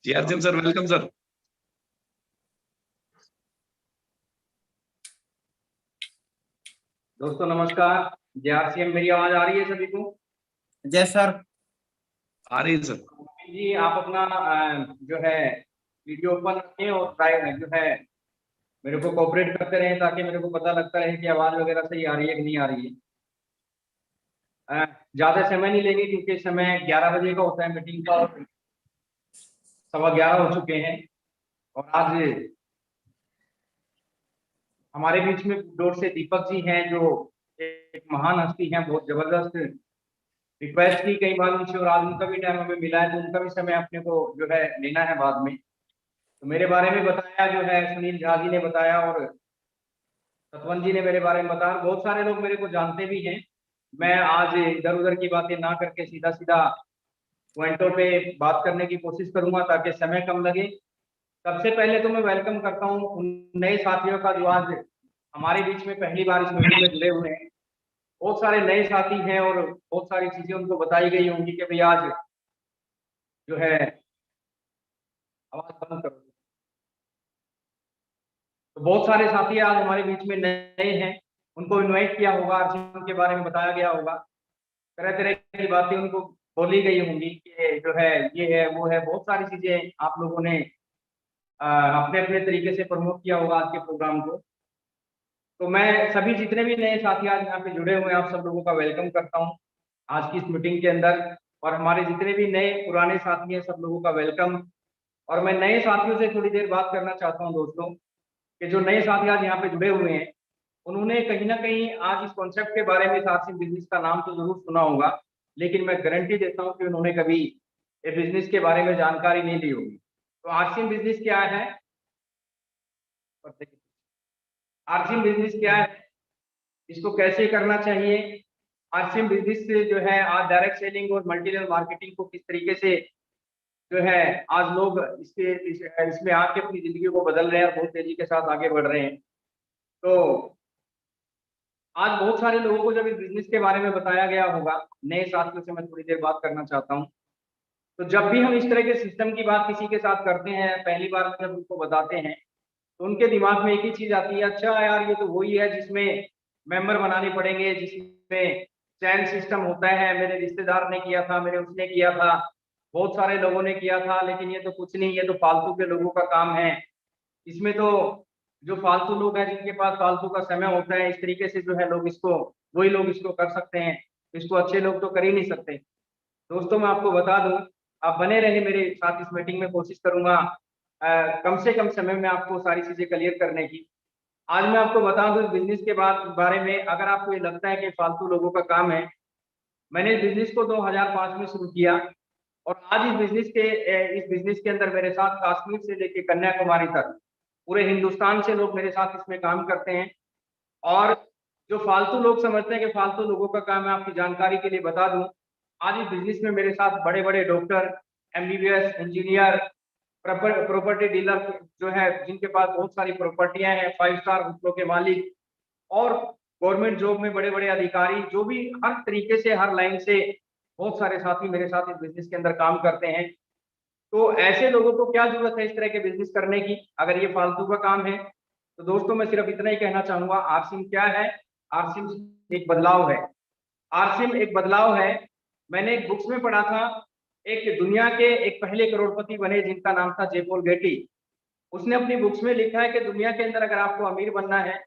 जी Arjun sir, welcome sir. दोस्तों नमस्कार। जेआरसीएम, मेरी आवाज आ रही है सभी को? जय सर। आ रही है सर। जी, आप अपना जो है वीडियो ओपन रखें और जो है मेरे को कोऑपरेट करते रहें ताकि मेरे को पता लगता रहे कि आवाज वगैरह सही आ रही है कि नहीं आ रही है। ज्यादा समय नहीं लेंगे क्योंकि समय 11 बजे का होता है मीटिंग का और 11:15 हो चुके हैं। और आज हमारे बीच में डोर से दीपक जी हैं जो एक महान हस्ती हैं, बहुत जबरदस्त। रिक्वेस्ट की कई बार उनसे और आज उनका भी टाइम हमें मिला है तो उनका भी समय अपने को जो है लेना है बाद में। तो मेरे बारे में बताया जो है सुनील झा जी ने बताया और सतवन जी ने मेरे बारे में बताया। बहुत सारे लोग मेरे को जानते भी हैं। मैं आज इधर उधर की बातें ना करके सीधा सीधा पॉइंटों पे बात करने की कोशिश करूंगा ताकि समय कम लगे। सबसे पहले तो मैं वेलकम करता हूँ उन नए साथियों का जो आज हमारे बीच में पहली बार इस मीटिंग में जुड़े हुए हैं। बहुत सारे नए साथी हैं और बहुत सारी चीजें उनको बताई गई होंगी कि भाई आज जो है आवाज बंद करो। तो बहुत सारे साथी आज हमारे बीच में नए हैं, उनको इनवाइट किया होगा, अर्जुन के बारे में बताया गया होगा, तरह तरह की बातें उनको बोली गई होंगी कि जो है ये है वो है। बहुत सारी चीजें आप लोगों ने अपने अपने तरीके से प्रमोट किया होगा आज के प्रोग्राम को। तो मैं सभी जितने भी नए साथी आज यहाँ पे जुड़े हुए हैं आप सब लोगों का वेलकम करता हूँ आज की इस मीटिंग के अंदर। और हमारे जितने भी नए पुराने साथी हैं सब लोगों का वेलकम। और मैं नए साथियों से थोड़ी देर बात करना चाहता हूँ दोस्तों कि जो नए साथी आज यहाँ पे जुड़े हुए हैं उन्होंने कहीं ना कहीं आज इस कॉन्सेप्ट के बारे में आरसीएम बिजनेस का नाम तो जरूर सुना होगा, लेकिन मैं गारंटी देता हूँ कि उन्होंने कभी ये बिजनेस के बारे में जानकारी नहीं ली होगी। तो आरसीएम बिजनेस क्या है? आरसीएम बिजनेस क्या है, इसको कैसे करना चाहिए, आरसीएम बिजनेस से जो है आज डायरेक्ट सेलिंग और मल्टी लेवल मार्केटिंग को किस तरीके से जो है आज लोग इसमें आके अपनी जिंदगी को बदल रहे हैं और बहुत तेजी के साथ आगे बढ़ रहे हैं। तो आज बहुत सारे लोगों को जब इस बिजनेस के बारे में बताया गया होगा, नए साथियों से मैं थोड़ी देर बात करना चाहता हूँ। तो जब भी हम इस तरह के सिस्टम की बात किसी के साथ करते हैं, पहली बार जब उनको बताते हैं तो उनके दिमाग में एक ही चीज आती है, अच्छा यार ये तो वही है जिसमें मेंबर बनाने पड़ेंगे, जिसमें चैन सिस्टम होता है, मेरे रिश्तेदार ने किया था, मेरे उसने किया था, बहुत सारे लोगों ने किया था, लेकिन ये तो कुछ नहीं, ये तो फालतू के लोगों का काम है। इसमें तो जो फालतू लोग हैं जिनके पास फालतू का समय होता है, इस तरीके से जो है लोग इसको वही लोग इसको कर सकते हैं, इसको अच्छे लोग तो कर ही नहीं सकते। दोस्तों मैं आपको बता दूं, आप बने रहे मेरे साथ इस मीटिंग में, कोशिश करूंगा कम से कम समय में आपको सारी चीजें क्लियर करने की। आज मैं आपको बता दूं इस बिजनेस के बारे में, अगर आपको ये लगता है कि फालतू लोगों का काम है, मैंने इस बिजनेस को 2005 में शुरू किया और आज इस बिजनेस के अंदर मेरे साथ कश्मीर से लेकर कन्याकुमारी तक पूरे हिंदुस्तान से लोग मेरे साथ इसमें काम करते हैं। और जो फालतू लोग समझते हैं कि फालतू लोगों का काम है, आपकी जानकारी के लिए बता दूं, आज इस बिजनेस में मेरे साथ बड़े बड़े doctor, MBBS, engineer, property dealer जो है जिनके पास बहुत सारी प्रॉपर्टियां हैं, 5 स्टार होटलों के मालिक और गवर्नमेंट जॉब में बड़े बड़े अधिकारी, जो भी हर तरीके से हर लाइन से बहुत सारे साथी मेरे साथ इस बिजनेस के अंदर काम करते हैं। तो ऐसे लोगों को क्या जरूरत है इस तरह के बिजनेस करने की अगर ये फालतू का काम है? तो दोस्तों मैं सिर्फ इतना ही कहना चाहूंगा, आरसीएम क्या है? आरसीएम एक बदलाव है। आरसीएम एक बदलाव है। मैंने एक बुक्स में पढ़ा था, एक दुनिया के एक पहले करोड़पति बने जिनका नाम था जे पॉल गेटी। उसने अपनी बुक्स में लिखा है कि दुनिया के अंदर अगर आपको अमीर बनना है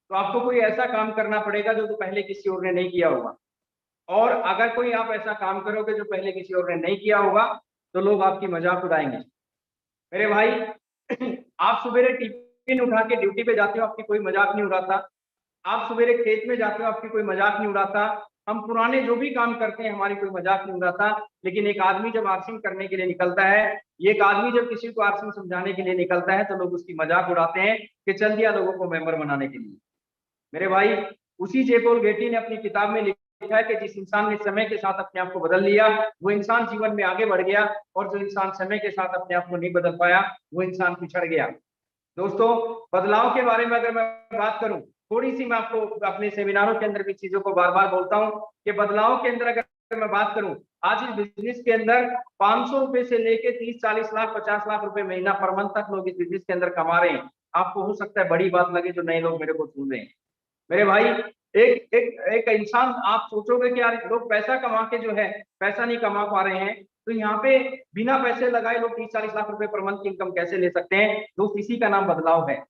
तो आपको कोई ऐसा काम करना पड़ेगा जो तो पहले किसी और ने नहीं किया होगा। और अगर कोई आप ऐसा काम करोगे जो पहले किसी और ने नहीं किया होगा तो लोग आपकी मजाक उड़ाएंगे। मेरे भाई आप सवेरे टिफिन उठा के ड्यूटी पे जाते हो, आपकी कोई मजाक नहीं उड़ाता। आप सवेरे खेत में जाते हो, आपकी कोई मजाक नहीं उड़ाता। हम पुराने जो भी काम करते हैं हमारी कोई मजाक नहीं उड़ाता। लेकिन एक आदमी जब आरसीएम करने के लिए निकलता है, ये एक आदमी जब किसी को आरसीएम समझाने के लिए निकलता है तो लोग उसकी मजाक उड़ाते हैं कि चल दिया लोगों को मेंबर बनाने के लिए। मेरे भाई उसी जे पॉल गेटी ने अपनी किताब में लिखा है कि जिस इंसान ने समय के साथ अपने आप को बदल लिया वो इंसान जीवन में आगे बढ़ गया, और जो इंसान समय के साथ अपने आप को नहीं बदल पाया वो इंसान पिछड़ गया। दोस्तों बदलाव के बारे में अगर मैं बात करूं, थोड़ी सी मैं आपको अपने सेमिनारों के अंदर भी चीजों को बार बार बोलता हूं कि बदलाव के अंदर अगर मैं बात करूं, आज इस बिजनेस के अंदर 500 रुपए से लेके 30-40 लाख 50 लाख रुपए महीना पर मंथ तक लोग इस बिजनेस के अंदर कमा रहे हैं। आपको हो सकता है बड़ी बात लगे जो नए लोग मेरे को सुन रहे हैं। मेरे भाई एक एक एक इंसान, आप सोचोगे कि यार लोग पैसा कमा के जो है पैसा नहीं कमा पा रहे हैं, तो यहाँ पे बिना पैसे लगाए लोग 30-40 लाख रुपए पर मंथ की इनकम कैसे ले सकते हैं? दोस्त, इसी का नाम बदलाव है।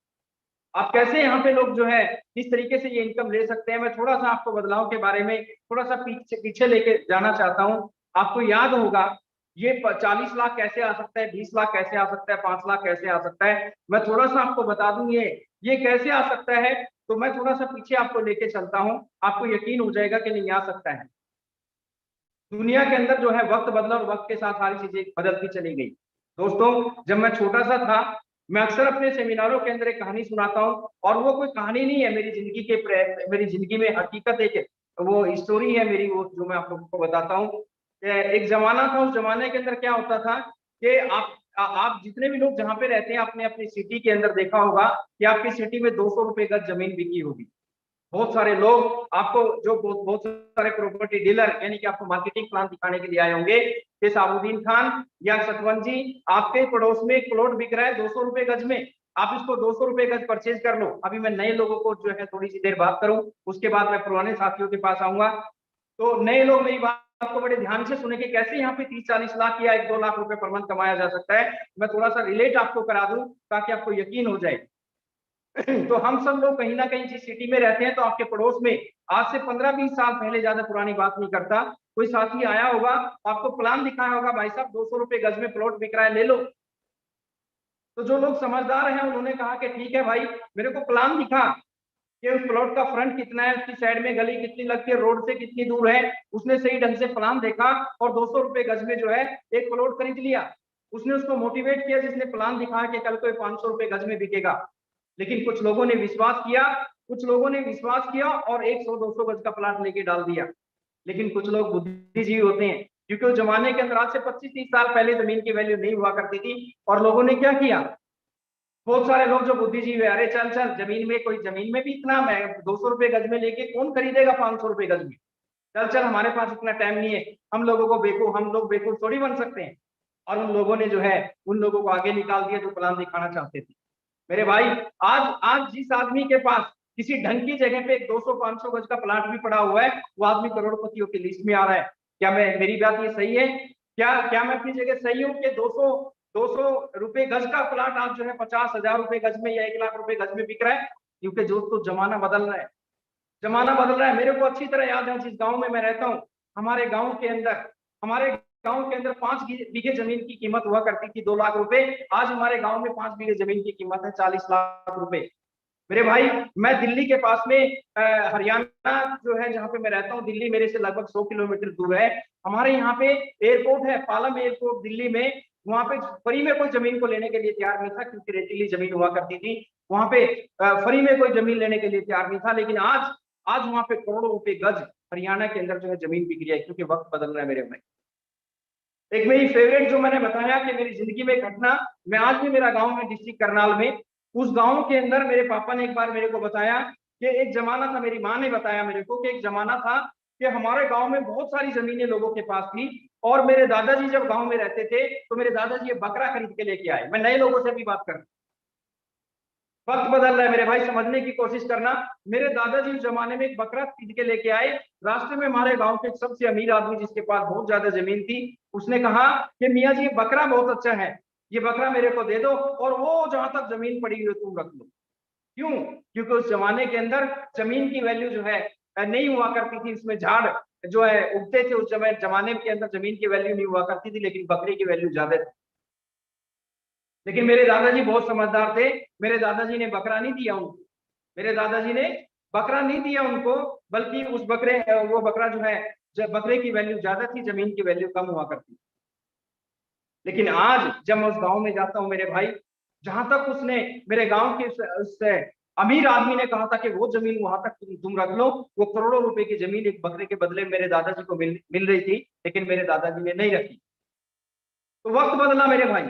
आप कैसे यहाँ पे लोग जो है इस तरीके से ये इनकम ले सकते हैं? मैं थोड़ा सा आपको बदलाव के बारे में थोड़ा सा पीछे पीछे लेके जाना चाहता हूँ। आपको याद होगा ये 40 लाख कैसे आ सकता है, 20 लाख कैसे आ सकता है, 5 लाख कैसे आ सकता है? मैं थोड़ा सा आपको बता दूं ये कैसे आ सकता है। तो मैं थोड़ा सा पीछे आपको लेके चलता हूँ, आपको यकीन हो जाएगा कि नहीं आ सकता है। दुनिया के अंदर जो है वक्त बदला और वक्त के साथ सारी चीजें बदलती चली गई। दोस्तों, जब मैं छोटा सा था, मैं अक्सर अपने सेमिनारों के अंदर एक कहानी सुनाता हूँ, और वो कोई कहानी नहीं है, मेरी जिंदगी में हकीकत एक वो स्टोरी है मेरी, वो जो मैं आप लोगों को बताता हूँ। एक जमाना था, उस जमाने के अंदर क्या होता था कि आप जितने भी लोग जहाँ पे रहते हैं, आपने अपनी सिटी के अंदर देखा होगा कि आपकी सिटी में 200 रुपए गज जमीन बिकी होगी। बहुत सारे लोग आपको जो बहुत सारे प्रॉपर्टी डीलर यानी कि आपको मार्केटिंग प्लान दिखाने के लिए आए होंगे कि साबुद्दीन खान या सतवंत जी, आपके पड़ोस में एक प्लॉट बिक रहा है 200 रुपए गज में, आप इसको 200 रुपए गज परचेज कर लो। अभी मैं नए लोगों को जो है थोड़ी सी देर बात करूं, उसके बाद मैं पुराने साथियों के पास आऊंगा। तो नए लोग मेरी बात को बड़े ध्यान से सुने कि कैसे यहाँ पे 30-40 लाख या 1-2 लाख रुपए पर मंथ कमाया जा सकता है। मैं थोड़ा सा रिलेट आपको करा दूं ताकि आपको यकीन हो जाए। तो हम सब लोग कहीं ना कहीं जिस सिटी में रहते हैं, तो आपके पड़ोस में आज से 15-20 साल पहले, ज्यादा पुरानी बात नहीं करता, कोई साथी आया होगा, आपको प्लान दिखाया होगा, भाई साहब 200 रुपए गज में प्लॉट बिक रहा है, ले लो। तो जो लोग समझदार हैं उन्होंने कहा कि ठीक है भाई, मेरे को प्लान दिखा कि उस प्लॉट का फ्रंट कितना है, उसकी साइड में गली कितनी लगती है, रोड से कितनी दूर है। उसने सही ढंग से प्लान देखा और 200 रुपए गज में जो है एक प्लॉट खरीद लिया। उसने उसको मोटिवेट किया जिसने प्लान दिखाया कि कल को 500 रुपए गज में बिकेगा। लेकिन कुछ लोगों ने विश्वास किया, और 100-200 गज का प्लाट लेके डाल दिया। लेकिन कुछ लोग बुद्धिजीवी होते हैं, क्योंकि उस जमाने के अंदर आज से 25-30 साल पहले जमीन की वैल्यू नहीं हुआ करती थी, और लोगों ने क्या किया, बहुत सारे लोग जो बुद्धिजीवी है, अरे चल चल जमीन में भी इतना, मैं 200 रुपए गज में लेके कौन खरीदेगा 500 रुपए गज में, चल चल हमारे पास इतना टाइम नहीं है, हम लोग बेवकूफ थोड़ी बन सकते हैं। और उन लोगों ने जो है उन लोगों को आगे निकाल दिया जो प्लान दिखाना चाहते थे। मेरे भाई, आज आज जिस आदमी के पास किसी ढंग की जगह पे 200-500 गज का प्लाट भी पड़ा हुआ है, वो आदमी करोड़पतियों की लिस्ट में आ रहा है। क्या मेरी बात ये सही है? क्या मैं अपनी जगह सही हूँ कि 200 रुपए गज का प्लाट आज जो है 50,000 रुपए गज में या 1 लाख रुपए गज में बिक रहा है? क्योंकि जो तो जमाना बदल रहा है, मेरे को अच्छी तरह याद है, जिस गांव में मैं रहता हूँ, हमारे गांव के अंदर 5 बीघे जमीन की कीमत हुआ करती थी 2 लाख रुपए। आज हमारे गांव में 5 बीघे जमीन की कीमत है 40 लाख रुपए। मेरे भाई, मैं दिल्ली के पास में हरियाणा जो है जहाँ पे मैं रहता हूँ, दिल्ली मेरे से लगभग 100 किलोमीटर दूर है। हमारे यहाँ पे एयरपोर्ट है, पालम एयरपोर्ट दिल्ली में। वहां पे फ्री में कोई जमीन को लेने के लिए तैयार नहीं था, क्योंकि रेतीली जमीन हुआ करती थी वहां पे। फ्री में कोई जमीन लेने के लिए तैयार नहीं था। लेकिन आज आज वहां पे करोड़ों रुपए गज हरियाणा के अंदर जो है जमीन बिक रही है, क्योंकि वक्त बदल रहा है मेरे भाई। एक मेरी फेवरेट जो मैंने बताया कि मेरी जिंदगी में घटना, मैं आज भी मेरा गांव में डिस्ट्रिक्ट करनाल में, उस गांव के अंदर मेरे पापा ने एक बार मेरे को बताया कि एक जमाना था, मेरी माँ ने बताया मेरे को कि एक जमाना था कि हमारे गांव में बहुत सारी जमीनें लोगों के पास थी, और मेरे दादाजी जब गांव में रहते थे तो मेरे दादाजी ये बकरा खरीद के लेके आए। मैं नए लोगों से भी बात कर, वक्त बदल रहा है मेरे भाई, समझने की कोशिश करना। मेरे दादाजी उस जमाने में एक बकरा खरीद के लेके आए। रास्ते में हमारे गांव के सबसे अमीर आदमी जिसके पास बहुत ज्यादा जमीन थी, उसने कहा कि मियाँ जी ये बकरा बहुत अच्छा है, ये बकरा मेरे को दे दो, और वो जहां तक जमीन पड़ी हुई तुम रख लो। क्यों? क्योंकि उस जमाने के अंदर जमीन की वैल्यू जो है नहीं हुआ करती थी, उसमें झाड़ जो है उगते थे। उस जमाने के अंदर जमीन की वैल्यू नहीं हुआ करती थी, लेकिन बकरे की वैल्यू ज्यादा थी। लेकिन मेरे दादाजी बहुत समझदार थे, मेरे दादाजी ने बकरा नहीं दिया उनको, बल्कि वो बकरा जो है, जब बकरे की वैल्यू ज्यादा थी, जमीन की वैल्यू कम हुआ करती। लेकिन आज जब मैं उस गांव में जाता हूँ मेरे भाई, जहां तक उसने मेरे गांव के उस अमीर आदमी ने कहा था कि वो जमीन वहां तक तुम रख लो, वो करोड़ों रुपए की जमीन एक बकरे के बदले मेरे दादाजी को मिल रही थी, लेकिन मेरे दादाजी ने नहीं रखी। तो वक्त बदला मेरे भाई,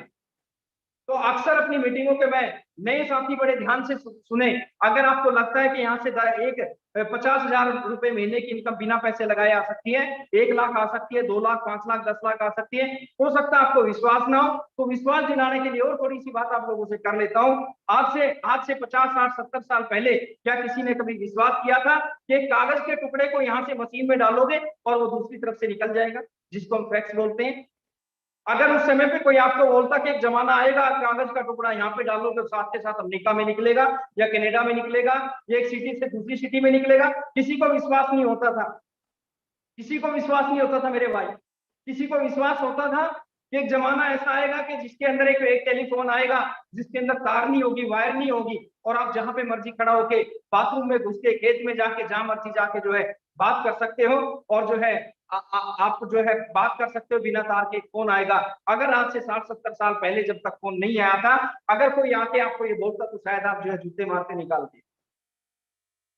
तो अक्सर अपनी मीटिंगों के मैं नए साथी बड़े ध्यान से सुने। अगर आपको लगता है कि यहाँ से एक 50,000 रुपए महीने की इनकम बिना पैसे लगाए आ सकती है, 1 लाख आ सकती है, 2 लाख, 5 लाख, 10 लाख आ सकती है, हो सकता है आपको विश्वास ना हो, तो विश्वास दिलाने के लिए और थोड़ी सी बात आप लोगों से कर लेता हूँ। आज से 50, 60, 70 साल पहले क्या किसी ने कभी विश्वास किया था कि एक कागज के टुकड़े को यहाँ से मशीन में डालोगे और वो दूसरी तरफ से निकल जाएगा, जिसको हम फैक्स बोलते हैं? अगर उस समय पे कोई आपको बोलता कि एक जमाना आएगा कागज का टुकड़ा यहाँ पे डालोगे तो साथ के साथ अमेरिका में निकलेगा या कनाडा में निकलेगा या एक सिटी से दूसरी सिटी में निकलेगा, किसी को विश्वास नहीं होता था। किसी को विश्वास नहीं होता था मेरे भाई। किसी को विश्वास होता था कि एक जमाना ऐसा आएगा कि जिसके अंदर एक टेलीफोन आएगा जिसके अंदर तार नहीं होगी, वायर नहीं होगी, और आप जहां पे मर्जी खड़ा होके बाथरूम में घुस के, खेत में जाके, जहां मर्जी जाके जो है बात कर सकते हो, और जो है आप जो है बात कर सकते हो बिना तार के। फोन आएगा। अगर आज से 60-70 साल पहले जब तक फोन नहीं आया था, अगर कोई आके आपको ये बोलता तो शायद आप जो है जूते मारते निकालते।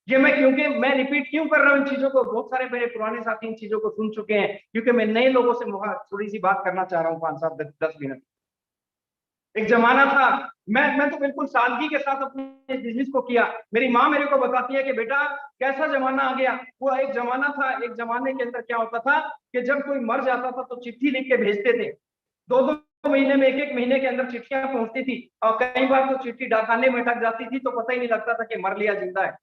ये मैं क्योंकि मैं रिपीट क्यों कर रहा हूँ इन चीजों को, बहुत सारे मेरे पुराने साथी इन चीजों को सुन चुके हैं, क्योंकि मैं नए लोगों से थोड़ी सी बात करना चाह रहा हूँ 5, 7, 10 मिनट। एक जमाना था, मैं तो बिल्कुल सादगी के साथ अपने बिजनेस को किया। मेरी माँ मेरे को बताती है कि बेटा कैसा जमाना आ गया। वो एक जमाना था, एक जमाने के अंदर क्या होता था कि जब कोई मर जाता था तो चिट्ठी लिख के भेजते थे। 2-2 महीने में, 1-1 महीने के अंदर चिट्ठियां पहुंचती थी, और कई बार तो चिट्ठी डाकखाने में अटक जाती थी तो पता ही नहीं लगता था कि मर लिया जिंदा है।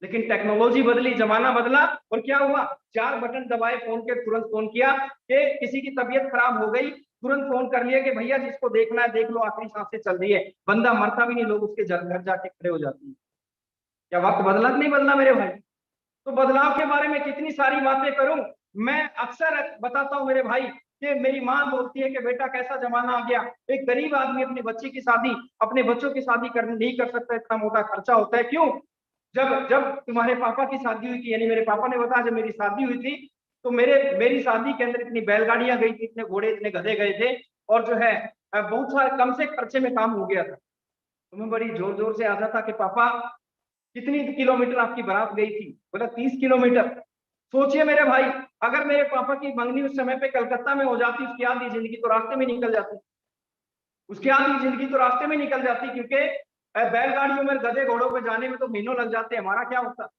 लेकिन टेक्नोलॉजी बदली, जमाना बदला, और क्या हुआ, 4 बटन दबाए फोन के, तुरंत फोन किया कि किसी की तबीयत खराब हो गई, तुरंत फोन कर लिया कि भैया जिसको देखना है देख लो, आखिरी सांसें चल रही है। बंदा मरता भी नहीं, लोग उसके घर जाके खड़े हो जाते हैं। क्या वक्त बदला कि नहीं बदला मेरे भाई? तो बदलाव के बारे में कितनी सारी बातें करूं। मैं अक्सर बताता हूं मेरे भाई कि मेरी माँ बोलती है कि बेटा कैसा जमाना आ गया, एक गरीब आदमी अपनी बच्ची की शादी, अपने बच्चों की शादी नहीं कर सकता, इतना मोटा खर्चा होता है। क्यों? जब जब तुम्हारे पापा की शादी हुई थी, यानी मेरे पापा ने बताया जब मेरी शादी हुई थी, तो मेरी शादी के अंदर इतनी बैलगाड़ियां गई थी, इतने घोड़े, इतने गधे गए थे, और जो है बहुत सारे कम से खर्चे में काम हो गया था। तो मैं बड़ी जोर जोर से आता था कि पापा कितनी किलोमीटर आपकी बारात गई थी? बोला 30 किलोमीटर। सोचिए मेरे भाई, अगर मेरे पापा की मंगनी उस समय पे कलकत्ता में हो जाती, उसकी आधी जिंदगी तो रास्ते में निकल जाती। उसकी आधी जिंदगी तो रास्ते में निकल जाती, क्योंकि बैलगाड़ियों में, गधे घोड़ों पे जाने में तो महीनों लग जाते, हमारा क्या होता।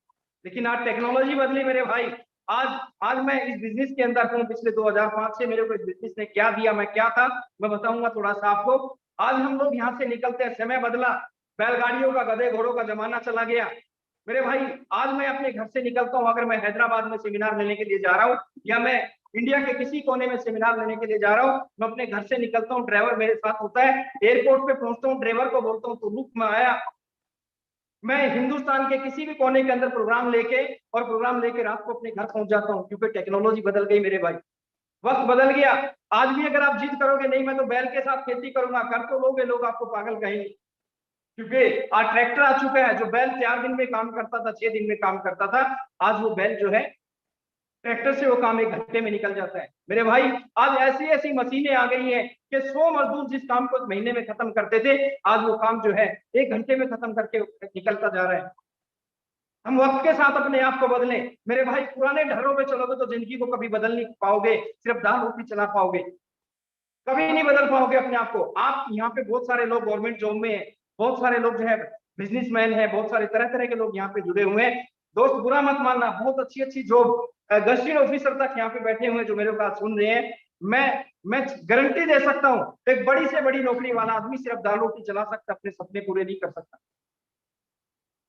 लेकिन आज टेक्नोलॉजी बदली मेरे भाई। आज मैं इस बिजनेस के अंदर हूँ। पिछले 2005 से मेरे को इस बिजनेस ने क्या दिया, मैं क्या था, मैं बताऊंगा थोड़ा सा आपको। आज हम लोग यहाँ से निकलते हैं, समय बदला, बैलगाड़ियों का, गधे घोड़ों का जमाना चला गया मेरे भाई। आज मैं अपने घर से निकलता हूँ, अगर मैं हैदराबाद में सेमिनार लेने के लिए जा रहा हूँ, या मैं इंडिया के किसी कोने में सेमिनार लेने के लिए जा रहा हूँ, मैं अपने घर से निकलता हूँ, ड्राइवर मेरे साथ होता है, एयरपोर्ट पे पहुंचता हूँ, ड्राइवर को बोलता हूँ तो रुक में आया। मैं हिंदुस्तान के किसी भी कोने के अंदर प्रोग्राम लेके रात को अपने घर पहुंच जाता हूँ, क्योंकि टेक्नोलॉजी बदल गई मेरे भाई, वक्त बदल गया। आज भी अगर आप जिद करोगे नहीं मैं तो बैल के साथ खेती करूंगा, कर तो लोगे, लोग आपको पागल कहेंगे, क्योंकि आज ट्रैक्टर आ चुका है। जो बैल 4 दिन में काम करता था, 6 दिन में काम करता था, आज वो बैल जो है ट्रैक्टर से वो काम 1 घंटे में निकल जाता है मेरे भाई। आज ऐसी ऐसी मशीनें आ गई हैं कि 100 मजदूर जिस काम को महीने में खत्म करते थे, आज वो काम जो है 1 घंटे में खत्म करके निकलता जा रहा है। हम वक्त के साथ अपने आप को बदलें मेरे भाई। पुराने ढर्रों पे चलोगे तो जिंदगी को कभी बदल नहीं पाओगे, सिर्फ दाल रोटी चला पाओगे, कभी नहीं बदल पाओगे अपने आप को। आप यहाँ पे बहुत सारे लोग गवर्नमेंट जॉब में हैं, बहुत सारे लोग जो है बिजनेसमैन है, बहुत सारे तरह तरह के लोग यहाँ पे जुड़े हुए हैं। दोस्त बुरा मत मानना, बहुत अच्छी अच्छी जॉब, गस्टिंग ऑफिसर तक यहाँ पे बैठे हुए जो मेरे पास सुन रहे हैं। मैं गारंटी दे सकता हूँ, एक बड़ी से बड़ी नौकरी वाला आदमी सिर्फ दाल रोटी चला सकता, अपने सपने पूरे नहीं कर सकता।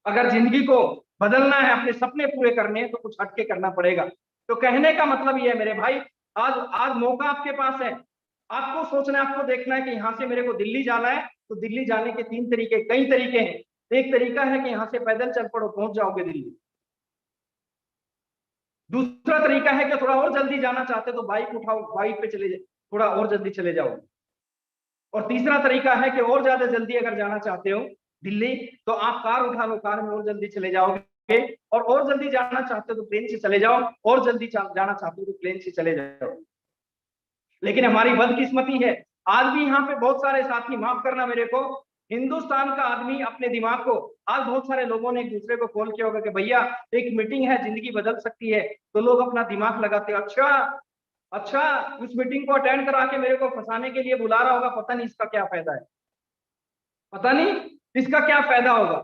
अगर जिंदगी को बदलना है, अपने सपने पूरे करने हैं, तो कुछ हटके करना पड़ेगा। तो कहने का मतलब ये है मेरे भाई, आज मौका आपके पास है। आपको सोचना है, आपको देखना है कि यहाँ से मेरे को दिल्ली जाना है, तो दिल्ली जाने के 3 तरीके, कई तरीके हैं। एक तरीका है कि यहाँ से पैदल चल पड़ो, पहुंच जाओगे दिल्ली। दूसरा तरीका है कि थोड़ा और जल्दी जाना चाहते तो बाइक उठाओ, बाइक पे चले जाओ, थोड़ा और जल्दी चले जाओ। और तीसरा तरीका है कि और ज्यादा जल्दी अगर जाना चाहते हो दिल्ली, तो आप कार उठा लो, कार में और जल्दी चले जाओगे। और जल्दी जाना चाहते हो तो प्लेन से चले जाओ, और जल्दी जाना चाहते हो तो प्लेन से चले जाओ। लेकिन हमारी बदकिस्मती है, आज भी यहाँ पे बहुत सारे साथी, माफ करना मेरे को, हिंदुस्तान का आदमी अपने दिमाग को, आज बहुत सारे लोगों ने एक दूसरे को कॉल किया होगा कि भैया एक मीटिंग है, जिंदगी बदल सकती है, तो लोग अपना दिमाग लगाते हैं, अच्छा उस मीटिंग को अटेंड करा के मेरे को फंसाने के लिए बुला रहा होगा, पता नहीं इसका क्या फायदा है। पता नहीं इसका क्या फायदा होगा।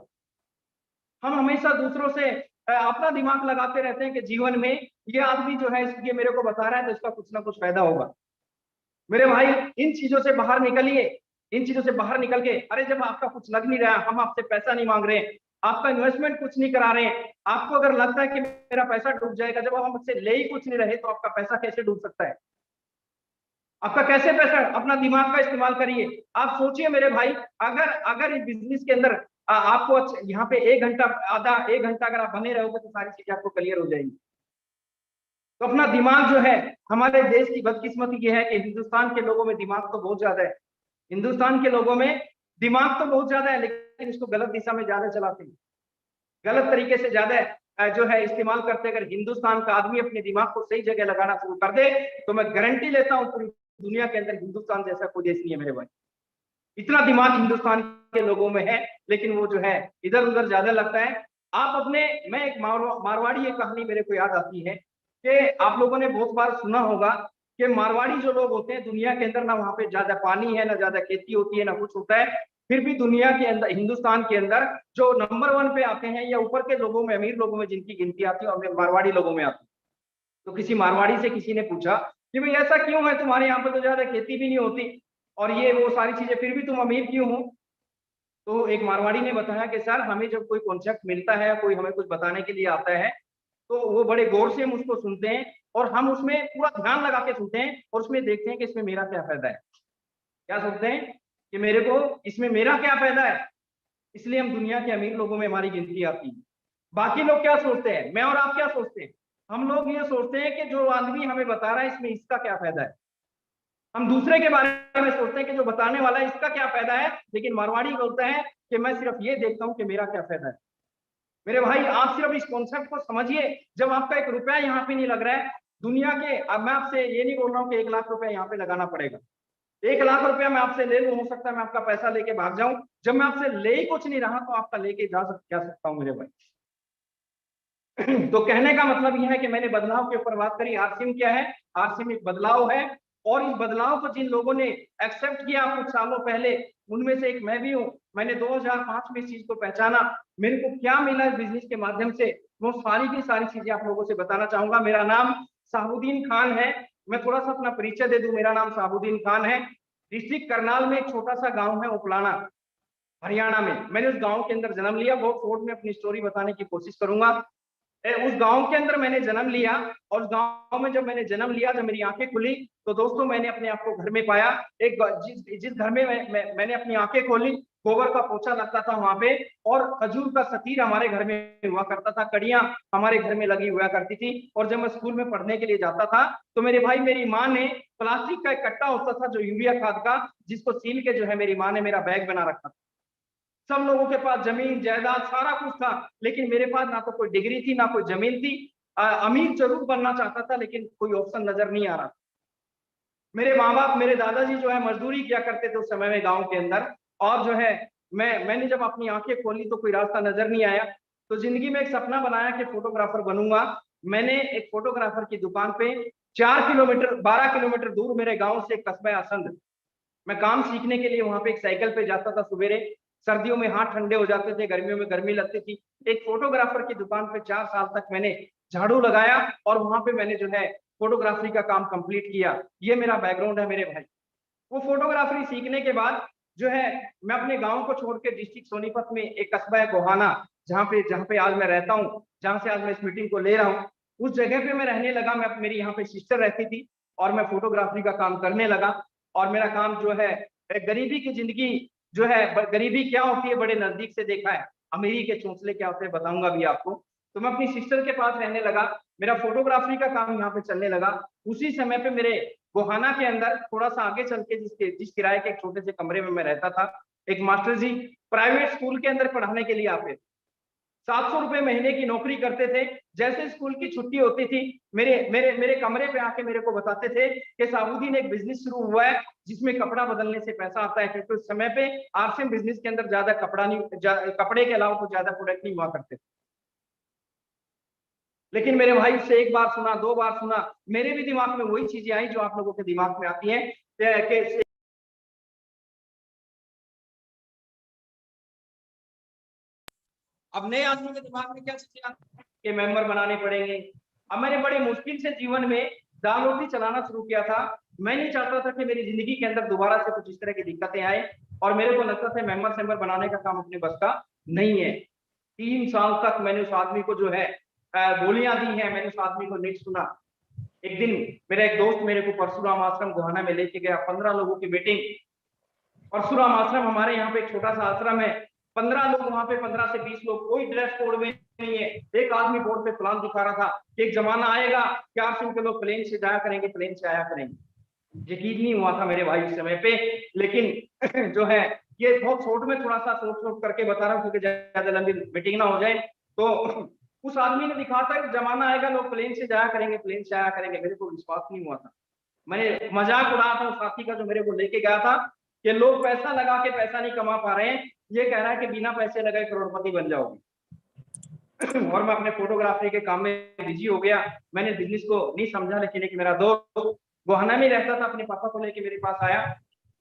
हम हमेशा दूसरों से अपना दिमाग लगाते रहते हैं कि जीवन में ये आदमी जो है ये मेरे को बता रहा है तो इसका कुछ ना कुछ फायदा होगा। मेरे भाई इन चीजों से बाहर निकलिए, इन चीजों से बाहर निकल के, अरे जब आपका कुछ लग नहीं रहा, हम आपसे पैसा नहीं मांग रहे, आपका इन्वेस्टमेंट कुछ नहीं करा रहे, आपको अगर लगता है कि मेरा पैसा डूब जाएगा, जब हम मुझसे ले ही कुछ नहीं रहे तो आपका पैसा कैसे डूब सकता है? आपका कैसे पैसा? अपना दिमाग का इस्तेमाल करिए। आप सोचिए मेरे भाई, अगर अगर इस बिजनेस के अंदर आपको यहाँ पे 1 घंटा, आधा 1 घंटा अगर आप बने रहोगे तो सारी चीजें आपको क्लियर हो जाएंगी। तो अपना दिमाग जो है, हमारे देश की बदकिस्मती ये है कि हिंदुस्तान के लोगों में दिमाग तो बहुत ज्यादा है, हिंदुस्तान के लोगों में दिमाग तो बहुत ज्यादा है, लेकिन इसको गलत दिशा में ज्यादा चलाते हैं, गलत तरीके से ज्यादा जो है इस्तेमाल करते हैं। अगर हिंदुस्तान का आदमी अपने दिमाग को सही जगह लगाना शुरू कर दे तो मैं गारंटी लेता हूं पूरी दुनिया के अंदर हिंदुस्तान जैसा कोई देश नहीं है मेरे भाई। इतना दिमाग हिंदुस्तान के लोगों में है, लेकिन वो जो है इधर उधर ज्यादा लगता है। आप अपने, मैं एक मारवाड़ी एक कहानी मेरे को याद आती है कि आप लोगों ने बहुत बार सुना होगा कि मारवाड़ी जो लोग होते हैं दुनिया के अंदर, ना वहां पे ज्यादा पानी है, ना ज्यादा खेती होती है, ना कुछ होता है, फिर भी दुनिया के अंदर, हिंदुस्तान के अंदर जो नंबर 1 पे आते हैं या ऊपर के लोगों में, अमीर लोगों में जिनकी गिनती आती है, और मारवाड़ी लोगों में आती है। तो किसी मारवाड़ी से किसी ने पूछा कि भाई ऐसा क्यों है, तुम्हारे यहाँ पे तो ज्यादा खेती भी नहीं होती और ये वो सारी चीजें, फिर भी तुम अमीर क्यों हो? तो एक मारवाड़ी ने बताया कि सर, हमें जब कोई कॉन्सेप्ट मिलता है, कोई हमें कुछ बताने के लिए आता है, तो वो बड़े गौर से हम उसको सुनते हैं और हम उसमें पूरा ध्यान लगा के सुनते हैं और उसमें देखते हैं कि इसमें मेरा क्या फायदा है। क्या सोचते हैं कि मेरे को इसमें मेरा क्या फायदा है, इसलिए हम दुनिया के अमीर लोगों में हमारी गिनती आती है। बाकी लोग क्या सोचते हैं, मैं और आप क्या सोचते हैं? हम लोग ये सोचते हैं कि जो आदमी हमें बता रहा है इसमें इसका क्या फायदा है। हम दूसरे के बारे में सोचते हैं कि जो बताने वाला है इसका क्या फायदा है, लेकिन मारवाड़ी बोलता है कि मैं सिर्फ ये देखता हूं कि मेरा क्या फायदा है। मेरे भाई आप सिर्फ इस कॉन्सेप्ट को समझिए, जब आपका 1 रुपया यहाँ पे नहीं लग रहा है दुनिया के, अब मैं आपसे ये नहीं बोल रहा हूँ कि 1 लाख रुपया यहाँ पे लगाना पड़ेगा, 1 लाख रुपया मैं आपसे ले लूं, हो सकता है मैं आपका पैसा लेके भाग जाऊं, जब मैं आपसे ले ही कुछ नहीं रहा तो आपका लेके जा सकता हूं मेरे भाई। तो कहने का मतलब यह है कि मैंने बदलाव के ऊपर बात करी। आरसीएम क्या है? आरसीएम एक बदलाव है, और इस बदलाव को जिन लोगों ने एक्सेप्ट किया कुछ सालों पहले, उनमें से एक मैं भी हूं। मैंने 2005 में इस चीज को पहचाना। मेरे को क्या मिला इस बिजनेस के माध्यम से, वो सारी की सारी चीजें आप लोगों से बताना चाहूंगा। मेरा नाम साबुद्दीन खान है। मैं थोड़ा सा अपना परिचय दे दूं, मेरा नाम साबुद्दीन खान है। डिस्ट्रिक्ट करनाल में एक छोटा सा गांव है उपलाना, हरियाणा में। मैंने उस गांव के अंदर जन्म लिया। बहुत शॉर्ट में अपनी स्टोरी बताने की कोशिश करूंगा। उस गांव के अंदर मैंने जन्म लिया, और उस गांव में जब मैंने जन्म लिया, जब मेरी आंखें खुली, तो दोस्तों मैंने अपने आप को घर में पाया। एक जिस घर में मैंने अपनी आंखें खोली, गोबर का पोछा लगता था वहां पे, और खजूर का सतीर हमारे घर में हुआ करता था, कड़ियां हमारे घर में लगी हुआ करती थी। और जब मैं स्कूल में पढ़ने के लिए जाता था तो मेरे भाई, मेरी माँ ने प्लास्टिक का एक कट्टा होता था जो यूरिया खाद का, जिसको सील के जो है मेरी माँ ने मेरा बैग बना रखा था। सब लोगों के पास जमीन जायदाद सारा कुछ था, लेकिन मेरे पास ना तो कोई डिग्री थी, ना कोई जमीन थी। अमीर जरूर बनना चाहता था, लेकिन कोई ऑप्शन नजर नहीं आ रहा। मेरे माँ बाप, मेरे दादाजी जो है मजदूरी किया करते थे उस समय में गांव के अंदर, और जो है मैंने जब अपनी आंखें खोली तो कोई रास्ता नजर नहीं आया। तो जिंदगी में एक सपना बनाया कि फोटोग्राफर बनूंगा। मैंने एक फोटोग्राफर की दुकान पे 4 किलोमीटर 12 किलोमीटर दूर मेरे गाँव से एक कस्बा आसंद, मैं काम सीखने के लिए वहां पे एक साइकिल पे जाता था सवेरे। सर्दियों में हाथ ठंडे हो जाते थे, गर्मियों में गर्मी लगती थी। एक फोटोग्राफर की दुकान पे 4 साल तक मैंने झाड़ू लगाया, और वहां पे मैंने जो है फोटोग्राफी का काम कंप्लीट किया। ये मेरा बैकग्राउंड है मेरे भाई। वो फोटोग्राफी सीखने के बाद जो है मैं अपने गांव को छोड़ के डिस्ट्रिक्ट सोनीपत में एक कस्बा है गोहाना, जहाँ पे आज मैं रहता हूँ, जहाँ से आज मैं इस मीटिंग को ले रहा हूँ, उस जगह पे मैं रहने लगा। मैं, मेरी यहाँ पे सिस्टर रहती थी, और मैं फोटोग्राफी का काम करने लगा। और मेरा काम जो है, गरीबी की जिंदगी जो है, गरीबी क्या होती है बड़े नजदीक से देखा है, अमीरी के चौंसले क्या होते हैं बताऊंगा भी आपको। तो मैं अपनी सिस्टर के पास रहने लगा, मेरा फोटोग्राफी का काम यहाँ पे चलने लगा। उसी समय पे मेरे गोहाना के अंदर थोड़ा सा आगे चल के जिस किराए के एक छोटे से कमरे में मैं रहता था, एक मास्टर जी प्राइवेट स्कूल के अंदर पढ़ाने के लिए आते थे। 700 रुपए महीने की नौकरी करते थे। जैसे स्कूल की छुट्टी होती थी, मेरे मेरे मेरे कमरे पे आके मेरे को बताते थे कि साबुद्दीन एक बिजनेस शुरू हुआ है जिसमें कपड़ा बदलने से पैसा आता है, क्योंकि उस समय पे आरसीएम बिजनेस के अंदर ज्यादा कपड़ा नहीं, कपड़े के अलावा तो ज्यादा प्रोडक्ट नहीं हुआ करते। लेकिन मेरे भाई से एक बार सुना, 2 बार सुना, मेरे भी दिमाग में वही चीजें आई जो आप लोगों के दिमाग में आती हैं कि अब नए आदमी के दिमाग में क्या चीजें आती हैं कि मेंबर बनाने पड़ेंगे। अब मैंने बड़े मुश्किल से जीवन में दाल रोटी चलाना शुरू किया था। मैं नहीं चाहता था कि मेरी जिंदगी के अंदर दोबारा से कुछ इस तरह की दिक्कतें आए, और मेरे को लगता था मेंबर बनाने का काम अपने बस का नहीं है। 3 साल तक मैंने उस आदमी को जो है गोलियां दी हैं, मैंने उस आदमी को नहीं सुना। एक दिन मेरा एक दोस्त मेरे को परशुराम आश्रम गोहाना में लेके गया, 15 लोगों की मीटिंग। परशुराम आश्रम हमारे यहाँ पे एक छोटा सा आश्रम है, 15 लोग वहां पे, 15 से 20 लोग, कोई ड्रेस कोड में नहीं है। एक आदमी बोर्ड पे प्लान दिखा रहा था कि एक जमाना आएगा कि आश्रम के लोग प्लेन से जाया करेंगे, प्लेन से आया करेंगे। यकीन नहीं हुआ था मेरे भाई उस समय पे, लेकिन जो है ये बहुत शॉर्ट में थोड़ा सा शॉर्ट करके बता रहा हूँ क्योंकि ज्यादा लंबी मीटिंग ना हो जाए। तो उस आदमी ने दिखा था कि जमाना आएगा लोग प्लेन से जाया करेंगे, प्लेन से आया करेंगे। मेरे को विश्वास नहीं हुआ था। मैंने मजाक उड़ाया था उस साथी का जो मेरे को लेके गया था कि लोग पैसा लगा के पैसा नहीं कमा पा रहे हैं, ये कह रहा है कि बिना पैसे लगाए करोड़पति बन जाओगे। और मैं अपने फोटोग्राफी के काम में बिजी हो गया। मैंने बिजनेस को नहीं समझा, लेकिन एक मेरा दोस्त गोहाना में रहता था, अपने पापा को लेके मेरे पास आया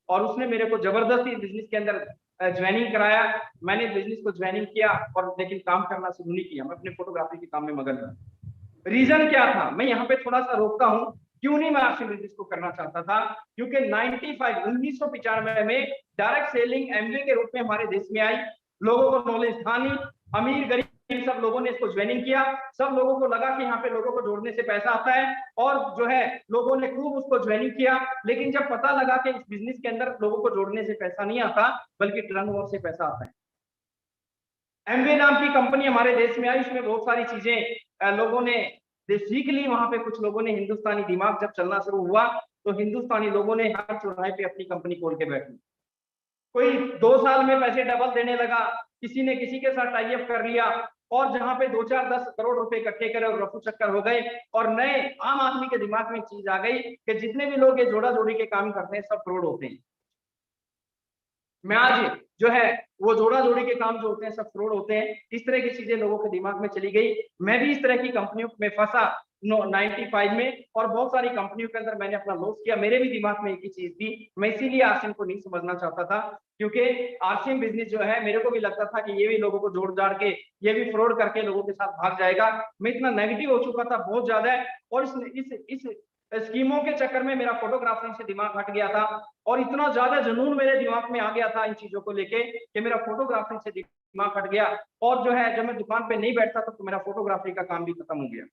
और उसने मेरे को जबरदस्ती बिजनेस के अंदर ज्वाइनिंग कराया। मैंने बिजनेस को ज्वाइनिंग किया और लेकिन काम करना शुरू नहीं किया। मैं अपने फोटोग्राफी के काम में मगन था। रीजन क्या था, मैं यहाँ पे थोड़ा सा रोकता हूँ, क्यों नहीं मैं आरसी बिजनेस को करना चाहता था, क्योंकि 1995 में डायरेक्ट सेलिंग एमबीए के रूप में हमारे देश में आई। लोगों को नॉलेज था नहीं, अमीर गरीब सब लोगों ने इसको ज्वाइनिंग किया। सब लोगों को लगा कि यहाँ पे लोगों को जोड़ने से पैसा आता है, और जो है लोगों ने खूब उसको ज्वाइनिंग किया। लेकिन जब पता लगा कि इस बिजनेस के अंदर लोगों को जोड़ने से पैसा नहीं आता, बल्कि टर्नओवर से पैसा आता है। एमवे नाम की कंपनी हमारे देश में आई, उसमें बहुत सारी चीजें लोगों ने सीख ली। वहां पे कुछ लोगों ने हिंदुस्तानी दिमाग जब चलना शुरू हुआ, तो हिंदुस्तानी लोगों ने हर चौराहे पे अपनी कंपनी खोल के बैठी। कोई 2 साल में पैसे डबल देने लगा, किसी ने किसी के साथ टाई अप कर लिया, और जहां पे 2 4 10 करोड़ रुपए इकट्ठे करे और रफू चक्कर हो गए। और नए आम आदमी के दिमाग में एक चीज आ गई कि जितने भी लोग ये जोड़ा जोड़ी के काम करते हैं सब फ्रॉड होते हैं। मैं आज जो है वो जोड़ा जोड़ी के काम जो होते हैं सब फ्रॉड होते हैं, इस तरह की चीजें लोगों के दिमाग में चली गई। मैं भी इस तरह की कंपनियों में फंसा 95 में, और बहुत सारी कंपनियों के अंदर मैंने अपना लॉस किया। मेरे भी दिमाग में एक ही चीज थी, मैं इसीलिए आरसीएम को नहीं समझना चाहता था, क्योंकि आरसीएम बिजनेस जो है मेरे को भी लगता था कि ये भी लोगों को जोड़ जाड़ के, ये भी फ्रॉड करके लोगों के साथ भाग जाएगा। मैं इतना नेगेटिव हो चुका था बहुत ज्यादा, और इस स्कीमों के चक्कर में मेरा फोटोग्राफी से दिमाग हट गया था, और इतना ज्यादा जुनून मेरे दिमाग में आ गया था इन चीजों को लेके कि मेरा फोटोग्राफी से दिमाग हट गया। और जो है जब मैं दुकान पे नहीं बैठता था तो मेरा फोटोग्राफी का काम भी खत्म हो गया।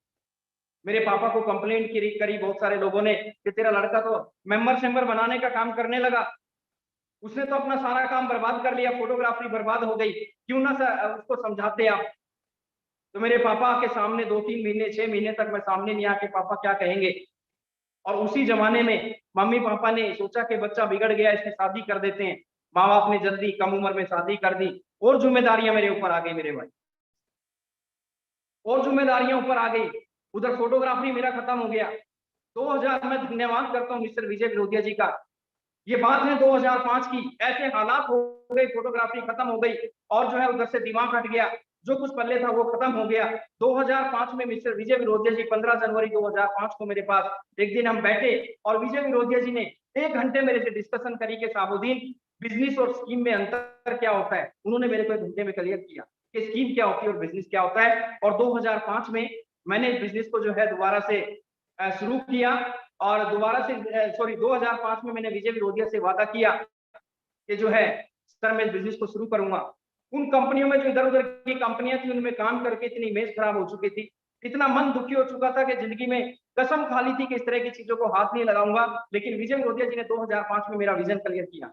मेरे पापा को कंप्लेंट करी बहुत सारे लोगों ने कि तेरा लड़का तो मेंबर बनाने का काम करने लगा, उसने तो अपना सारा काम बर्बाद कर लिया, फोटोग्राफी बर्बाद हो गई, क्यों ना उसको समझाते आप। तो मेरे पापा के सामने 2-3 महीने 6 महीने तक मैं सामने नहीं आके पापा क्या कहेंगे। और उसी जमाने में मम्मी पापा ने सोचा कि बच्चा बिगड़ गया, इसकी शादी कर देते हैं। माँ बाप ने जल्दी कम उम्र में शादी कर दी, और जिम्मेदारियां मेरे ऊपर आ गई मेरे भाई, और जिम्मेदारियां ऊपर आ गई। उधर फोटोग्राफी मेरा खत्म हो गया। 2000 में धन्यवाद करता हूँ मिस्टर विजय विरोधिया जी का। ये बात है 2005 की, ऐसे हालात हो गए, फोटोग्राफी खत्म हो गई, और जो है उधर से दिमाग हट गया, जो कुछ पल्ले था वो खत्म हो गया। 2005 में मिस्टर विजय विरोधिया जी 15 जनवरी 2005 को मेरे पास एक दिन हम बैठे, और विजय विरोधिया जी ने 1 घंटे मेरे से डिस्कशन करी कि साबुद्दीन बिजनेस और स्कीम में अंतर क्या होता है। उन्होंने मेरे को 1 घंटे में क्लियर किया कि स्कीम क्या होती है और बिजनेस क्या होता है। और 2005 में मैंने बिजनेस को जो है दोबारा से शुरू किया, और दोबारा से 2005 में मैंने विजय विरोधिया से वादा किया कि जो है सर मैं बिजनेस को शुरू करूंगा। उन कंपनियों में जो इधर उधर की कंपनियां थी उनमें काम करके इतनी इमेज खराब हो चुकी थी, इतना मन दुखी हो चुका था कि जिंदगी में कसम खा ली थी कि इस तरह की चीजों को हाथ नहीं लगाऊंगा। लेकिन विजय विरोधिया जी ने 2005 में मेरा विजन क्लियर किया।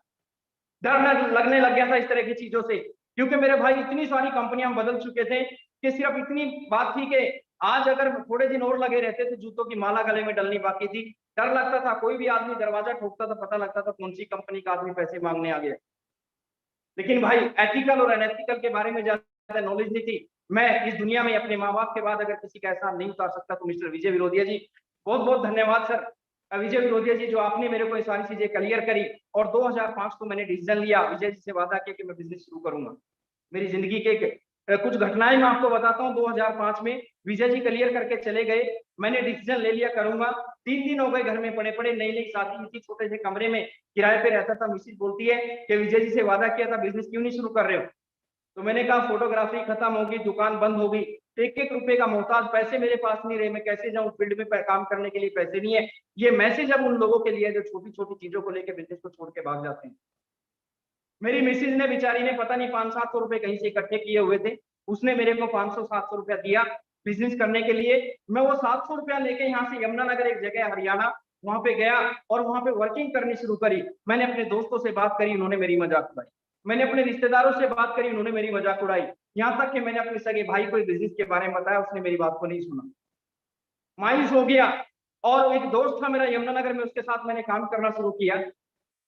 डर लगने लग गया था इस तरह की चीजों से, क्योंकि मेरे भाई इतनी सारी कंपनियां बदल चुके थे कि सिर्फ इतनी बात थी कि आज अगर थोड़े दिन और लगे रहते थे जूतों की माला गले में डलनी बाकी थी। डर लगता था, कोई भी आदमी दरवाजा ठोकता था पता लगता था कौन सी कंपनी का आदमी पैसे मांगने आ गया। लेकिन भाई एथिकल और अनएथिकल के बारे में ज्यादा नॉलेज नहीं थी। मैं इस दुनिया में अपने माँ बाप के बाद अगर किसी का एहसान नहीं उतार सकता तो मिस्टर विजय विरोधिया जी, बहुत बहुत धन्यवाद सर विजय विरोधिया जी, जो आपने मेरे को ये सारी चीजें क्लियर करी। और 2005 को मैंने डिसीजन लिया, विजय जी से वादा किया कि मैं बिजनेस शुरू करूंगा। मेरी जिंदगी के कुछ घटनाएं मैं आपको बताता हूँ। 2005 में विजय जी क्लियर करके चले गए, मैंने डिसीजन ले लिया करूंगा। 3 दिन हो गए घर में पड़े पड़े, नई नई शादी हुई थी, छोटे से कमरे में किराए पे रहता था। मिसिज बोलती है कि विजय जी से वादा किया था बिजनेस क्यों नहीं शुरू कर रहे हो। तो मैंने कहा फोटोग्राफी खत्म होगी, दुकान बंद होगी, एक एक रुपए का मोहताज, पैसे मेरे पास नहीं रहे, मैं कैसे जाऊं फील्ड में, काम करने के लिए पैसे नहीं है। ये मैसेज अब उन लोगों के लिए जो छोटी छोटी चीजों को लेकर बिजनेस को छोड़ के भाग जाते हैं। मेरी मिसिज ने बेचारी ने पता नहीं 500-700 रुपए कहीं से इकट्ठे किए हुए थे, उसने मेरे को 500-700 रुपया दिया बिजनेस करने के लिए। मैं वो 700 रुपया लेके यहाँ से यमुनानगर एक जगह हरियाणा, वहां पे गया और वहां पे वर्किंग करनी शुरू करी। मैंने अपने दोस्तों से बात करी, उन्होंने मेरी मजाक उड़ाई। मैंने अपने रिश्तेदारों से बात करी, उन्होंने मेरी मजाक उड़ाई। यहाँ तक कि मैंने अपने सगे भाई को बिजनेस के बारे में बताया, उसने मेरी बात को नहीं सुना, मायूस हो गया। और एक दोस्त था मेरा यमुनानगर में, उसके साथ मैंने काम करना शुरू किया।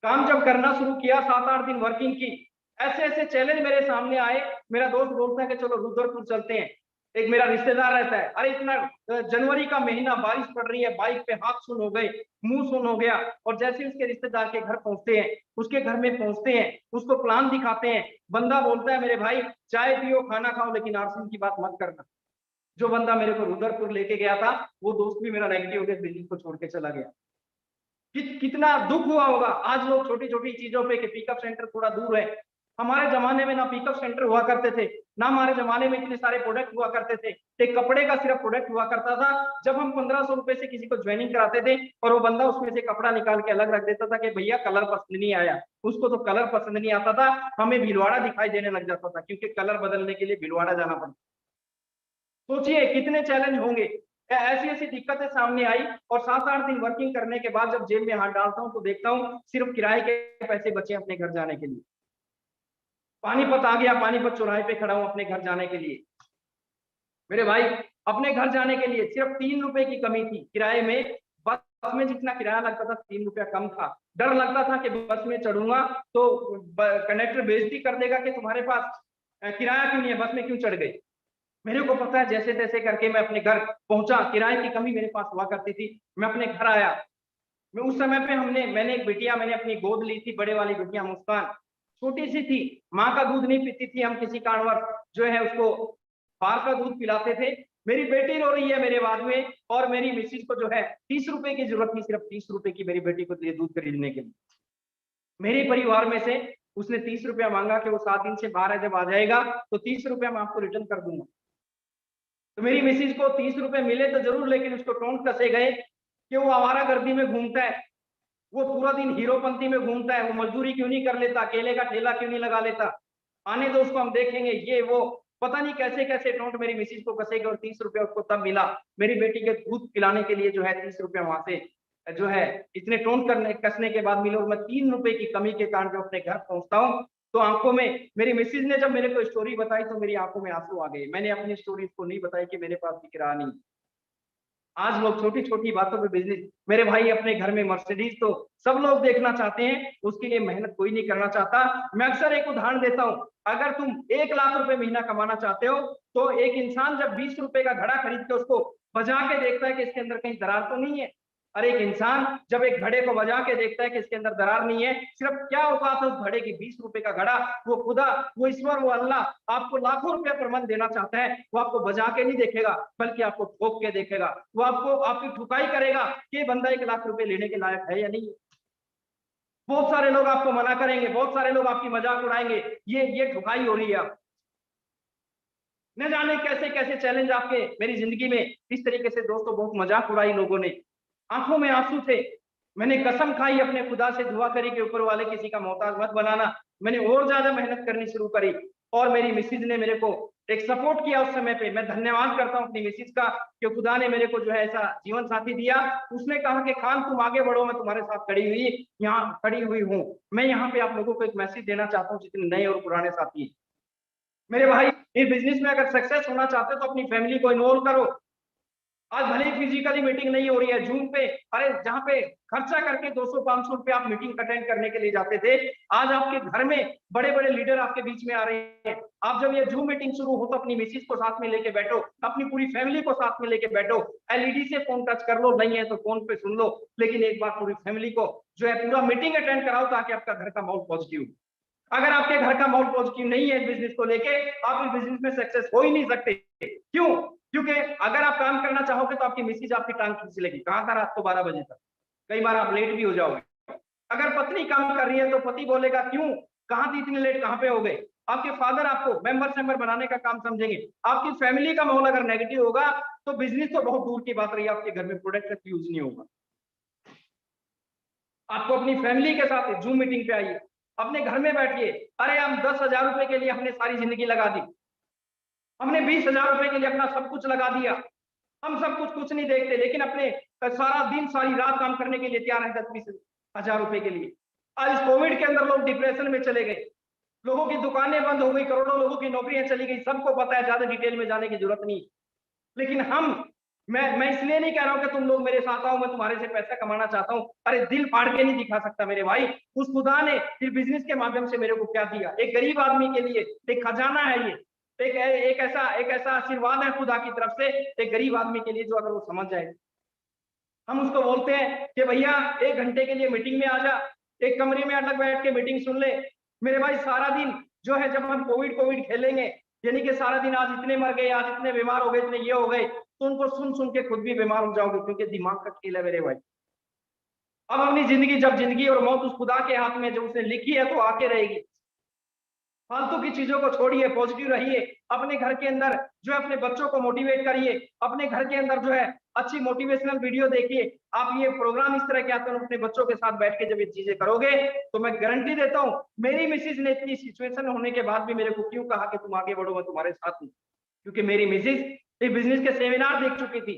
काम जब करना शुरू किया, 7-8 दिन वर्किंग की, ऐसे ऐसे चैलेंज मेरे सामने आए। मेरा दोस्त बोलता है कि चलो रुद्रपुर चलते हैं। एक मेरा रिश्तेदार रहता है, अरे इतना जनवरी का महीना, बारिश पड़ रही है, बाइक पे हाथ सुन हो गए, मुंह सुन हो गया। और जैसे उसके रिश्तेदार के घर पहुंचते हैं, उसके घर में पहुंचते हैं, उसको प्लान दिखाते हैं, बंदा बोलता है मेरे भाई चाय पियो खाना खाओ लेकिन आरसीएम की बात मत करना। जो बंदा मेरे को रुद्रपुर लेके गया था, वो दोस्त भी मेरा नेगेटिव हो गया, बिजनेस को छोड़ के चला गया। कितना दुख हुआ होगा। आज लोग छोटी छोटी चीजों पे कि पिकअप सेंटर थोड़ा दूर है। हमारे जमाने में ना पिकअप सेंटर हुआ करते थे, ना हमारे जमाने में इतने सारे प्रोडक्ट हुआ करते थे। एक कपड़े का सिर्फ प्रोडक्ट हुआ करता था। जब हम 1500 रुपए से किसी को ज्वाइनिंग कराते थे और वो बंदा उसमें से कपड़ा निकाल के अलग रख देता था कि भैया कलर पसंद नहीं आया, उसको तो कलर पसंद नहीं आता था, हमें भिलवाड़ा दिखाई देने लग जाता था, क्योंकि कलर बदलने के लिए भिलवाड़ा जाना पड़ता। सोचिए कितने चैलेंज होंगे। ऐसी ऐसी दिक्कतें सामने आई और 7-8 दिन वर्किंग करने के बाद जब जेब में हाथ डालता हूं तो देखता हूं सिर्फ किराए के पैसे बचे अपने घर जाने के लिए। पानीपत आ गया, पानीपत चौराहे पे खड़ा हूं अपने घर जाने के लिए। मेरे भाई अपने घर जाने के लिए सिर्फ 3 रुपए की कमी थी किराए में। बस में जितना किराया लगता था 3 रुपया कम था। डर लगता था कि बस में चढ़ूंगा तो कंडक्टर बेइज्जती कर देगा कि तुम्हारे पास किराया क्यों नहीं है, बस में क्यों चढ़ गए। मेरे को पता है जैसे तैसे करके मैं अपने घर पहुंचा। किराए की कमी मेरे पास हुआ करती थी। मैं अपने घर आया। मैं उस समय पे मैंने एक बिटिया मैंने अपनी गोद ली थी, बड़े वाली बिटिया मुस्कान, छोटी सी थी, माँ का दूध नहीं पीती थी। हम किसी कारणवश जो है उसको बाहर का दूध पिलाते थे। मेरी बेटी रो रही है मेरे बाद में और मेरी मिसिज को जो है 30 रुपए की जरूरत थी, सिर्फ 30 रुपए की मेरी बेटी को लिए दूध खरीदने के लिए। मेरे परिवार में से उसने 30 रुपया मांगा कि वो 7 दिन से बाहर है, जब आ जाएगा तो 30 रुपया मैं आपको रिटर्न कर दूंगा। तो मेरी मिसिज को 30 रुपए मिले तो जरूर, लेकिन उसको टोंट कसे गए कि वो आवारा गर्दी में घूमता है, वो पूरा दिन हीरोपंती में घूमता है, वो मजदूरी क्यों नहीं कर लेता, केले का ठेला क्यों नहीं लगा लेता, आने दो उसको हम देखेंगे, ये वो पता नहीं कैसे कैसे टोंट मेरी मिसिज को कसेगा। और 30 रुपया उसको तब मिला मेरी बेटी के दूध पिलाने के लिए जो है 30 रुपया वहां से जो है इतने टोंट करने कसने के बाद मिले। और मैं 3 रुपए की कमी के कारण जब अपने घर पहुंचता हूँ तो आंखों में, मेरी मिसिज ने जब मेरे को स्टोरी बताई तो मेरी आंखों में आंसू आ गए। मैंने अपनी स्टोरी उसको नहीं बताई कि मेरे पास भी किराया नहीं। आज लोग छोटी छोटी बातों पे बिजनेस, मेरे भाई अपने घर में मर्सिडीज तो सब लोग देखना चाहते हैं, उसके लिए मेहनत कोई नहीं करना चाहता। मैं अक्सर एक उदाहरण देता हूं, अगर तुम 1 लाख रुपए महीना कमाना चाहते हो तो एक इंसान जब 20 रुपए का घड़ा खरीद के उसको बजा के देखता है कि इसके अंदर कहीं दरार तो नहीं है। और एक इंसान जब एक घड़े को बजा के देखता है कि इसके अंदर दरार नहीं है, सिर्फ क्या औकात है उस घड़े की, 20 रुपए का घड़ा, वो खुदा, वो ईश्वर, वो अल्लाह आपको लाखों रुपए पर मन देना चाहता है। वो आपको बजा के नहीं देखेगा बल्कि आपको ठोक के देखेगा। वो आपको आपकी ठुकाई करेगा कि बंदा 1 लाख रुपए लेने के लायक है या नहीं है। बहुत सारे लोग आपको मना करेंगे, बहुत सारे लोग आपकी मजाक उड़ाएंगे, ये ठुकाई हो रही है। न जाने कैसे कैसे चैलेंज आपके मेरी जिंदगी में इस तरीके से दोस्तों बहुत मजाक उड़ाई लोगों ने, आंखों में आंसू थे। मैंने कसम खाई अपने खुदा से, दुआ करी कि ऊपर वाले किसी का मोहताज मत बनाना। मैंने और ज्यादा मेहनत करनी शुरू करी और मेरी मिसिज ने मेरे को एक सपोर्ट किया उस समय पे। मैं धन्यवाद करता हूँ अपनी मिसिज का कि खुदा ने मेरे को जो है ऐसा जीवन साथी दिया। उसने कहा कि खान तुम आगे बढ़ो, मैं तुम्हारे साथ खड़ी हुई हूँ। मैं यहाँ पे आप लोगों को एक मैसेज देना चाहता हूँ जितने नए और पुराने साथी हैं। मेरे भाई इस बिजनेस में अगर सक्सेस होना चाहते हो तो अपनी फैमिली को इन्वॉल्व करो। आज भले ही फिजिकली मीटिंग नहीं हो रही है जूम पे, अरे जहाँ पे खर्चा करके 200-500 रुपए आप मीटिंग अटेंड करने के लिए जाते थे, आज आपके घर में बड़े बड़े लीडर आपके बीच में आ रहे हैं। आप जब ये जूम मीटिंग शुरू हो तो अपनी मिसिज को साथ में लेके बैठो, अपनी पूरी फैमिली को साथ में लेके बैठो। एलईडी से फोन टच कर लो, नहीं है तो फोन पे सुन लो, लेकिन एक बार पूरी फैमिली को जो है पूरा मीटिंग अटेंड कराओ ताकि आपका घर का माहौल पॉजिटिव। अगर आपके घर का माहौल पॉजिटिव नहीं है बिजनेस को लेके, आप इस बिजनेस में सक्सेस हो ही नहीं सकते। क्यों? क्योंकि अगर आप काम करना चाहोगे तो आपकी मिसिज आपकी टांग खींच लेगी, कहाँ का रात को 12 बजे तक, कई बार आप लेट भी हो जाओगे। अगर पत्नी काम कर रही है तो पति बोलेगा क्यों, कहाँ थी इतनी लेट, कहाँ पे हो गए। आपके फादर आपको मेंबर बनाने का काम समझेंगे, आपकी फैमिली का माहौल अगर नेगेटिव होगा तो बिजनेस तो बहुत दूर की बात रही, आपके घर में प्रोडक्ट का यूज नहीं होगा। आपको अपनी फैमिली के साथ जूम मीटिंग पे आइए, अपने घर में बैठिए। अरे हम 10,000 रुपए के लिए हमने सारी जिंदगी लगा दी, हमने 20,000 रुपए के लिए अपना सब कुछ लगा दिया, हम सब कुछ नहीं देखते, लेकिन अपने सारा दिन सारी रात काम करने के लिए तैयार है 10-20 हजार रुपए के लिए। आज कोविड के अंदर लोग डिप्रेशन में चले गए, लोगों की दुकानें बंद हो गई, करोड़ों लोगों की नौकरियां चली गई, सबको पता है, ज्यादा डिटेल में जाने की जरूरत नहीं। लेकिन मैं इसलिए नहीं कह रहा हूं कि तुम लोग मेरे साथ आओ, मैं तुम्हारे से पैसा कमाना चाहता हूं। अरे दिल फाड़ के नहीं दिखा सकता मेरे भाई, उस खुदा ने फिर बिजनेस के माध्यम से मेरे को क्या दिया। एक गरीब आदमी के लिए एक खजाना है ये, एक ऐसा आशीर्वाद है खुदा की तरफ से एक गरीब आदमी के लिए, जो अगर वो समझ जाए। हम उसको बोलते हैं कि भैया 1 घंटे के लिए मीटिंग में आ जा, एक कमरे में अलग बैठ के मीटिंग सुन ले। मेरे भाई सारा दिन जो है, जब हम कोविड खेलेंगे, यानी कि सारा दिन आज इतने मर गए, आज इतने बीमार हो गए, इतने ये हो गए, तो उनको सुन सुन के खुद भी बीमार हो जाओगे, क्योंकि दिमाग का खेल है मेरे भाई। अब अपनी जिंदगी, जब जिंदगी और मौत उस खुदा के हाथ में, जब उसने लिखी है तो आके रहेगी। फालतू की चीजों को छोड़िए, पॉजिटिव रहिए, अपने घर के अंदर जो है अपने बच्चों को मोटिवेट करिए, अपने घर के अंदर जो है अच्छी मोटिवेशनल वीडियो देखिए। आप ये प्रोग्राम इस तरह के आते हैं, अपने बच्चों के साथ बैठ के जब ये चीजें करोगे तो मैं गारंटी देता हूं, मेरी मिसिज ने इतनी सिचुएशन होने के बाद भी मेरे को क्यों कहा कि तुम आगे बढ़ो, मैं तुम्हारे साथ हूं, क्योंकि मेरी मिसिज एक बिजनेस के सेमिनार देख चुकी थी,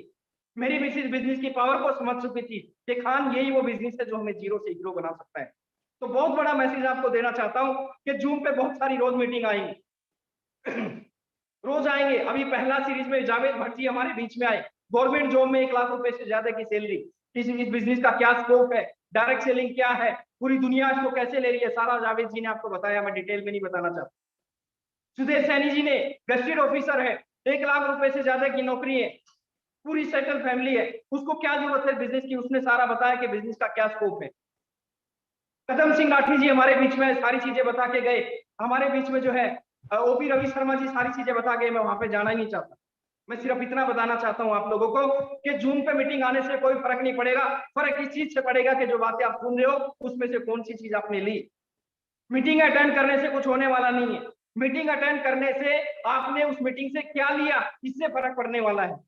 मेरी मिसिज बिजनेस की पावर को समझ चुकी थी कि खान यही वो बिजनेस है जो हमें जीरो से हीरो बना सकता है। तो बहुत बड़ा मैसेज आपको देना चाहता हूं कि जूम पे बहुत सारी रोज मीटिंग आएंगी रोज आएंगे। अभी पहला सीरीज में जावेद भट्ट जी हमारे बीच में आए, गवर्नमेंट जॉब में 1 लाख रुपए से ज्यादा की सैलरी, इस बिजनेस का क्या स्कोप है, डायरेक्ट सेलिंग क्या है, पूरी दुनिया इसको कैसे ले रही है, सारा जावेद जी ने आपको बताया, मैं डिटेल में नहीं बताना चाहता। सुदेश सैनी जी ने गस्टेड ऑफिसर है, 1 लाख रुपए से ज्यादा की नौकरी है, पूरी सेटल फैमिली है, उसको क्या जरूरत है बिजनेस की, उसने सारा बताया कि बिजनेस का क्या स्कोप है। कदम सिंह राठी जी हमारे बीच में सारी चीजें बता के गए, हमारे बीच में जो है ओपी रवि शर्मा जी सारी चीजें बता गए, मैं वहां पे जाना ही नहीं चाहता। मैं सिर्फ इतना बताना चाहता हूं आप लोगों को कि जूम पे मीटिंग आने से कोई फर्क नहीं पड़ेगा, फर्क इस चीज से पड़ेगा कि जो बातें आप सुन रहे हो उसमें से कौन सी चीज आपने ली। मीटिंग अटेंड करने से कुछ होने वाला नहीं है, मीटिंग अटेंड करने से आपने उस मीटिंग से क्या लिया, इससे फर्क पड़ने वाला है।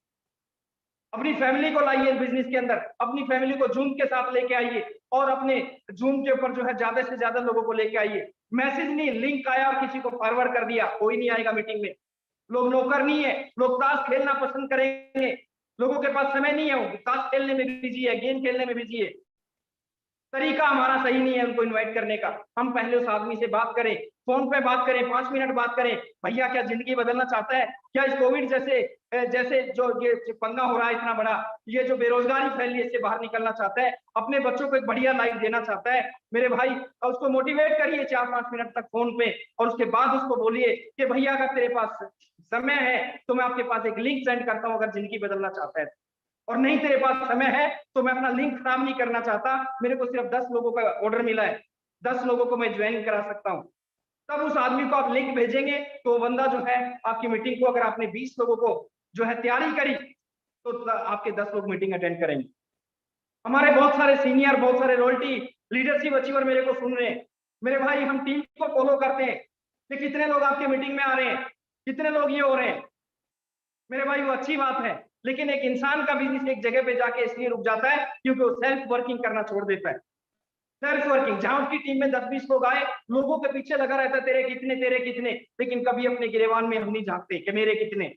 अपनी फैमिली को लाइए बिजनेस के अंदर, अपनी फैमिली को जूम के साथ लेके आइए और अपने जूम के ऊपर जो है ज्यादा से ज्यादा लोगों को लेके आइए। मैसेज नहीं, लिंक आया और किसी को फॉरवर्ड कर दिया, कोई नहीं आएगा मीटिंग में। लोग नौकर नहीं है, लोग ताश खेलना पसंद करेंगे, लोगों के पास समय नहीं है, वो ताश खेलने में बिजी है, गेम खेलने में बिजी है। तरीका हमारा सही नहीं है उनको इनवाइट करने का। हम पहले उस आदमी से बात करें, फोन पे बात करें, 5 मिनट बात करें, भैया क्या जिंदगी बदलना चाहता है क्या, इस कोविड जैसे जो ये पंगा हो रहा है इतना बड़ा, ये जो बेरोजगारी फैल रही है इससे बाहर निकलना चाहता है, अपने बच्चों को एक बढ़िया लाइफ देना चाहता है मेरे भाई, और उसको मोटिवेट करिए 4-5 मिनट तक फोन पे, और उसके बाद उसको बोलिए कि भैया अगर तेरे पास समय है तो मैं आपके पास एक लिंक सेंड करता हूँ, अगर जिंदगी बदलना चाहता है, और नहीं तेरे पास समय है तो मैं अपना लिंक खराब नहीं करना चाहता, मेरे को सिर्फ 10 लोगों का ऑर्डर मिला है, 10 लोगों को मैं ज्वाइन करा सकता हूं। तब उस आदमी को आप लिंक भेजेंगे तो वो बंदा जो है आपकी मीटिंग को, अगर आपने 20 लोगों को जो है तैयारी करी तो आपके 10 लोग मीटिंग अटेंड करेंगे। हमारे बहुत सारे सीनियर, बहुत सारे रॉयल्टी लीडरशिप अचीवर मेरे को सुन रहे हैं, मेरे भाई हम टीम को फॉलो करते हैं कि कितने लोग आपके मीटिंग में आ रहे हैं, कितने लोग ये हो रहे हैं, मेरे भाई वो अच्छी बात है, लेकिन एक इंसान का बिजनेस एक जगह पे जाके इसलिए रुक जाता है क्योंकि वो सेल्फ वर्किंग करना छोड़ देता है। सेल्फ वर्किंग, जहां उसकी टीम में 10-20 लोग आए, लोगों के पीछे लगा रहता है तेरे कितने, लेकिन कभी अपने गिरेवान में हम नहीं झांकते कि मेरे कितने।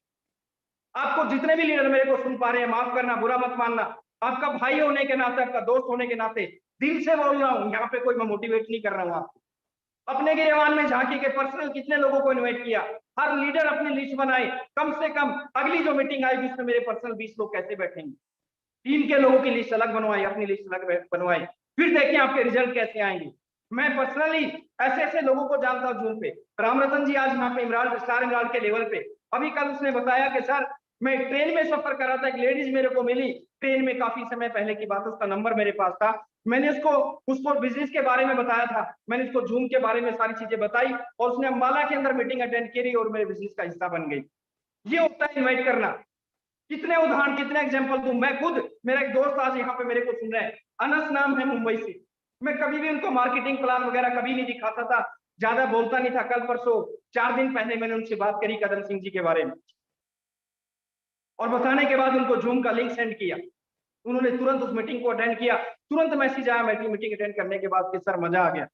आपको जितने भी लीडर मेरे को सुन पा रहे हैं, माफ करना, बुरा मत मानना, आपका भाई होने के नाते, आपका दोस्त होने के नाते दिल से बोल रहा हूं, यहाँ पे कोई मैं मोटिवेट नहीं कर रहा हूँ आपको। अपने गिरेवान में झांकी के पर्सनल कितने लोगों को इनवाइट किया, हर लीडर अपनी लिस्ट बनाए, कम से कम अगली जो मीटिंग आएगी उसमें मेरे पर्सनल 20 लोग कैसे बैठेंगे, टीम के लोगों की लिस्ट अलग बनवाई, अपनी लिस्ट अलग बनवाई, फिर देखिए आपके रिजल्ट कैसे आएंगे। मैं पर्सनली ऐसे ऐसे लोगों को जानता हूँ जूम पे, राम रतन जी आज यहाँ पे इमरान, स्टार इमरान के लेवल पे, अभी कल उसने बताया कि सर मैं ट्रेन में सफर कर रहा था, एक लेडीज मेरे को मिली ट्रेन में, काफी समय पहले की बात, उसका नंबर मेरे पास था, मैंने उसको बिजनेस के बारे में बताया था, मैंने उसको जूम के बारे में सारी चीजें बताई और उसने अम्बाला के अंदर मीटिंग अटेंड करी और मेरे बिजनेस का हिस्सा बन गई। ये होता है इन्वाइट करना। कितने उदाहरण, कितने एग्जांपल दूं मैं खुद, मेरा एक दोस्त आज यहाँ पे मेरे को सुन रहा है, अनस नाम है, मुंबई से, मैं कभी भी उनको मार्केटिंग प्लान वगैरह कभी नहीं दिखाता था, ज्यादा बोलता नहीं था। कल परसों 4 दिन पहले मैंने उनसे बात करी कदम सिंह जी के बारे में, और बताने के बाद उनको जूम का लिंक सेंड किया। उन्होंने तुरंत उस मीटिंग को अटेंड किया। तुरंत मैसेज आया मीटिंग अटेंड करने के बाद कि सर मजा आ गया,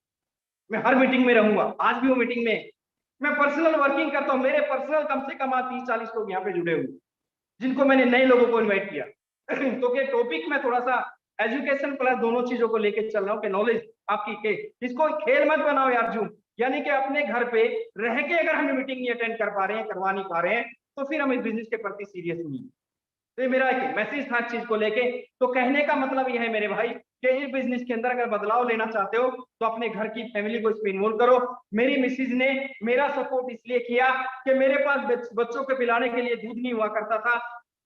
मैं हर मीटिंग में रहूंगा। आज भी वो मीटिंग में मैं पर्सनल वर्किंग करता हूँ, मेरे पर्सनल कम से कम 30-40 लोग यहाँ पे जुड़े हुए, जिनको मैंने नए लोगों को इन्वाइट किया। तो के टॉपिक में थोड़ा सा एजुकेशन प्लस दोनों चीजों को लेके चल रहा हूँ कि नॉलेज आपकी के इसको खेल मत बनाओ यार जूम, यानी कि अपने घर पे रह के अगर हम मीटिंग नहीं अटेंड कर पा रहे हैं, करवा नहीं पा रहे हैं, तो फिर हम इस बिजनेस के प्रति सीरियस नहीं है। तो ये मेरा एक मैसेज था चीज को लेके। तो कहने का मतलब यह है मेरे भाई कि इस बिजनेस के अंदर अगर बदलाव लेना चाहते हो तो अपने घर की फैमिली को इसमें इन्वॉल्व करो। मेरी मिसिज ने मेरा सपोर्ट इसलिए किया कि मेरे पास बच्चों को पिलाने के लिए दूध नहीं हुआ करता था,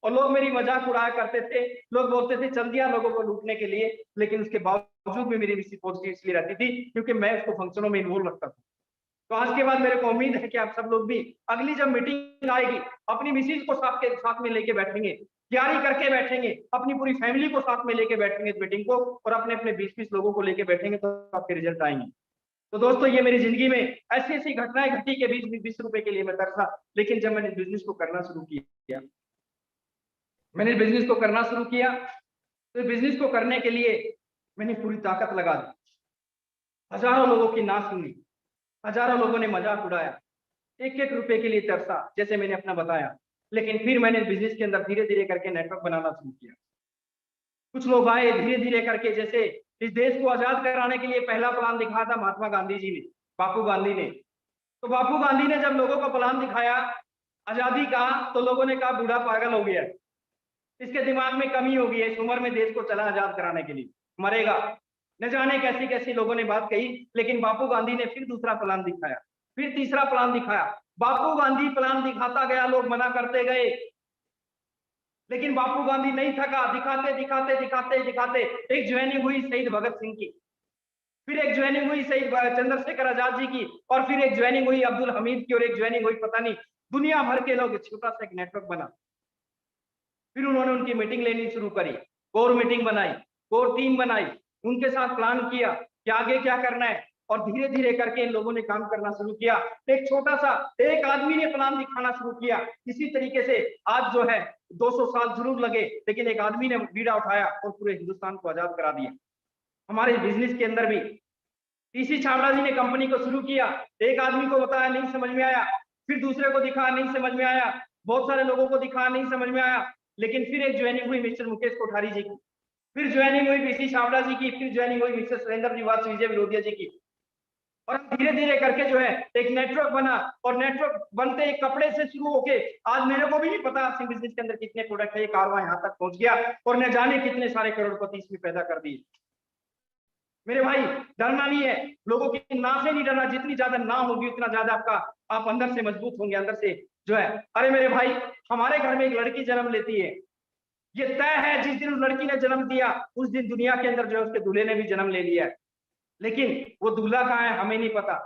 और लोग मेरी मजाक उड़ाया करते थे, लोग बोलते थे चल दिया लोगों को लूटने के लिए, लेकिन उसके बावजूद भी मेरी मिसिज पॉजिटिव इसलिए रहती थी क्योंकि मैं उसको फंक्शनों में इन्वॉल्व रखता था। तो आज के बाद मेरे को उम्मीद है कि आप सब लोग भी अगली जब मीटिंग आएगी अपनी मिसिज को साथ में लेके बैठेंगे, तैयारी करके बैठेंगे, अपनी पूरी फैमिली को साथ में लेके बैठेंगे इस मीटिंग को, और अपने अपने 20-20 लोगों को लेके बैठेंगे तो आपके रिजल्ट आएंगे। तो दोस्तों ये मेरी जिंदगी में ऐसी ऐसी घटनाएं घटी के 20-20 रुपए के लिए मैं तरसा, लेकिन जब मैंने बिजनेस को करना शुरू किया, मैंने बिजनेस को करना शुरू किया, तो बिजनेस को करने के लिए मैंने पूरी ताकत लगा दी। हजारों लोगों की ना सुनी, हजारों लोगों ने मजाक उड़ाया, एक एक रुपए के लिए तरसा, जैसे मैंने अपना बताया। लेकिन फिर मैंने बिजनेस के अंदर धीरे धीरे करके नेटवर्क बनाना शुरू किया। कुछ लोग आए धीरे धीरे करके, जैसे इस देश को आजाद कराने के लिए पहला प्लान दिखाया था महात्मा गांधी जी ने, बापू गांधी ने। तो बापू गांधी ने जब लोगों को प्लान दिखाया आजादी का, तो लोगों ने कहा बूढ़ा पागल हो गया, इसके दिमाग में कमी हो गई है, इस उम्र में देश को चला आजाद कराने के लिए, मरेगा। न जाने कैसी कैसी लोगों ने बात कही, लेकिन बापू गांधी ने फिर दूसरा प्लान दिखाया, फिर तीसरा प्लान दिखाया। बापू गांधी प्लान दिखाता गया, लोग मना करते गए, लेकिन बापू गांधी नहीं थका, दिखाते दिखाते दिखाते दिखाते एक ज्वाइनिंग हुई शहीद भगत सिंह की, फिर एक ज्वाइनिंग हुई शहीद चंद्रशेखर आजाद जी की, और फिर एक ज्वाइनिंग हुई अब्दुल हमीद की, और एक ज्वाइनिंग हुई पता नहीं दुनिया भर के लोग, छोटा सा एक नेटवर्क बना। फिर उन्होंने उनकी मीटिंग लेनी शुरू करी, कोर मीटिंग बनाई, कोर टीम बनाई, उनके साथ प्लान किया कि आगे क्या करना है, और धीरे धीरे करके इन लोगों ने काम करना शुरू किया। एक छोटा सा एक आदमी ने प्लान दिखाना शुरू किया। इसी तरीके से आज जो है 200 साल जरूर लगे, लेकिन एक आदमी ने बीड़ा उठाया और पूरे हिंदुस्तान को आजाद करा दिया। हमारे बिजनेस के अंदर भी टीसी छाबड़ा जी ने कंपनी को शुरू किया, एक आदमी को बताया नहीं समझ में आया, फिर दूसरे को दिखाया नहीं समझ में आया, बहुत सारे लोगों को दिखाया नहीं समझ में आया, लेकिन फिर एक ज्वाइनिंग हुई मिस्टर मुकेश कोठारी जी की, फिर ज्वाइनिंग हुई पीसी छाबड़ा जी की, फिर ज्वाइनिंग हुई मिस्टर सुरेंद्र निवास विजय विरोधिया जी की, और धीरे धीरे करके जो है एक नेटवर्क बना, और नेटवर्क बनते एक कपड़े से शुरू होके आज मेरे को भी नहीं पता आरसी बिजनेस के अंदर कितने प्रोडक्ट है, ये कारवां यहाँ तक पहुंच गया, और न जाने कितने सारे करोड़पति इसमें पैदा कर दिए। मेरे भाई डरना नहीं है, लोगों की ना से नहीं डरना, जितनी ज्यादा ना होगी उतना ज्यादा आप अंदर से मजबूत होंगे, अंदर से जो है। अरे मेरे भाई हमारे घर में एक लड़की जन्म लेती है, ये तय है जिस दिन उस लड़की ने जन्म दिया उस दिन दुनिया के अंदर जो है उसके दूल्हे ने भी जन्म ले लिया है, लेकिन वो दूल्हा कहाँ है हमें नहीं पता।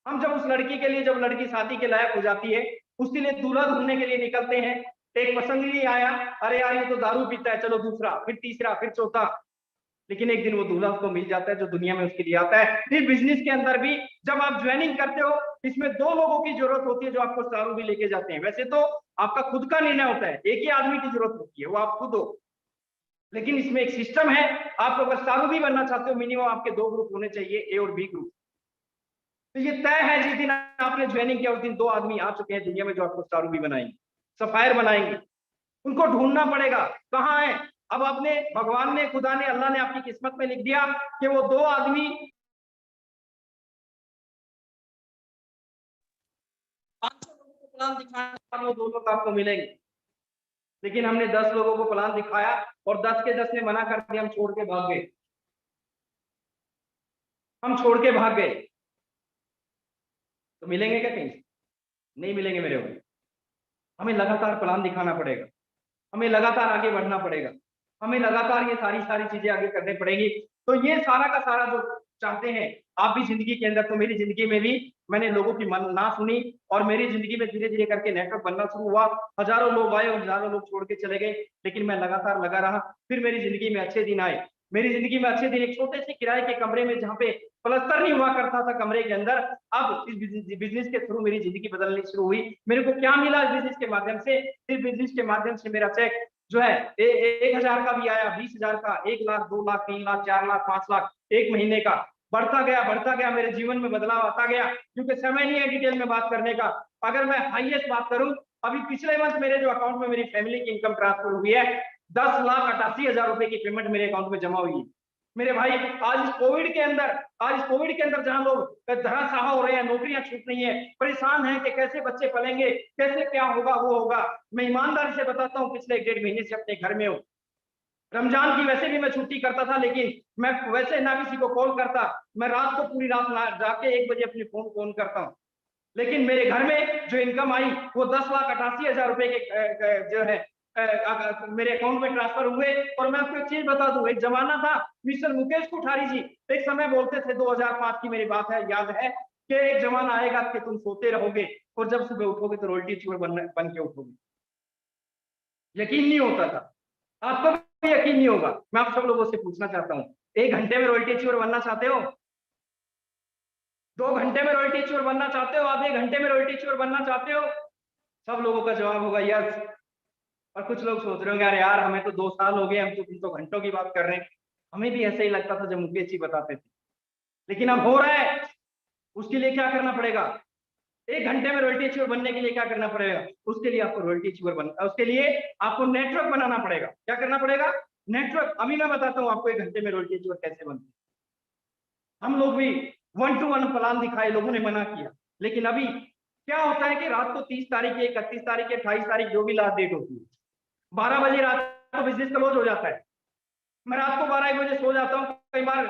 हम जब उस लड़की के लिए, जब लड़की शादी के लायक हो जाती है, उसके लिए दूल्हा ढूंढने के लिए निकलते हैं, एक पसंद नहीं आया, अरे यार ये तो दारू पीता है, चलो दूसरा, फिर तीसरा, फिर चौथा, लेकिन एक दिन वो दूल्हा उसको मिल जाता है जो दुनिया में उसके लिए आता है। फिर बिजनेस के अंदर भी जब आप ज्वाइनिंग करते हो, इसमें 2 लोगों की जरूरत होती है जो आपको चारों भी लेके जाते हैं। वैसे तो आपका खुद का निर्णय होता है, एक ही आदमी की जरूरत होती है, वो आप खुद हो, लेकिन इसमें एक सिस्टम है, आपको अगर सारू भी बनना चाहते हो मिनिमम आपके 2 ग्रुप होने चाहिए, ए और बी ग्रुप। तो ये तय है जिस दिन आपने ज्वाइनिंग किया उस दिन 2 आदमी आ चुके हैं दुनिया में जो आपको सारू भी बनाएंगे, सफायर बनाएंगे। उनको ढूंढना पड़ेगा कहाँ है। अब आपने, भगवान ने, खुदा ने, अल्लाह ने आपकी किस्मत में लिख दिया कि वो 2 आदमी 500 लोगों को प्लान दिखाने, वो 2 लोग आपको मिलेंगे, लेकिन हमने 10 लोगों को प्लान दिखाया और 10 के 10 ने मना कर दिया, हम छोड़ के भाग गए, हम छोड़ के भाग गए। तो मिलेंगे क्या कहीं? नहीं मिलेंगे मेरे भाई। हमें लगातार प्लान दिखाना पड़ेगा, हमें लगातार आगे बढ़ना पड़ेगा, हमें लगातार ये सारी चीजें आगे करनी पड़ेगी। तो ये सारा का सारा जो चाहते हैं आप भी जिंदगी के अंदर, तो मेरी जिंदगी में भी मैंने लोगों की ना सुनी, और मेरी जिंदगी में धीरे धीरे करके नेटवर्क बनना शुरू हुआ। हजारों लोग आए और हजारों लोग छोड़ के चले गए, लेकिन मैं लगातार लगा रहा। फिर मेरी जिंदगी में अच्छे दिन आए, मेरी जिंदगी में अच्छे दिन एक छोटे से किराए के कमरे में, जहाँ पे प्लस्तर नहीं हुआ करता था कमरे के अंदर, अब इस बिजनेस के थ्रू मेरी जिंदगी बदलनी शुरू हुई। मेरे को क्या मिला इस बिजनेस के माध्यम से? इस बिजनेस के माध्यम से मेरा चेक जो है 1,000 का भी आया, 20,000 का, 1 लाख, 2 लाख, 3 लाख, 4 लाख, 5 लाख, एक महीने का बढ़ता गया, मेरे जीवन में बदलाव आता गया। क्योंकि समय नहीं है डिटेल में बात करने का। अगर मैं हाईएस्ट बात करूं, अभी पिछले मंथ मेरे जो अकाउंट में मेरी फैमिली की इनकम ट्रांसफर हुई है, 10,88,000 रुपए की पेमेंट मेरे अकाउंट में जमा हुई है। मेरे भाई, आज इस कोविड के अंदर जहां लोग धराशाह हो रहे हैं, नौकरियां छूट रही हैं, परेशान हैं कि कैसे बच्चे पलेंगे, कैसे क्या होगा वो होगा, मैं ईमानदारी से बताता हूँ, पिछले 1.5 महीने से अपने घर में हूँ। रमजान की वैसे भी मैं छुट्टी करता था, लेकिन मैं वैसे ना किसी को कॉल करता, मैं रात को पूरी रात जाके 1 बजे अपने फोन को ऑन करता हूँ। लेकिन मेरे घर में जो इनकम आई वो 10,88,000 रुपए के जो है मेरे अकाउंट में ट्रांसफर हुए। और मैं आपको एक चीज बता दूं, एक जमाना था, मिस्टर मुकेश कोठारी जी एक समय बोलते थे, 2005 की मेरी बात है, याद है, कि एक जमाना आएगा कि तुम सोते रहोगे और जब सुबह उठोगे तो रोटी चूर बन के उठोगे। यकीन नहीं होता था, आपको भी यकीन नहीं होगा। मैं आप सब लोगों से पूछना चाहता हूँ, 1 घंटे में रोटी चूर बनना चाहते हो? 2 घंटे में रोटी चूर बनना चाहते हो? आधे घंटे में रोटी चूर बनना चाहते हो? सब लोगों का जवाब होगा यस। और कुछ लोग सोच रहे होंगे, अरे यार हमें तो 2 साल हो गए, हम तो तुम तो घंटों की बात कर रहे हैं। हमें भी ऐसे ही लगता था जब मुकेश जी बताते थे, लेकिन अब हो रहा है। उसके लिए क्या करना पड़ेगा? 1 घंटे में रोटी चूर बनने के लिए क्या करना पड़ेगा? उसके लिए आपको रोटी चूर उसके लिए आपको नेटवर्क बनाना पड़ेगा। क्या करना पड़ेगा? नेटवर्क। अभी मैं बताता हूँ आपको 1 घंटे में रोटी चूर कैसे बनती है। हम लोग भी 1 to 1 प्लान दिखाए, लोगों ने मना किया, लेकिन अभी क्या होता है कि रात को 30 तारीख, 31 तारीख, 28 तारीख, जो भी लास्ट डेट होती है, 12 बजे रात को बिजनेस क्लोज हो जाता है। मैं रात को 12-1 बजे सो जाता हूँ, कई बार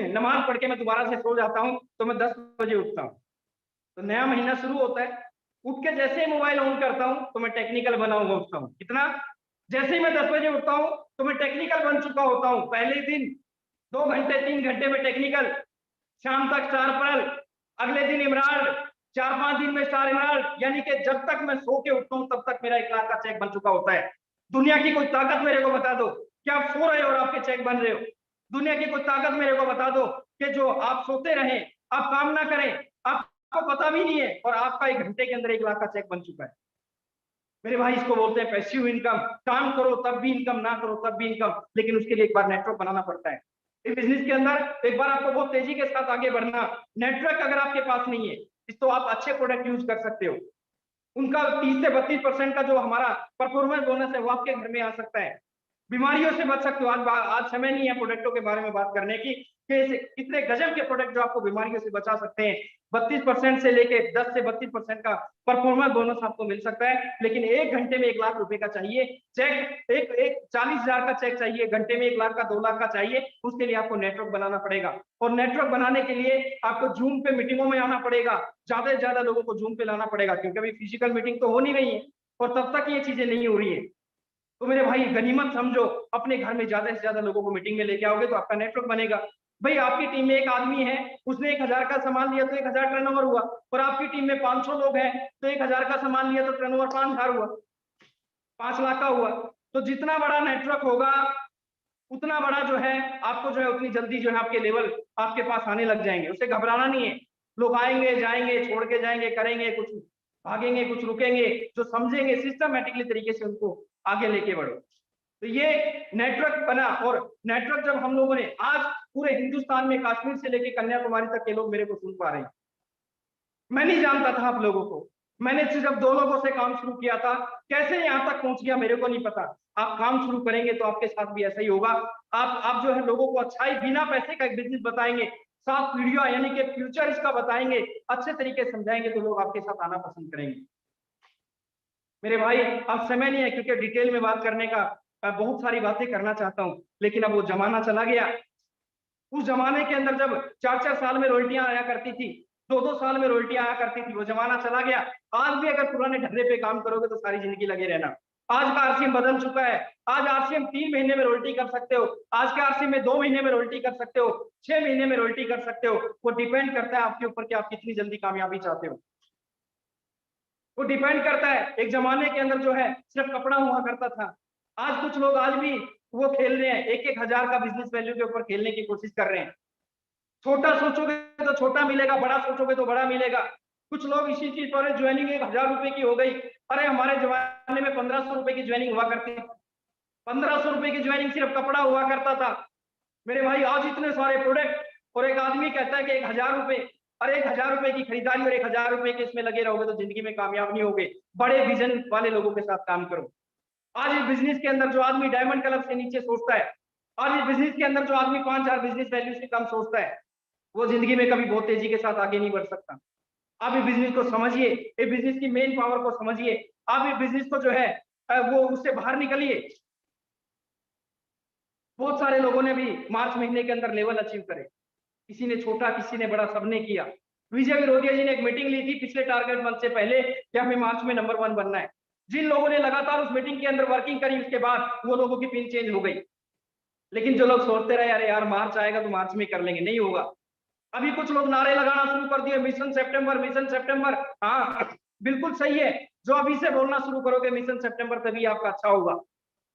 नमाज पढ़ के मैं दोबारा से सो जाता हूँ, तो मैं 10 बजे उठता हूँ। तो नया महीना शुरू होता है, उठ के जैसे ही मोबाइल ऑन करता हूँ तो मैं टेक्निकल बना हुआ उठता हूँ। कितना? जैसे ही मैं 10 बजे उठता हूँ तो मैं टेक्निकल बन चुका होता हूँ। पहले दिन 2 घंटे 3 घंटे में टेक्निकल, शाम तक स्टार परल, अगले दिन इमराल्ड, 4-5 दिन में स्टार इमराल्ड। यानी कि जब तक मैं सो के उठता हूँ तब तक मेरा 1 लाख का चेक बन चुका होता है। दुनिया की कोई ताकत मेरे को बता दो कि आप सो रहे हो और आपके चेक बन रहे हो। दुनिया की कोई ताकत मेरे को बता दो कि जो आप सोते रहें, आप काम ना करें, आपको पता भी नहीं है, और आपका 1 घंटे के अंदर 1 लाख का चेक बन चुका है। मेरे भाई, इसको बोलते हैं पैसिव इनकम। काम करो तब भी इनकम, ना करो तब भी इनकम, लेकिन उसके लिए एक बार नेटवर्क बनाना पड़ता है। इस बिजनेस के अंदर एक बार आपको बहुत तेजी के साथ आगे बढ़ना, नेटवर्क अगर आपके पास नहीं है तो आप अच्छे प्रोडक्ट यूज कर सकते हो। उनका 30 से 32% का जो हमारा परफॉर्मेंस बोनस है वो आपके घर में आ सकता है। बीमारियों से बच सकते हो। आज समय नहीं है प्रोडक्टों के बारे में बात करने की, कितने गजब के प्रोडक्ट जो आपको बीमारियों से बचा सकते हैं। 32% से लेके 10 से 32% का परफॉर्मेंस बोनस आपको मिल सकता है। लेकिन 1 घंटे में 1 लाख रुपए का चाहिए चेक, एक 40,000 का चेक चाहिए, घंटे में 1 लाख का, 2 लाख का चाहिए। उसके लिए आपको नेटवर्क बनाना पड़ेगा, और नेटवर्क बनाने के लिए आपको जूम पे मीटिंगों में आना पड़ेगा, ज्यादा से ज्यादा लोगों को जूम पे लाना पड़ेगा, क्योंकि अभी फिजिकल मीटिंग तो हो नहीं रही है और तब तक ये चीजें नहीं हो रही है। तो मेरे भाई, गनीमत समझो, अपने घर में ज्यादा से ज्यादा लोगों को मीटिंग में लेके आओगे तो आपका नेटवर्क बनेगा। भाई, आपकी टीम में एक आदमी है, उसने 1,000 का सामान लिया तो 1,000 टर्नओवर हुआ, और आपकी टीम में 500 लोग हैं तो 1,000 का सामान लिया तो टर्नओवर 5,000 हुआ, 5 लाख का हुआ। तो जितना बड़ा नेटवर्क होगा उतना बड़ा जो है आपको जो है उतनी जल्दी जो है आपके लेवल आपके पास आने लग जाएंगे। उसे घबराना नहीं है। लोग आएंगे जाएंगे, छोड़ के जाएंगे, करेंगे कुछ, भागेंगे कुछ, रुकेंगे, जो समझेंगे सिस्टमेटिकली तरीके से उनको आगे लेके बढ़ो। तो ये नेटवर्क बना, और नेटवर्क जब हम लोगों ने, आज पूरे हिंदुस्तान में कश्मीर से लेके कन्याकुमारी तक के लोग मेरे को सुन पा रहे हैं। मैं नहीं जानता था आप लोगों को, मैंने सिर्फ 2 लोगों से काम शुरू किया था। कैसे यहाँ तक पहुंच गया मेरे को नहीं पता। आप काम शुरू करेंगे तो आपके साथ भी ऐसा ही होगा। आप जो है लोगों को अच्छाई, बिना पैसे का एक बिजनेस बताएंगे, साफ वीडियो यानी कि फ्यूचर इसका बताएंगे, अच्छे तरीके से समझाएंगे, तो लोग आपके साथ आना पसंद करेंगे। मेरे भाई, अब समय नहीं है क्योंकि डिटेल में बात करने का, बहुत सारी बातें करना चाहता हूँ, लेकिन अब वो जमाना चला गया। उस जमाने के अंदर जब 4-4 साल में रोल्टियां आया करती थी, 2-2 साल में रोल्टियां आया करती थी, वो जमाना चला गया। आज भी अगर पुराने ढर्रे पे काम करोगे तो सारी जिंदगी लगे रहना। आज का आरसीएम बदल चुका है। आज आरसीएम 3 महीने में रोल्टी कर सकते हो, आज के आरसीएम में 2 महीने में रोल्टी कर सकते हो, 6 महीने में रोल्टी कर सकते हो। वो डिपेंड करता है आपके ऊपर कि आप कितनी जल्दी कामयाबी चाहते हो। वो डिपेंड करता है। एक जमाने के अंदर जो है सिर्फ कपड़ा हुआ करता था। आज कुछ लोग आज भी वो खेल रहे हैं, 1,000 का बिजनेस वैल्यू के ऊपर खेलने की कोशिश कर रहे हैं। छोटा सोचोगे तो छोटा मिलेगा, बड़ा सोचोगे तो बड़ा मिलेगा। कुछ लोग इसी चीज पर ज्वाइनिंग 1,000 रुपए की हो गई। अरे हमारे जमाने में 1500 रुपए की ज्वाइनिंग हुआ करती थी। 1500 रुपए की ज्वाइनिंग सिर्फ कपड़ा हुआ करता था मेरे भाई। आज इतने सारे प्रोडक्ट, और एक आदमी कहता है कि 1,000 रुपए, अरे 1,000 रुपए की खरीदारी और 1,000 रुपए के इसमें लगे रहोगे तो जिंदगी में कामयाब नहीं होगे। बड़े विजन वाले लोगों के साथ काम करो। आज इस बिजनेस के अंदर जो आदमी डायमंड क्लब से नीचे सोचता है, आज इस बिजनेस के अंदर जो आदमी 5,000 बिजनेस वैल्यू से कम सोचता है, वो जिंदगी में कभी बहुत तेजी के साथ आगे नहीं बढ़ सकता। आप इस बिजनेस को समझिए, इस बिजनेस की मेन पावर को समझिए। आप इस बिजनेस को जो है वो उससे बाहर निकलिए। बहुत सारे लोगों ने भी मार्च महीने के अंदर लेवल अचीव करे, किसी ने छोटा, किसी ने बड़ा, सबने किया। विजय विरोधिया जी ने एक मीटिंग ली थी पिछले टारगेट मंथ से पहले कि हमें मार्च में नंबर 1 बनना है। जिन लोगों ने लगातार उस मीटिंग के अंदर वर्किंग करी, उसके बाद वो लोगों की पिन चेंज हो गई। लेकिन जो लोग सोचते रहे अरे यार मार्च आएगा तो मार्च में कर लेंगे, नहीं होगा। अभी कुछ लोग नारे लगाना शुरू कर दिए, मिशन सितंबर, मिशन सितंबर। हाँ बिल्कुल सही है, जो अभी से बोलना शुरू करोगे मिशन सितंबर, तभी आपका अच्छा होगा।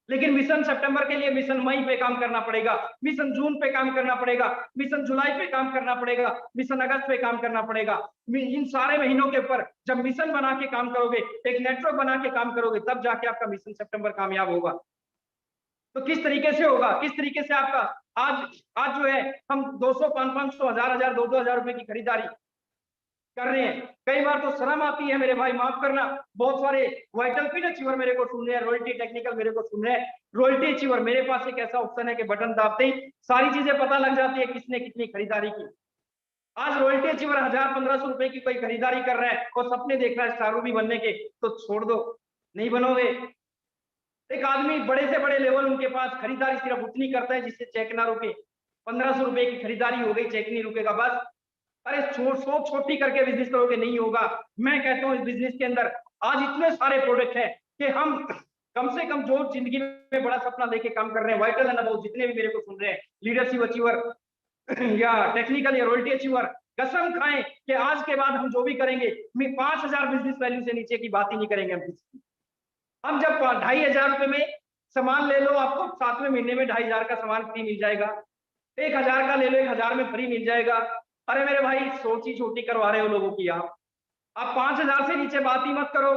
लेकिन मिशन सितंबर के लिए मिशन मई पे काम करना पड़ेगा, मिशन जून पे काम करना पड़ेगा, मिशन जुलाई पे काम करना पड़ेगा, मिशन अगस्त पे काम करना पड़ेगा। इन सारे महीनों के ऊपर जब मिशन बना के काम करोगे, एक नेटवर्क बना के काम करोगे, तब जाके आपका मिशन सितंबर कामयाब होगा। तो किस तरीके से होगा, किस तरीके से आपका आज जो है हम 200, 500, 1000, 2,000 रुपए की खरीदारी कर रहे हैं। कई बार तो शर्म आती है मेरे भाई, माफ करना। बहुत सारे वाइटल पिन अचीवर मेरे को सुन रहे हैं, रॉयल्टी टेक्निकल मेरे को सुन रहे हैं। रॉयल्टी अचीवर, मेरे पास एक ऐसा ऑप्शन है कि बटन दाबते ही सारी चीजें पता लग जाती है किसने कितनी खरीदारी की। आज रॉयल्टी अचीवर 1,000-1,500 रुपए की कोई खरीदारी कर रहा है और सपने देख रहा है स्टार भी बनने के, तो छोड़ दो, नहीं बनोगे। एक आदमी बड़े से बड़े लेवल उनके पास, खरीदारी सिर्फ उतनी करता है जिससे चेक ना रुके। 1,500 रुपए की खरीदारी हो गई, चेक नहीं रुकेगा, बस। अरे सोच छोटी करके बिजनेस करोगे, नहीं होगा। मैं कहता हूँ इस बिजनेस के अंदर आज इतने सारे प्रोडक्ट हैं कि हम कम से कम जो जिंदगी में बड़ा सपना लेके काम कर रहे हैं, वाइटल एंड अबाउट जितने भी मेरे को सुन रहे हैं, लीडरशिप अचीवर या टेक्निकल या रॉयल्टी अचीवर, कसम खाएं कि आज के बाद हम जो भी करेंगे, 5,000 बिजनेस वैल्यू से नीचे की बात ही नहीं करेंगे हम जब 2,500 रुपए में सामान ले लो, आपको 7वें महीने में 2,500 का सामान फ्री मिल जाएगा। 1,000 का ले लो, 1,000 में फ्री मिल जाएगा। अरे मेरे भाई सोच ही छोटी करवा रहे हो लोगों की। आप 5,000 से नीचे बात ही मत करो।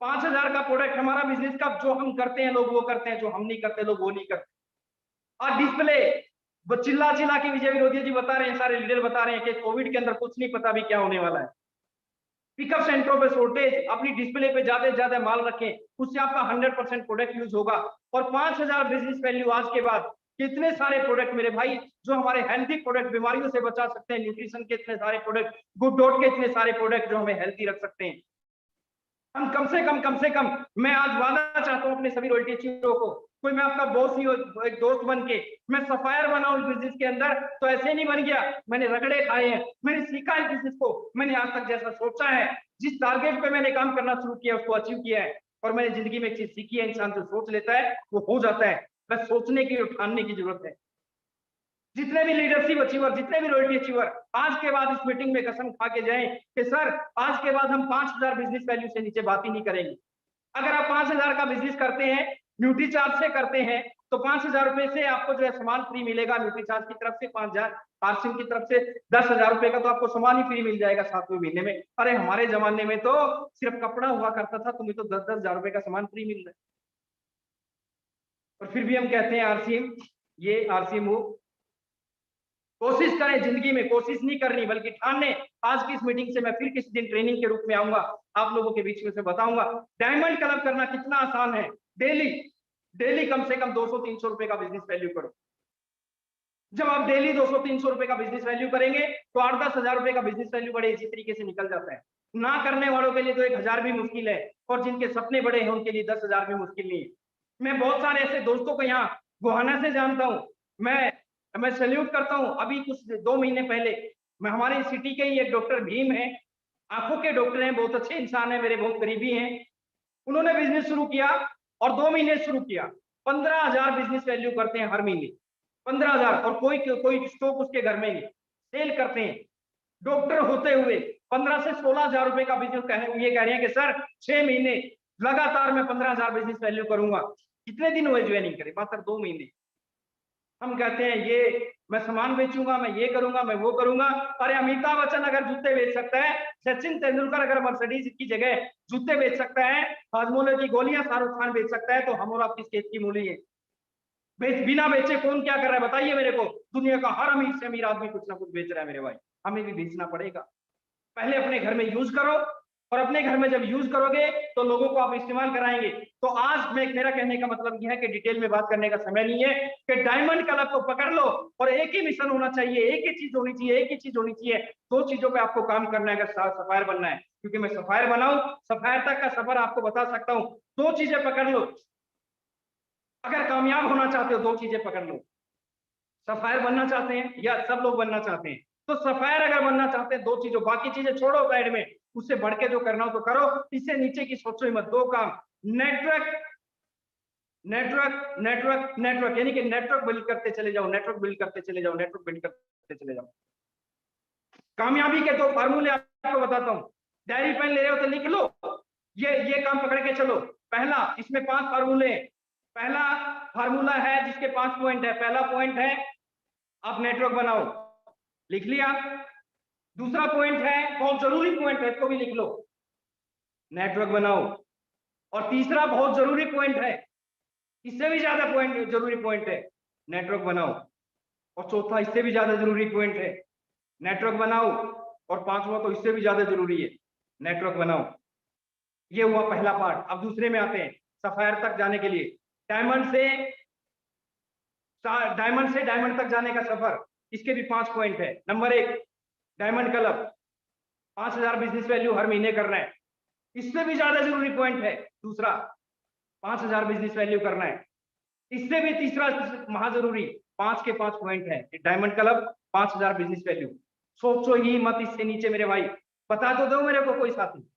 5,000 का प्रोडक्ट हमारा बिजनेस का, जो हम करते हैं लोग वो करते हैं, जो हम नहीं करते लोग वो नहीं करते। और डिस्प्ले वो चिल्ला चिल्ला के विजय विरोधिया जी बता रहे हैं, सारे लीडर बता रहे हैं कि कोविड के अंदर कुछ नहीं पता भी क्या होने वाला है। पिकअप सेंटरों पे शॉर्टेज, अपनी डिस्प्ले पे ज्यादा से ज्यादा माल रखें, उससे आपका 100% प्रोडक्ट यूज होगा। और 5,000 बिजनेस वैल्यू आज के बाद कितने सारे प्रोडक्ट मेरे भाई जो हमारे हेल्थी प्रोडक्ट, बीमारियों से बचा सकते हैं, न्यूट्रिशन के इतने सारे प्रोडक्ट, गुड डॉट के इतने सारे प्रोडक्ट जो हमें हेल्थी रख सकते हैं। हम कम से कम मैं आज वादा चाहता हूं अपने सभी रॉयल्टी अचीवरों को, कोई मैं आपका बॉस नहीं हो, एक दोस्त बन के मैं सफायर बना हूं इस बिजनेस के अंदर, तो ऐसे नहीं बन गया। मैंने रगड़े खाए हैं, मैंने सीखा है बिजनेस को, मैंने आज तक जैसा सोचा है, जिस टारगेट पे मैंने काम करना शुरू किया उसको अचीव किया है। और मैंने जिंदगी में एक चीज सीखी है, इंसान जो सोच लेता है वो हो जाता है, बस सोचने की और ठानने की जरूरत है। जितने भी लीडरशिप अचीवर, जितने भी रॉयल्टी अचीवर आज के बाद इस मीटिंग में कसम खा के जाएं कि सर आज के बाद हम 5,000 बिजनेस वैल्यू से नीचे बात ही नहीं करेंगे। अगर आप 5,000 का बिजनेस करते हैं, न्यूट्री चार्ज से करते हैं, तो 5,000 रुपए से आपको जो है सामान फ्री मिलेगा। न्यूट्री चार्ज की तरफ से 5,000, आरसीएम की तरफ से 10,000 रुपए का तो आपको सामान ही फ्री मिल जाएगा 7वें महीने में। अरे हमारे जमाने में तो सिर्फ कपड़ा हुआ करता था, तुम्हें तो 10-10 हजार रुपए का सामान फ्री मिल रहा है, और फिर भी हम कहते हैं आरसीएम ये आरसीएम वो। कोशिश करें जिंदगी में, कोशिश नहीं करनी बल्कि ठानने। आज की इस मीटिंग से मैं फिर किसी दिन ट्रेनिंग के रूप में आऊंगा, आप लोगों के बीच में से बताऊंगा डायमंड क्लब करना कितना आसान है। डेली कम से कम 200-300 रुपए का बिजनेस वैल्यू करो। जब आप डेली 200-300 रुपए का बिजनेस वैल्यू करेंगे तो 8-10 हजार रुपए का बिजनेस वैल्यू बड़े इसी तरीके से निकल जाता है। ना करने वालों के लिए तो 1,000 भी मुश्किल है, और जिनके सपने बड़े हैं उनके लिए 10,000 भी मुश्किल नहीं है। मैं बहुत सारे ऐसे दोस्तों को यहाँ गोहाना से जानता हूँ, मैं सैल्यूट करता हूँ। अभी कुछ 2 महीने पहले मैं हमारे सिटी के ही एक डॉक्टर भीम है, आंखों के डॉक्टर हैं, बहुत अच्छे इंसान है, मेरे बहुत करीबी हैं। उन्होंने बिजनेस शुरू किया और 2 महीने शुरू किया, 15,000 बिजनेस वैल्यू करते हैं हर महीने, 15,000, और कोई स्टॉक उसके घर में नहीं, सेल करते हैं। डॉक्टर होते हुए 15 से 16,000 रुपए का बिजनेस ये कह रहे हैं कि सर 6 महीने लगातार मैं 15,000 बिजनेस वैल्यू करूंगा। कितने दिन हुए ज्वाइनिंग करे? मात्र 2 महीने। हम कहते हैं ये मैं सामान बेचूंगा, मैं ये करूंगा, मैं वो करूंगा। अरे अमिताभ बच्चन अगर जूते बेच सकता है, सचिन तेंदुलकर अगर मर्सिडीज की जगह जूते बेच सकता है, हाजमोले की गोलियां शाहरुख खान बेच सकता है, तो हम और आप किस खेत की मूली है? बिना बेचे कौन क्या कर रहा है बताइए मेरे को? दुनिया का हर अमीर से अमीर आदमी कुछ ना कुछ बेच रहा है मेरे भाई, हमें भी बेचना पड़ेगा। पहले अपने घर में यूज करो, और अपने घर में जब यूज करोगे तो लोगों को आप इस्तेमाल कराएंगे। तो आज मेरा कहने का मतलब यह है कि डिटेल में बात करने का समय नहीं है, कि डायमंड क्लब को पकड़ लो और एक ही मिशन होना चाहिए, एक ही चीज होनी चाहिए, एक ही चीज होनी चाहिए। 2 चीजों पे आपको काम करना है अगर सफायर बनना है, क्योंकि मैं सफायर बनाऊं, सफायर तक का सफर आपको बता सकता हूं। 2 चीजें पकड़ लो, अगर कामयाब होना चाहते हो 2 चीजें पकड़ लो। सफायर बनना चाहते हैं या सब लोग बनना चाहते हैं? तो सफायर अगर बनना चाहते हैं 2 चीजों, बाकी चीजें छोड़ो साइड में, उससे बढ़ के जो करना हो तो करो, इससे नीचे की सोचो ही मत। 2 काम, नेटवर्क नेटवर्क नेटवर्क नेटवर्क, यानी कि नेटवर्क बिल्ड करते चले जाओ, नेटवर्क बिल्ड करते चले जाओ, नेटवर्क बिल्ड करते चले जाओ। कामयाबी के 2 फार्मूले आपको बताता हूं। डायरी पेन ले रहे हो तो लिख लो, ये काम पकड़ के चलो। पहला, इसमें 5 फार्मूले हैं। पहला फार्मूला है जिसके 5 पॉइंट है। पहला पॉइंट है आप नेटवर्क बनाओ, लिख लिया। दूसरा पॉइंट है, बहुत जरूरी पॉइंट है, इसको भी लिख लो, नेटवर्क बनाओ। और तीसरा बहुत जरूरी पॉइंट है, इससे भी ज्यादा पॉइंट जरूरी पॉइंट है, नेटवर्क बनाओ। और चौथा इससे भी ज्यादा जरूरी पॉइंट है, नेटवर्क बनाओ। और 5वां तो इससे भी ज्यादा जरूरी है, नेटवर्क बनाओ। ये हुआ पहला पार्ट। अब दूसरे में आते हैं, सफायर तक जाने के लिए। डायमंड से डायमंड तक जाने का सफर, इसके भी 5 पॉइंट है। Number 1, diamond club 5000 business value हर महीने करना है, इससे भी ज्यादा जरूरी पॉइंट है। दूसरा, 5000 बिजनेस वैल्यू करना है, इससे भी तीसरा महाजरूरी। 5 के 5 पॉइंट है। Diamond club, 5000 business value. सोचो ही मत इससे नीचे मेरे भाई। बता तो दो मेरे को कोई साथी।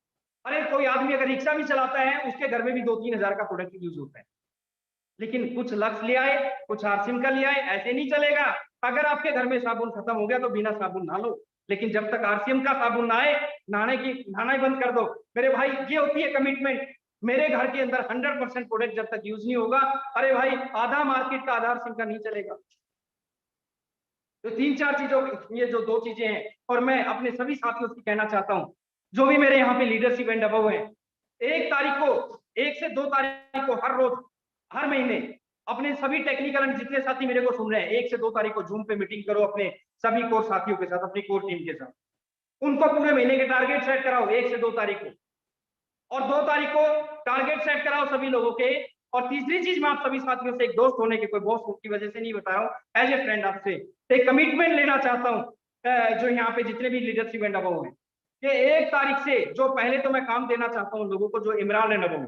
अरे कोई आदमी अगर रिक्शा भी चलाता है, उसके घर में भी 2-3 हजार का प्रोडक्ट यूज होता है। लेकिन कुछ लक्स ले आए, कुछ आरसिम का ले आए, ऐसे नहीं चलेगा। अगर आपके घर में साबुन खत्म हो गया तो बिना साबुन नहा लो, लेकिन जब तक आरसीएम का साबुन ना आए, नहाना ही बंद कर दो मेरे भाई। ये होती है कमिटमेंट। मेरे घर के अंदर 100% प्रोडक्ट जब तक यूज नहीं होगा, अरे भाई आधा मार्केट का आधार सिम का नहीं चलेगा। तो 3-4 चीजों, ये जो 2 चीजें हैं। और मैं अपने सभी साथियों से कहना चाहता हूं, जो भी मेरे यहाँ पे लीडरशिप एंड अबव है, 1 तारीख को, 1 से 2 तारीख को, हर रोज, हर महीने, अपने सभी टेक्निकल एंड जितने साथी मेरे को सुन रहे हैं, 1 से 2 तारीख को जूम पे मीटिंग करो अपने सभी कोर साथियों के साथ, अपनी कोर टीम के साथ। उनको पूरे महीने के टारगेट सेट कराओ 1 से 2 तारीख को, और 2 तारीख को टारगेट सेट कराओ सभी लोगों के। और तीसरी चीज, मैं आप सभी साथियों से, एक दोस्त होने के, कोई बॉस की वजह से नहीं बता रहा हूँ, एज ए फ्रेंड आपसे एक कमिटमेंट लेना चाहता हूँ, जो यहाँ पे जितने भी लीडरशिप एंड अबव हैं, कि 1 तारीख से, जो पहले तो मैं काम देना चाहता हूँ लोगों को, जो इमरान एंड अबव,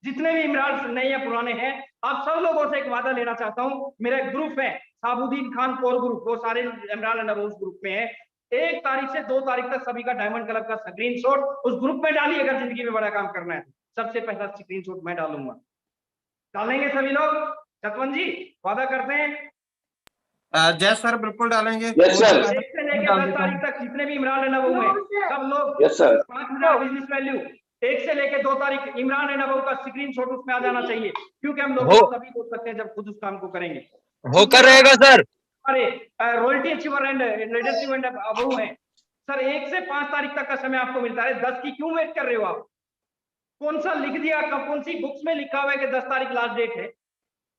जितने भी इमरान नए या पुराने हैं, आप सब लोगों से एक वादा लेना चाहता हूँ। मेरा एक ग्रुप है, साबुद्दीन खान कोर ग्रुप, वो सारे इमरान एंड अबव ग्रुप में है। 1 तारीख से 2 तारीख तक सभी का डायमंड क्लब का स्क्रीनशॉट उस ग्रुप में डालिए। अगर जिंदगी में बड़ा काम करना है, सबसे पहला स्क्रीनशॉट मैं डालूंगा। डालेंगे सभी लोग? सतवन जी, वादा करते हैं? जय सर, बिल्कुल डालेंगे। Yes sir. 1 से लेकर 10 तारीख तक जितने भी इमरान एंड अबव हैं, सब लोग यस सर। 5000 बिजनेस वैल्यू 1 से लेकर 2 तारीख इमरान एंड अबव का स्क्रीनशॉट उसमें आ जाना चाहिए, क्योंकि हम लोग तभी बोल सकते हैं जब खुद उस काम को करेंगे। होकर रहेगा सर। अरे royalty achiever and leadership and above है सर। 1 से 5 तारीख तक का समय आपको मिलता है, 10 की क्यों वेट कर रहे हो आप? कौन सा लिख दिया, कब कौन सी बुक्स में लिखा हुआ है कि 10 तारीख लास्ट डेट है?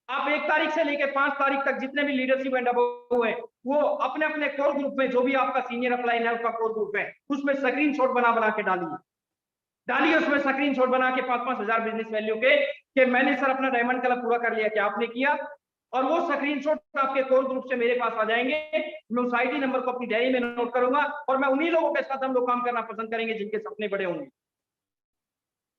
आप 1 तारीख से लेकर 5 तारीख तक जितने भी लीडरशिप एंड अबव है, वो अपने अपने कोर ग्रुप में, जो भी आपका सीनियर अपलाइन है उसका कोर ग्रुप है, उसमें स्क्रीनशॉट बना के डालिए उसमें स्क्रीनशॉट बना के 5-5 हजार बिजनेस वैल्यू के, कि मैंने सर अपना डायमंड क्लब पूरा कर लिया, कि आपने किया। और वो स्क्रीनशॉट आपके कोर ग्रुप से मेरे पास आ जाएंगे। मैं उस आईडी नंबर को अपनी डायरी में नोट करूंगा, और मैं उन्हीं लोगों के साथ हम लोग काम करना पसंद करेंगे जिनके सपने बड़े होंगे,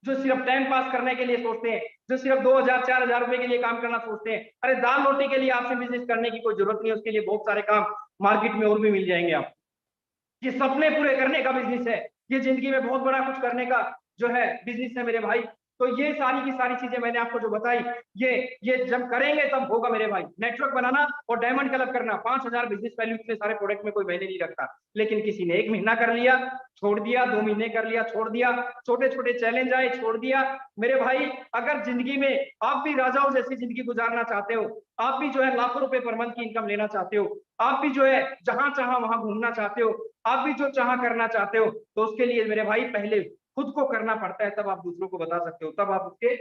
जो सिर्फ टाइम पास करने के लिए सोचते हैं, जो सिर्फ 2000-4000 रुपए के लिए काम करना सोचते हैं। अरे दाल रोटी के लिए आपसे बिजनेस करने की कोई जरूरत नहीं है, उसके लिए बहुत सारे काम मार्केट में और भी मिल जाएंगे आपको। ये सपने पूरे करने का बिजनेस है, ये जिंदगी में बहुत बड़ा कुछ करने का जो है बिजनेस है मेरे भाई। तो ये सारी की सारी चीजें मैंने आपको जो बताई, ये जब करेंगे तब होगा मेरे भाई। नेटवर्क बनाना और डायमंड क्लब करना, 5,000 बिजनेस वैल्यू इतने सारे प्रोडक्ट में कोई वैल्यू नहीं रखता। लेकिन किसी ने 1 महीना कर लिया, छोड़ दिया, 2 महीने कर लिया, छोड़ दिया, छोटे छोटे चैलेंज आए, छोड़ दिया। मेरे भाई अगर जिंदगी में आप भी राजाओं जैसी जिंदगी गुजारना चाहते हो, आप भी जो है लाखों रुपए पर मंथ की इनकम लेना चाहते हो, आप भी जो है जहां चाहा वहां घूमना चाहते हो, आप भी जो चाहा करना चाहते हो, तो उसके लिए मेरे भाई पहले खुद को करना पड़ता है, तब आप दूसरों को बता सकते हो, तब आप उसके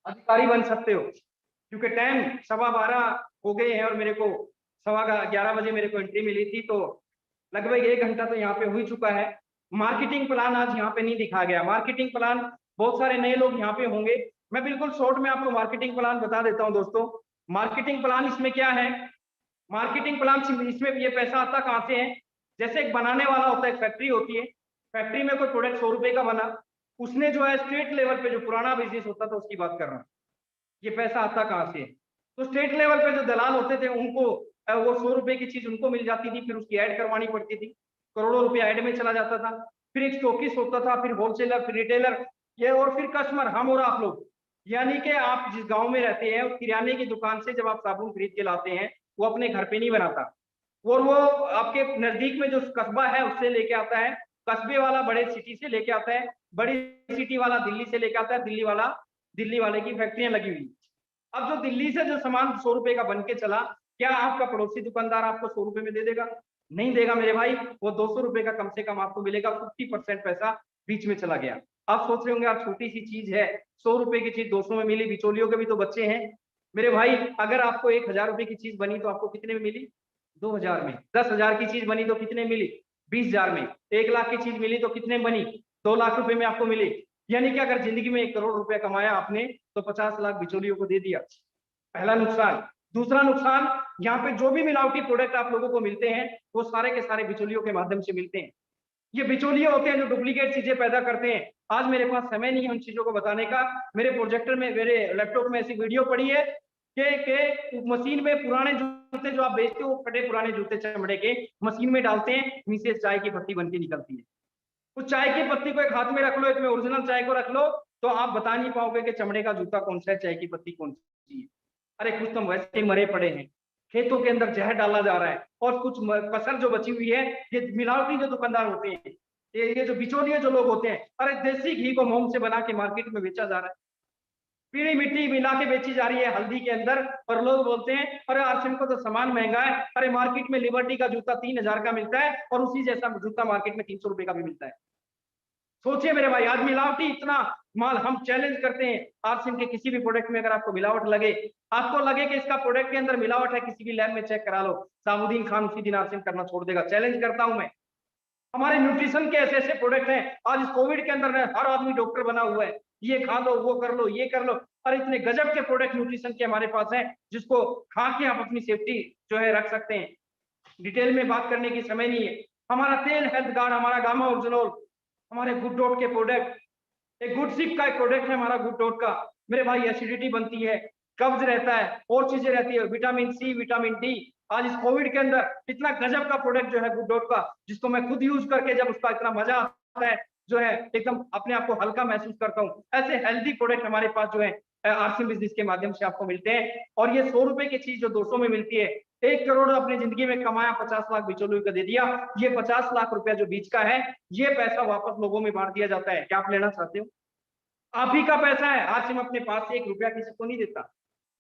अधिकारी बन सकते हो। क्योंकि टाइम 12:15 हो गए हैं और मेरे को 11:15 बजे मेरे को एंट्री मिली थी, तो लगभग 1 घंटा तो यहाँ पे हो ही चुका है। मार्केटिंग प्लान आज यहाँ पे नहीं दिखाया गया। मार्केटिंग प्लान बहुत सारे नए लोग यहाँ पे होंगे, मैं बिल्कुल शॉर्ट में आपको मार्केटिंग प्लान बता देता हूँ दोस्तों। मार्केटिंग प्लान इसमें क्या है, मार्केटिंग प्लान इसमें ये पैसा आता कहाँ से है, जैसे एक बनाने वाला होता है, एक फैक्ट्री होती है, फैक्ट्री में कोई प्रोडक्ट 100 रुपए का बना, उसने जो है स्टेट लेवल पे जो पुराना बिजनेस होता था उसकी बात कर रहा हूँ, ये पैसा आता कहाँ से है। तो स्टेट लेवल पे जो दलाल होते थे उनको वो 100 रुपए की चीज उनको मिल जाती थी, फिर उसकी ऐड करवानी पड़ती थी, करोड़ों रुपया ऐड में चला जाता था। फिर एक स्टॉकिस्ट होता था, फिर होलसेलर, फिर रिटेलर, ये और फिर कस्टमर, हम और आप लोग। यानी कि आप जिस गांव में रहते हैं, किराने की दुकान से जब आप साबुन खरीद के लाते हैं, वो अपने घर पे नहीं बनाता, और वो आपके नजदीक में जो कस्बा है उससे लेके आता है, कस्बे वाला बड़े सिटी से लेके आता है, बड़ी सिटी वाला दिल्ली से लेके आता है, दिल्ली वाले की फैक्ट्रियां लगी हुई। अब जो दिल्ली से जो सामान 100 रुपए का बन के चला, क्या आपका पड़ोसी दुकानदार आपको 100 रुपए में दे देगा? नहीं देगा मेरे भाई। वो 200 रुपए का कम से कम आपको मिलेगा, 50% पैसा बीच में चला गया। आप सोच रहे होंगे यार छोटी सी चीज है, 100 रुपए की चीज 200 में मिली, बिचौलियों के भी तो बच्चे हैं मेरे भाई। अगर आपको 1,000 रुपए की चीज बनी तो आपको कितने में मिली? 2,000 में। 10,000 की चीज बनी तो कितने मिली? 20,000 में। 1 लाख की चीज मिली तो कितने बनी? 2 लाख रुपए में आपको मिली। यानी कि अगर जिंदगी में 1 करोड़ रुपया कमाया आपने तो 50 लाख बिचौलियों को दे दिया, पहला नुकसान। दूसरा नुकसान, यहाँ पे जो भी मिलावटी प्रोडक्ट आप लोगों को मिलते हैं वो सारे के सारे बिचौलियों के माध्यम से मिलते हैं। ये बिचौलिए होते हैं जो डुप्लीकेट चीजें पैदा करते हैं। आज मेरे पास समय नहीं है उन चीजों को बताने का। मेरे प्रोजेक्टर में, मेरे लैपटॉप में ऐसी वीडियो पड़ी है कि मशीन में पुराने जूते जो आप बेचते हो, फटे पुराने जूते चमड़े के मशीन में डालते हैं, नीचे चाय की पत्ती बन के निकलती है। उस चाय की पत्ती को एक हाथ में रख लो, एक में ओरिजिनल चाय को रख लो, तो आप बता नहीं पाओगे कि चमड़े का जूता कौन सा है, चाय की पत्ती कौन सी है। अरे कुछ तो वैसे ही मरे पड़े हैं, खेतों के अंदर जहर डाला जा रहा है, और कुछ कसर जो बची हुई है, ये मिलावटी जो दुकानदार होते हैं, ये जो बिचौलिए जो लोग होते हैं, अरे देसी घी को मोम से बना के मार्केट में बेचा जा रहा है, पीली मिट्टी मिला के बेची जा रही है हल्दी के अंदर, और लोग बोलते हैं अरे आरसीएम को तो सामान महंगा है। अरे मार्केट में लिबर्टी का जूता 3,000 का मिलता है और उसी जैसा जूता मार्केट में 300 रुपए का भी मिलता है। सोचिए मेरे भाई, आज मिलावटी इतना माल, हम चैलेंज करते हैं आरसीएम के किसी भी प्रोडक्ट में अगर आपको मिलावट लगे, आपको लगे कि इसका प्रोडक्ट के अंदर मिलावट है, किसी भी लैब में चेक करा लो, साबुद्दीन खान उसी दिन आरसीएम करना छोड़ देगा। चैलेंज करता हूं मैं। हमारे न्यूट्रिशन के ऐसे ऐसे प्रोडक्ट हैं, आज इस कोविड के अंदर हर आदमी डॉक्टर बना हुआ है, ये खा लो, वो कर लो, ये कर लो। अरे इतने गजब के प्रोडक्ट न्यूट्रिशन के हमारे पास हैं, जिसको खा के आप अपनी सेफ्टी जो है रख सकते हैं। डिटेल में बात करने की समय नहीं है। हमारा तेल हेल्थ गार्ड, हमारा गामा ओरिजिनल, हमारे गुड डॉट के प्रोडक्ट, एक गुड सिप का एक प्रोडक्ट है हमारा गुड डॉट का। मेरे भाई एसिडिटी बनती है, कब्ज रहता है, और चीजें रहती है, विटामिन सी, विटामिन डी। आज इस कोविड के अंदर इतना गजब का प्रोडक्ट जो है गुड डॉट का, जिसको मैं खुद यूज करके जब उसका इतना मजा आता है, जो है एकदम अपने आप को हल्का महसूस करता हूँ। ऐसे हेल्दी प्रोडक्ट हमारे पास जो है आरसीएम बिजनेस के माध्यम से आपको मिलते हैं। और ये 100 रुपए की चीज जो 200 में मिलती है, 1 करोड़ अपनी जिंदगी में कमाया, 50 लाख बिचौलियों को दे दिया, ये 50 लाख रुपया जो बीच का है, ये पैसा वापस लोगों में बांट दिया जाता है। क्या आप लेना चाहते हो? आप ही का पैसा है। आरसीएम अपने पास से 1 रुपया किसी को नहीं देता।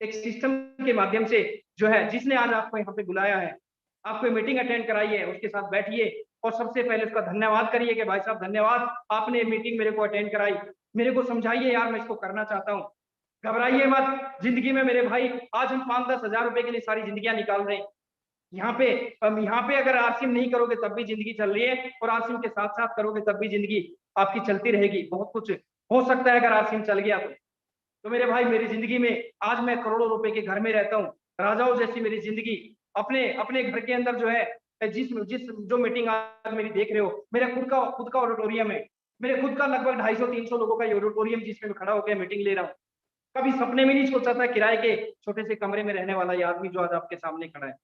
एक सिस्टम के माध्यम से जो है, जिसने आज आपको यहाँ पे बुलाया है, आपको मीटिंग अटेंड कराई है, उसके साथ बैठिए और सबसे पहले उसका धन्यवाद करिए कि भाई साहब धन्यवाद, आपने मीटिंग मेरे को अटेंड कराई, मेरे को समझाइए यार, मैं इसको करना चाहता हूँ। घबराइए मत जिंदगी में मेरे भाई। आज हम 5-10 हजार रुपए के लिए सारी जिंदगियां निकाल रहे हैं। यहाँ पे अगर आरसीएम नहीं करोगे तब भी जिंदगी चल रही है, और आरसीएम के साथ साथ करोगे तब भी जिंदगी आपकी चलती रहेगी। बहुत कुछ हो सकता है अगर आरसीएम चल गया तो मेरे भाई मेरी जिंदगी में आज मैं करोड़ों रुपए के घर में रहता हूँ, राजाओं जैसी मेरी जिंदगी। अपने अपने घर के अंदर जो है, जिस जो मीटिंग आज मेरी देख रहे हो, मेरा खुद का ऑडिटोरियम है, मेरे खुद का लगभग 250-300 लोगों का ऑडिटोरियम, जिसमें मैं खड़ा होकर मीटिंग ले रहा हूँ। कभी सपने में नहीं सोचा था किराए के छोटे से कमरे में रहने वाला ये आदमी जो आज आपके सामने खड़ा है।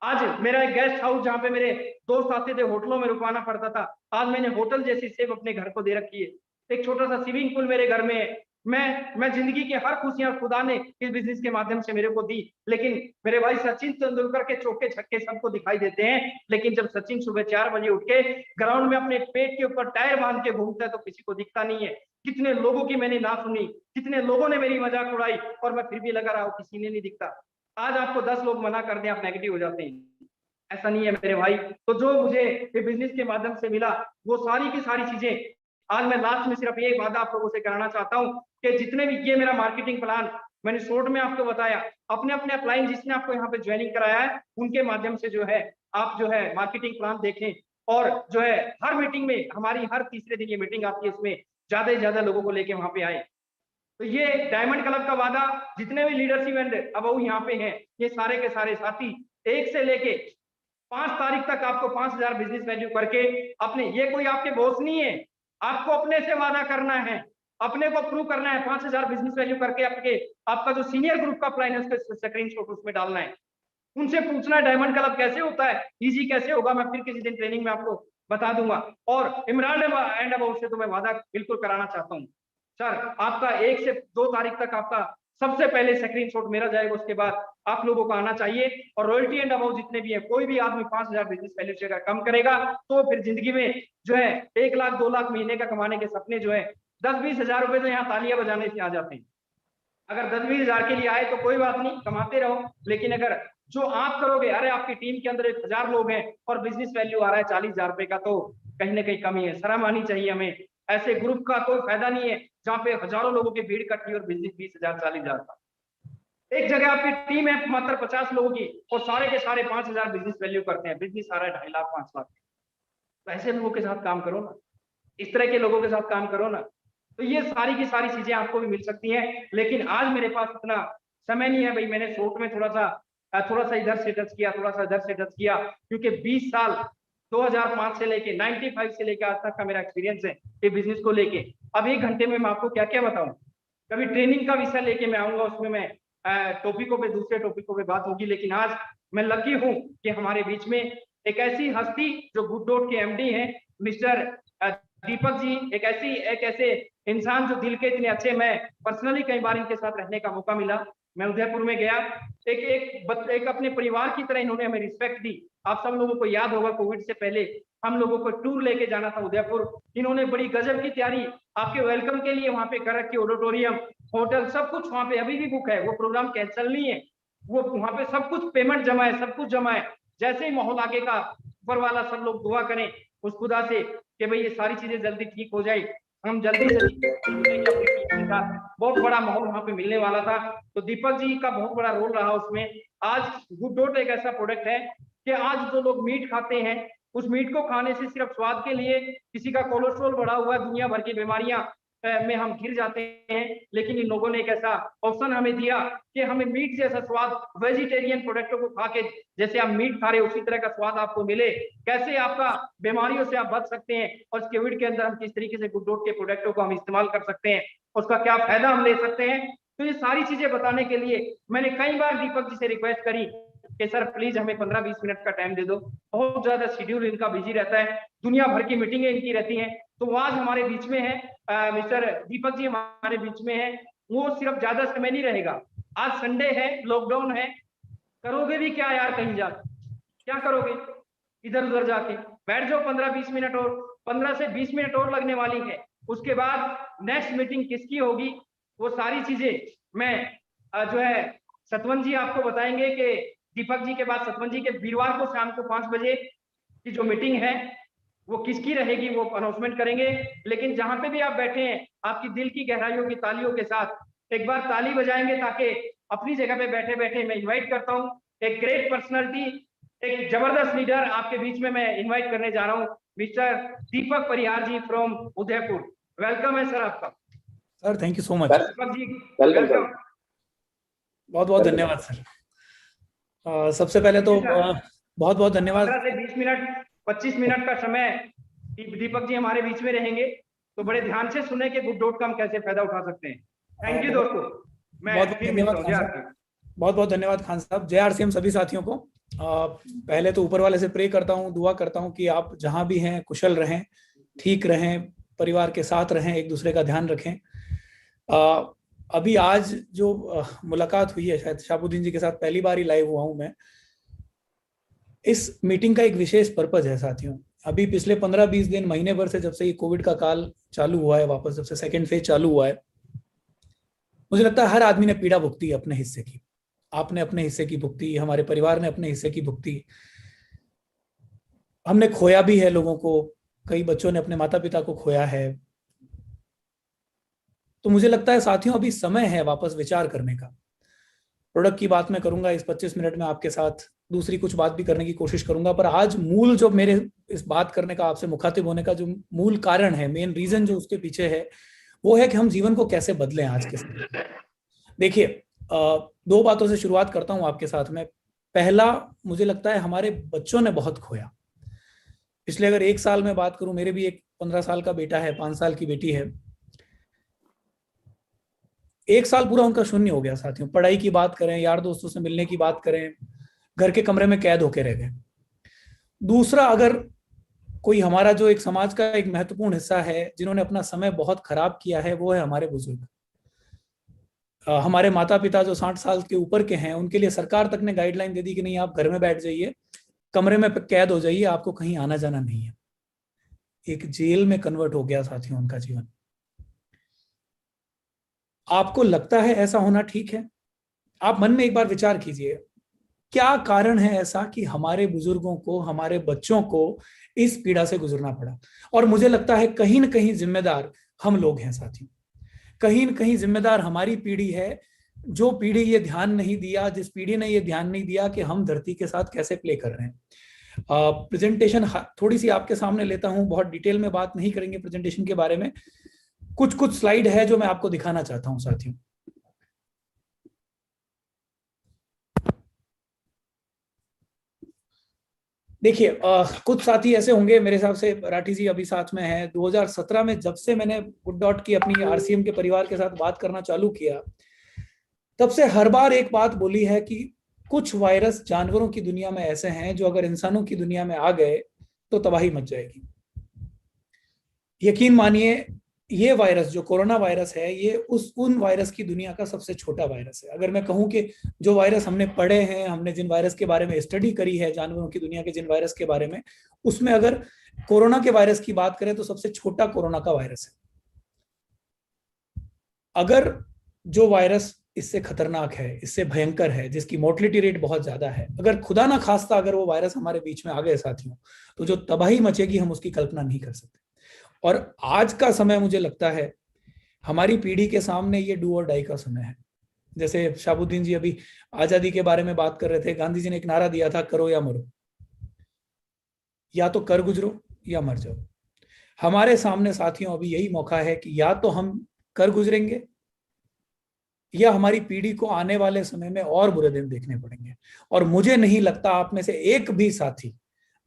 आज मेरा एक गेस्ट हाउस, जहाँ पे मेरे दोस्त आते थे, होटलों में रुकवाना पड़ता था, आज मैंने होटल जैसी सेव अपने घर को दे रखी है। एक छोटा सा स्विमिंग पूल मेरे घर में है, मैं जिंदगी की हर खुशियां खुदा ने इस बिजनेस के माध्यम से मेरे को दी, लेकिन मेरे भाई सचिन तेंदुलकर के चौके छक्के सबको दिखाई देते हैं, लेकिन जब सचिन सुबह 4 बजे उठ के ग्राउंड में अपने पेट के ऊपर टायर बांध के घूमता है तो किसी को दिखता नहीं है। कितने लोगों की मैंने ना सुनी, कितने लोगों ने मेरी मजाक उड़ाई और मैं फिर भी लगा रहा हूं, किसी ने नहीं दिखता। आज आपको 10 लोग मना कर दें, आप नेगेटिव हो जाते हैं। ऐसा नहीं है मेरे भाई। तो जो मुझे ये बिजनेस के माध्यम से मिला वो सारी की सारी चीजें आज मैं लास्ट में सिर्फ ये वादा आप लोगों से कराना चाहता हूँ कि जितने भी ये मेरा मार्केटिंग प्लान मैंने शॉर्ट में आपको बताया, अपने अपने अपलाइन जिसने आपको यहाँ पे ज्वाइनिंग कराया है उनके माध्यम से जो है आप जो है मार्केटिंग प्लान देखें, और जो है हर मीटिंग में हमारी हर तीसरे दिन ये मीटिंग आती है, उसमें ज्यादा से ज्यादा लोगों को लेके वहां पे आए। तो ये डायमंड क्लब का वादा, जितने भी लीडरशिप एंड अब यहाँ पे हैं ये सारे के सारे साथी 1 से लेके 5 तारीख तक आपको 5000 बिजनेस वैल्यू करके अपने, ये कोई आपके बॉस नहीं है, आपको अपने से वादा करना है, अपने को प्रूव करना है। 5000 बिजनेस वैल्यू करके आपका जो सीनियर ग्रुप का प्लान है उसका स्क्रीनशॉट उसमें डालना है। उनसे पूछना है डायमंड क्लब कैसे होता है, इजी कैसे होगा, मैं फिर किसी दिन ट्रेनिंग में आपको बता दूंगा। और इमरान एंड अबाउट से तो मैं वादा बिल्कुल कराना चाहता हूँ सर, आपका 1 से 2 तारीख तक आपका सबसे पहले स्क्रीनशॉट मेरा जाएगा, उसके बाद आप लोगों को आना चाहिए। और रॉयल्टी एंड अबाउट जितने भी है, कोई भी आदमी 5000 बिजनेस वैल्यू से कम करेगा तो फिर जिंदगी में जो है 1 लाख 2 लाख महीने का कमाने के सपने जो है 10-20 हजार रुपए तो यहाँ तालियां बजाने से आ जाते हैं। अगर 10-20 हजार के लिए आए तो कोई बात नहीं, कमाते रहो, लेकिन अगर जो आप करोगे, अरे आपकी टीम के अंदर 1000 लोग हैं और बिजनेस वैल्यू आ रहा है 40,000 रुपए का, तो कहीं ना कहीं कमी है, शर्म आनी चाहिए हमें। ऐसे ग्रुप का कोई फायदा नहीं है जहाँ पे हजारों लोगों की भीड़ इकट्ठी और बिजनेस 20,000 40,000 का। एक जगह आपकी टीम है मात्र 50 लोगों की और सारे के सारे 5,000 बिजनेस वैल्यू करते हैं, बिजनेस आ रहा है 2.5 लाख 5 लाख। तो ऐसे लोगों के साथ काम करो ना, इस तरह के लोगों के साथ काम करो ना, तो ये सारी की सारी चीजें आपको भी मिल सकती हैं। लेकिन आज मेरे पास इतना समय नहीं है भाई, मैंने शॉर्ट में थोड़ा सा इधर से टच किया, थोड़ा सा इधर से टच किया, क्योंकि 20 साल 2005 से लेके 95 से लेके आज तक का मेरा एक्सपीरियंस है ये बिजनेस को लेके। अब 1 घंटे में मैं आपको क्या क्या बताऊं, कभी ट्रेनिंग का विषय लेके मैं आऊंगा, उसमें मैं टॉपिकों पे दूसरे टॉपिकों पे बात होगी। लेकिन आज मैं लकी हूं कि हमारे बीच में एक ऐसी हस्ती जो गुड डॉट के एमडी हैं मिस्टर दीपक जी, एक ऐसे इंसान जो दिल के इतने अच्छे, मैं पर्सनली कई बार इनके साथ रहने का मौका मिला। मैं उदयपुर में गया, एक अपने परिवार की तरह इन्होंने हमें रिस्पेक्ट दी। आप सब लोगों को याद होगा कोविड से पहले हम लोगों को टूर लेके जाना था उदयपुर, इन्होंने बड़ी गजब की तैयारी आपके वेलकम के लिए वहां पे कर रखी, ऑडिटोरियम होटल सब कुछ वहां पे अभी भी बुक है, वो प्रोग्राम कैंसिल नहीं है, वो वहां पे सब कुछ पेमेंट जमा है, सब कुछ जमा है। जैसे ही माहौल आगे का ऊपर वाला सब लोग दुआ करें उस खुदा से कि भाई ये सारी चीजें जल्दी ठीक हो जाए, हम जल्दी से बहुत बड़ा माहौल वहां पे मिलने वाला था। तो दीपक जी का बहुत बड़ा रोल रहा उसमें। आज गुड डॉट एक ऐसा प्रोडक्ट है कि आज जो लोग मीट खाते हैं उस मीट को खाने से सिर्फ स्वाद के लिए, किसी का कोलेस्ट्रॉल बढ़ा हुआ है, दुनिया भर की बीमारियां में हम घिर जाते हैं, लेकिन इन लोगों ने एक ऐसा ऑप्शन हमें दिया कि हमें मीट जैसा स्वाद वेजिटेरियन प्रोडक्टों को खा के, जैसे आप मीट खा रहे हो उसी तरह का स्वाद आपको मिले, कैसे आपका बीमारियों से आप बच सकते हैं और इस कोविड के अंदर हम किस तरीके से गुड डॉट के प्रोडक्टों को हम इस्तेमाल कर सकते हैं, उसका क्या फायदा हम ले सकते हैं। तो ये सारी चीजें बताने के लिए मैंने कई बार दीपक जी से रिक्वेस्ट करी कि सर प्लीज हमें 15-20 मिनट का टाइम दे दो, बहुत ज्यादा शेड्यूल इनका बिजी रहता है, दुनिया भर की मीटिंगें इनकी रहती हैं। तो आज हमारे बीच में है मिस्टर दीपक जी हमारे बीच में है, वो सिर्फ ज्यादा समय नहीं रहेगा, आज संडे है, लॉकडाउन है, करोगे भी क्या यार, कहीं जा क्या करोगे, इधर उधर जाके बैठ जाओ 15-20 मिनट और 15 से 20 मिनट और लगने वाली है। उसके बाद नेक्स्ट मीटिंग किसकी होगी वो सारी चीजें मैं जो है सतवंत जी आपको बताएंगे कि दीपक जी के बाद सतवंत जी के वीरवार को शाम को 5 बजे की जो मीटिंग है वो किसकी रहेगी वो अनाउंसमेंट करेंगे। लेकिन जहां पे भी आप बैठे हैं आपकी दिल की गहराइयों की तालियों के साथ एक बार ताली बजाएंगे, ताकि अपनी जगह पे बैठे बैठे मैं इन्वाइट करता हूँ एक ग्रेट पर्सनालिटी, एक जबरदस्त लीडर आपके बीच में मैं इन्वाइट करने जा रहा हूँ, mister Deepak Parihar ji from Udaipur. Welcome है सर आपका। Sir thank you so much. Deepak ji welcome. बहुत बहुत धन्यवाद सर। सबसे पहले तो बहुत बहुत धन्यवाद। 15 से 20 मिनट 25 मिनट का समय दीपक जी हमारे बीच में रहेंगे, तो बड़े ध्यान से सुने कि गुड डॉट का हम कैसे फायदा उठा सकते हैं। थैंक यू दोस्तों, बहुत बहुत धन्यवाद खान साहब। जय आरसीएम सभी साथियों को। पहले तो ऊपर वाले से प्रे करता हूँ, दुआ करता हूँ कि आप जहां भी हैं कुशल रहें, ठीक रहें, परिवार के साथ रहें, एक दूसरे का ध्यान रखें। अभी आज जो मुलाकात हुई है, शायद शाहबुद्दीन जी के साथ पहली बार ही लाइव हुआ हूं मैं। इस मीटिंग का एक विशेष पर्पज है साथियों। अभी पिछले 15-20 दिन, महीने भर से, जब से ये कोविड का काल चालू हुआ है वापस, जब से सेकेंड फेज चालू हुआ है, मुझे लगता है हर आदमी ने पीड़ा भुगती है अपने हिस्से की। आपने अपने हिस्से की भुगती, हमारे परिवार ने अपने हिस्से की भुगती, हमने खोया भी है लोगों को, कई बच्चों ने अपने माता पिता को खोया है। तो मुझे लगता है साथियों अभी समय है वापस विचार करने का। प्रोडक्ट की बात मैं करूंगा इस 25 मिनट में आपके साथ, दूसरी कुछ बात भी करने की कोशिश करूंगा, पर आज मूल जो मेरे इस बात करने का, आपसे मुखातिब होने का जो मूल कारण है, मेन रीजन जो उसके पीछे है, वो है कि हम जीवन को कैसे बदलें आज के समय। देखिए, दो बातों से शुरुआत करता हूं आपके साथ में। पहला, मुझे लगता है हमारे बच्चों ने बहुत खोया। पिछले अगर 1 साल में बात करूं, मेरे भी एक 15 साल का बेटा है, 5 साल की बेटी है। 1 साल पूरा उनका शून्य हो गया साथियों। पढ़ाई की बात करें, यार दोस्तों से मिलने की बात करें, घर के कमरे में कैद होके रह गए। दूसरा, अगर कोई हमारा जो एक समाज का एक महत्वपूर्ण हिस्सा है जिन्होंने अपना समय बहुत खराब किया है, वो है हमारे बुजुर्ग। हमारे माता पिता जो 60 साल के ऊपर के हैं, उनके लिए सरकार तक ने गाइडलाइन दे दी कि नहीं, आप घर में बैठ जाइए, कमरे में कैद हो जाइए, आपको कहीं आना जाना नहीं है। एक जेल में कन्वर्ट हो गया साथियों उनका जीवन। आपको लगता है ऐसा होना ठीक है? आप मन में एक बार विचार कीजिए, क्या कारण है ऐसा कि हमारे बुजुर्गों को, हमारे बच्चों को इस पीड़ा से गुजरना पड़ा? और मुझे लगता है कहीं ना कहीं जिम्मेदार हम लोग हैं साथियों। कहीं न कहीं जिम्मेदार हमारी पीढ़ी है, जो पीढ़ी ये ध्यान नहीं दिया, जिस पीढ़ी ने ये ध्यान नहीं दिया कि हम धरती के साथ कैसे प्ले कर रहे हैं। प्रेजेंटेशन थोड़ी सी आपके सामने लेता हूं, बहुत डिटेल में बात नहीं करेंगे प्रेजेंटेशन के बारे में। कुछ कुछ स्लाइड है जो मैं आपको दिखाना चाहता हूं साथियों। देखिए, कुछ साथी ऐसे होंगे, मेरे हिसाब से राठी जी अभी साथ में है, 2017 में जब से मैंने गुड डॉट की अपनी आरसीएम के परिवार के साथ बात करना चालू किया, तब से हर बार एक बात बोली है कि कुछ वायरस जानवरों की दुनिया में ऐसे हैं जो अगर इंसानों की दुनिया में आ गए तो तबाही मच जाएगी। यकीन मानिए, ये वायरस जो कोरोना वायरस है, ये उन वायरस की दुनिया का सबसे छोटा वायरस है। अगर मैं कहूं कि जो वायरस हमने पढ़े हैं, हमने जिन वायरस के बारे में स्टडी करी है, जानवरों की दुनिया के जिन वायरस के बारे में, उसमें अगर कोरोना के वायरस की बात करें तो सबसे छोटा कोरोना का वायरस है। अगर जो वायरस इससे खतरनाक है, इससे भयंकर है, जिसकी मोर्टलिटी रेट बहुत ज्यादा है, अगर खुदा ना खास्ता अगर वो वायरस हमारे बीच में आ गए साथियों, तो जो तबाही मचेगी हम उसकी कल्पना नहीं कर सकते। और आज का समय मुझे लगता है हमारी पीढ़ी के सामने ये डू और डाई का समय है। जैसे शाहबुद्दीन जी अभी आजादी के बारे में बात कर रहे थे, गांधी जी ने एक नारा दिया था, करो या मरो, या तो कर गुजरो या मर जाओ। हमारे सामने साथियों अभी यही मौका है कि या तो हम कर गुजरेंगे या हमारी पीढ़ी को आने वाले समय में और बुरे दिन देखने पड़ेंगे। और मुझे नहीं लगता आप में से एक भी साथी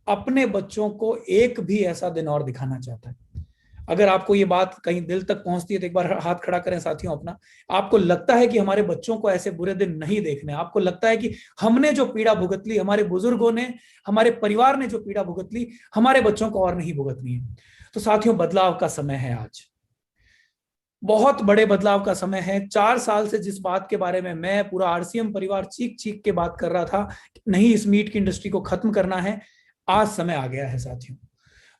अपने बच्चों को एक भी ऐसा दिन और दिखाना चाहता है। अगर आपको ये बात कहीं दिल तक पहुंचती है तो एक बार हाथ खड़ा करें साथियों अपना। आपको लगता है कि हमारे बच्चों को ऐसे बुरे दिन नहीं देखने, आपको लगता है कि हमने जो पीड़ा भुगत ली, हमारे बुजुर्गों ने, हमारे परिवार ने जो पीड़ा भुगत ली, हमारे बच्चों को और नहीं भुगतनी है। तो साथियों, बदलाव का समय है आज, बहुत बड़े बदलाव का समय है। 4 साल से जिस बात के बारे में मैं, पूरा आरसीएम परिवार चीख चीख के बात कर रहा था, नहीं इस मीट की इंडस्ट्री को खत्म करना है, आज समय आ गया है साथियों।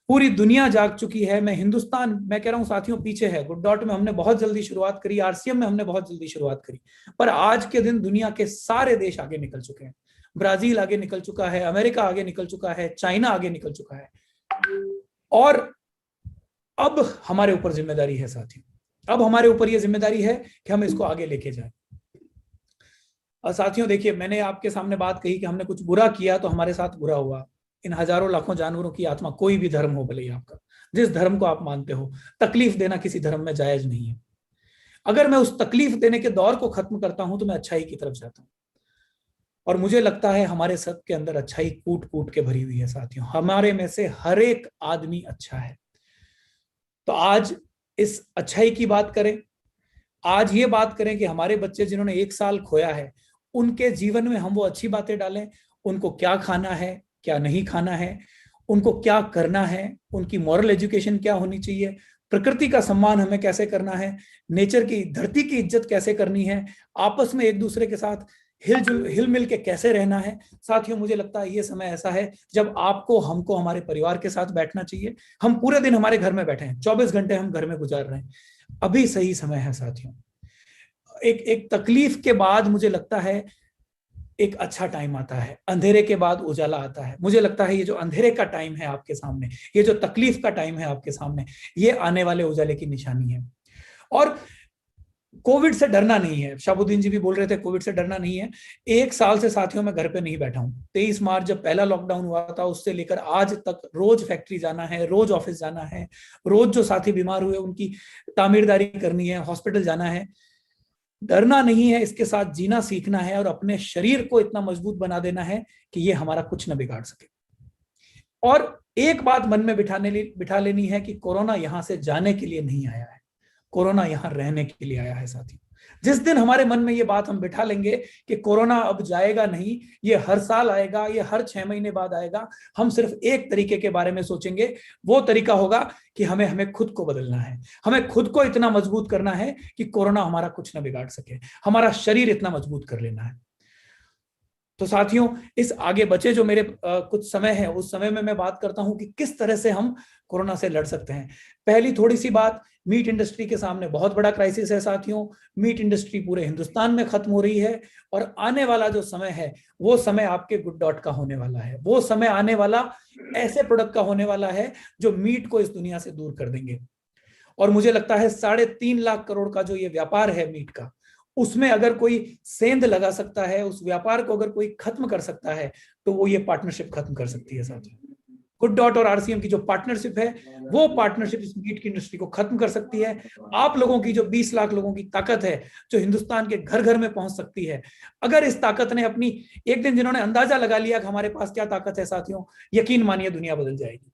पूरी दुनिया जाग चुकी है। मैं कह रहा हूं साथियों, पीछे है। गुड डॉट में हमने बहुत जल्दी शुरुआत करी, आरसीएम में हमने बहुत जल्दी शुरुआत करी, पर आज के दिन दुनिया के सारे देश आगे निकल चुके हैं। ब्राजील आगे निकल चुका है, अमेरिका आगे निकल चुका है, चाइना आगे निकल चुका है। और अब हमारे ऊपर जिम्मेदारी है साथियों, अब हमारे ऊपर यह जिम्मेदारी है कि हम इसको आगे लेके जाएं। और साथियों देखिए, मैंने आपके सामने बात कही कि हमने कुछ बुरा किया तो हमारे साथ बुरा हुआ। इन हजारों लाखों जानवरों की आत्मा, कोई भी धर्म हो भले ही आपका, जिस धर्म को आप मानते हो, तकलीफ देना किसी धर्म में जायज नहीं है। अगर मैं उस तकलीफ देने के दौर को खत्म करता हूं तो मैं अच्छाई की तरफ जाता हूं। और मुझे लगता है हमारे सब के अंदर अच्छाई कूट कूट के भरी हुई है साथियों। हमारे में से हर एक आदमी अच्छा है। तो आज इस अच्छाई की बात करें, आज ये बात करें कि हमारे बच्चे जिन्होंने 1 साल खोया है, उनके जीवन में हम वो अच्छी बातें डालें। उनको क्या खाना है, क्या नहीं खाना है, उनको क्या करना है, उनकी मॉरल एजुकेशन क्या होनी चाहिए, प्रकृति का सम्मान हमें कैसे करना है, नेचर की, धरती की इज्जत कैसे करनी है, आपस में एक दूसरे के साथ हिल मिल के कैसे रहना है। साथियों, मुझे लगता है ये समय ऐसा है जब आपको, हमको हमारे परिवार के साथ बैठना चाहिए। हम पूरे दिन हमारे घर में बैठे हैं, 24 घंटे हम घर में गुजार रहे हैं, अभी सही समय है साथियों। एक तकलीफ के बाद मुझे लगता है एक अच्छा टाइम आता है, अंधेरे के बाद उजाला आता है। मुझे लगता है ये जो अंधेरे का टाइम है आपके सामने, ये जो तकलीफ का टाइम है आपके सामने, ये आने वाले उजाले की निशानी है। और कोविड से डरना नहीं है, शाबुद्दीन जी भी बोल रहे थे कोविड से डरना नहीं है। 1 साल से साथियों मैं घर पे नहीं बैठा हूं। 23 मार्च जब पहला लॉकडाउन हुआ था उससे लेकर आज तक रोज फैक्ट्री जाना है, रोज ऑफिस जाना है, रोज जो साथी बीमार हुए उनकी तामीरदारी करनी है, हॉस्पिटल जाना है। डरना नहीं है, इसके साथ जीना सीखना है और अपने शरीर को इतना मजबूत बना देना है कि ये हमारा कुछ न बिगाड़ सके। और एक बात मन में बिठा लेनी है कि कोरोना यहां से जाने के लिए नहीं आया है, कोरोना यहां रहने के लिए आया है साथियों। जिस दिन हमारे मन में ये बात हम बिठा लेंगे कि कोरोना अब जाएगा नहीं, ये हर साल आएगा, ये हर 6 महीने बाद आएगा, हम सिर्फ एक तरीके के बारे में सोचेंगे। वो तरीका होगा कि हमें खुद को बदलना है, हमें खुद को इतना मजबूत करना है कि कोरोना हमारा कुछ ना बिगाड़ सके, हमारा शरीर इतना मजबूत कर लेना है। तो साथियों, इस आगे बचे जो मेरे कुछ समय है, उस समय में मैं बात करता हूं कि किस तरह से हम कोरोना से लड़ सकते हैं। पहली थोड़ी सी बात, मीट इंडस्ट्री के सामने बहुत बड़ा क्राइसिस है साथियों। मीट इंडस्ट्री पूरे हिंदुस्तान में खत्म हो रही है और आने वाला जो समय है वो समय आपके गुड डॉट का होने वाला है। वो समय आने वाला ऐसे प्रोडक्ट का होने वाला है जो मीट को इस दुनिया से दूर कर देंगे। और मुझे लगता है 3.5 लाख करोड़ का जो ये व्यापार है मीट का, उसमें अगर कोई सेंध लगा सकता है, उस व्यापार को अगर कोई खत्म कर सकता है, तो वो ये पार्टनरशिप खत्म कर सकती है साथियों। गुड डॉट और आरसीएम की जो पार्टनरशिप है, वो पार्टनरशिप इस मीट की इंडस्ट्री को खत्म कर सकती है। आप लोगों की जो 20 लाख लोगों की ताकत है, जो हिंदुस्तान के घर घर में पहुंच सकती है, अगर इस ताकत ने अपनी, एक दिन जिन्होंने अंदाजा लगा लिया कि हमारे पास क्या ताकत है साथियों, यकीन मानिए दुनिया बदल जाएगी।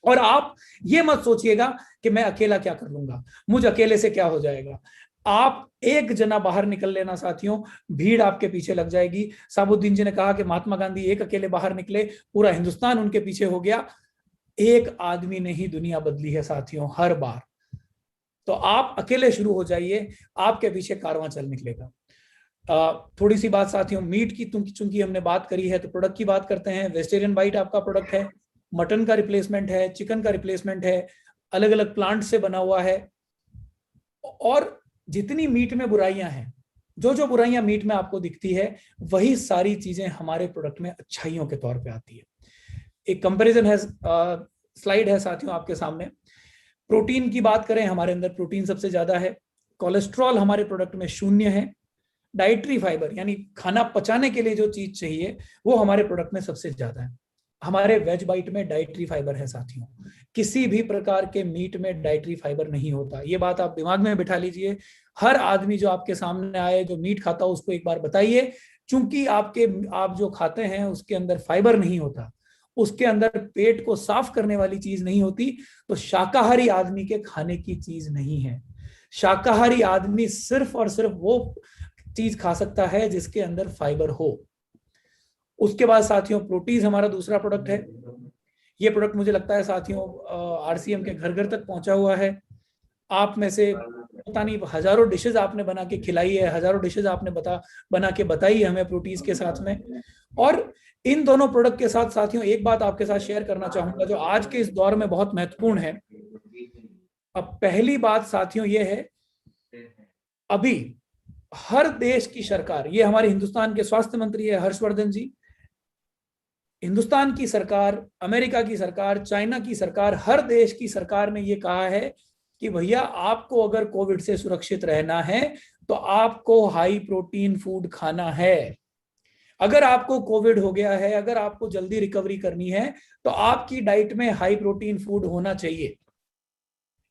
और आप ये मत सोचिएगा कि मैं अकेला क्या कर लूंगा, मुझ अकेले से क्या हो जाएगा। आप एक जना बाहर निकल लेना साथियों, भीड़ आपके पीछे लग जाएगी। साबुद्दीन जी ने कहा कि महात्मा गांधी एक अकेले बाहर निकले, पूरा हिंदुस्तान उनके पीछे हो गया। एक आदमी ने ही दुनिया बदली है साथियों, हर बार। तो आप अकेले शुरू हो जाइए, आपके पीछे कारवां चल निकलेगा। थोड़ी सी बात साथियों मीट की, चूंकि हमने बात करी है तो प्रोडक्ट की बात करते हैं। वेजिटेरियन बाइट आपका प्रोडक्ट है, मटन का रिप्लेसमेंट है, चिकन का रिप्लेसमेंट है, अलग अलग प्लांट से बना हुआ है। और जितनी मीट में बुराइयां हैं, जो बुराइयां मीट में आपको दिखती है, वही सारी चीजें हमारे प्रोडक्ट में अच्छाइयों के तौर पे आती है। एक कंपैरिजन है, स्लाइड है साथियों आपके सामने। प्रोटीन की बात करें, हमारे अंदर प्रोटीन सबसे ज्यादा है, कोलेस्ट्रॉल हमारे प्रोडक्ट में 0 है, डाइटरी फाइबर यानी खाना पचाने के लिए जो चीज चाहिए वो हमारे प्रोडक्ट में सबसे ज्यादा है। हमारे वेज बाइट में डाइटरी फाइबर है साथियों, किसी भी प्रकार के मीट में डाइटरी फाइबर नहीं होता। ये बात आप दिमाग में बिठा लीजिए। हर आदमी जो आपके सामने आए जो मीट खाता हो, उसको एक बार बताइए, चूंकि आप जो खाते हैं उसके अंदर फाइबर नहीं होता, उसके अंदर पेट को साफ करने वाली चीज नहीं होती, तो शाकाहारी आदमी के खाने की चीज नहीं है। शाकाहारी आदमी सिर्फ और सिर्फ वो चीज खा सकता है जिसके अंदर फाइबर हो। उसके बाद साथियों प्रोटीज हमारा दूसरा प्रोडक्ट है। ये प्रोडक्ट मुझे लगता है साथियों आरसीएम के घर घर तक पहुंचा हुआ है। आप में से पता नहीं हजारों डिशेज आपने बना के खिलाई है, हजारों डिशेज आपने बना के बताई है हमें प्रोटीज के साथ में। और इन दोनों प्रोडक्ट के साथ साथियों एक बात आपके साथ शेयर करना चाहूंगा जो आज के इस दौर में बहुत महत्वपूर्ण है। अब पहली बात साथियों ये है, अभी हर देश की सरकार, ये हमारे हिंदुस्तान के स्वास्थ्य मंत्री है हर्षवर्धन जी, हिंदुस्तान की सरकार, अमेरिका की सरकार, चाइना की सरकार, हर देश की सरकार ने ये कहा है कि भैया आपको अगर कोविड से सुरक्षित रहना है तो आपको हाई प्रोटीन फूड खाना है। अगर आपको कोविड हो गया है, अगर आपको जल्दी रिकवरी करनी है तो आपकी डाइट में हाई प्रोटीन फूड होना चाहिए।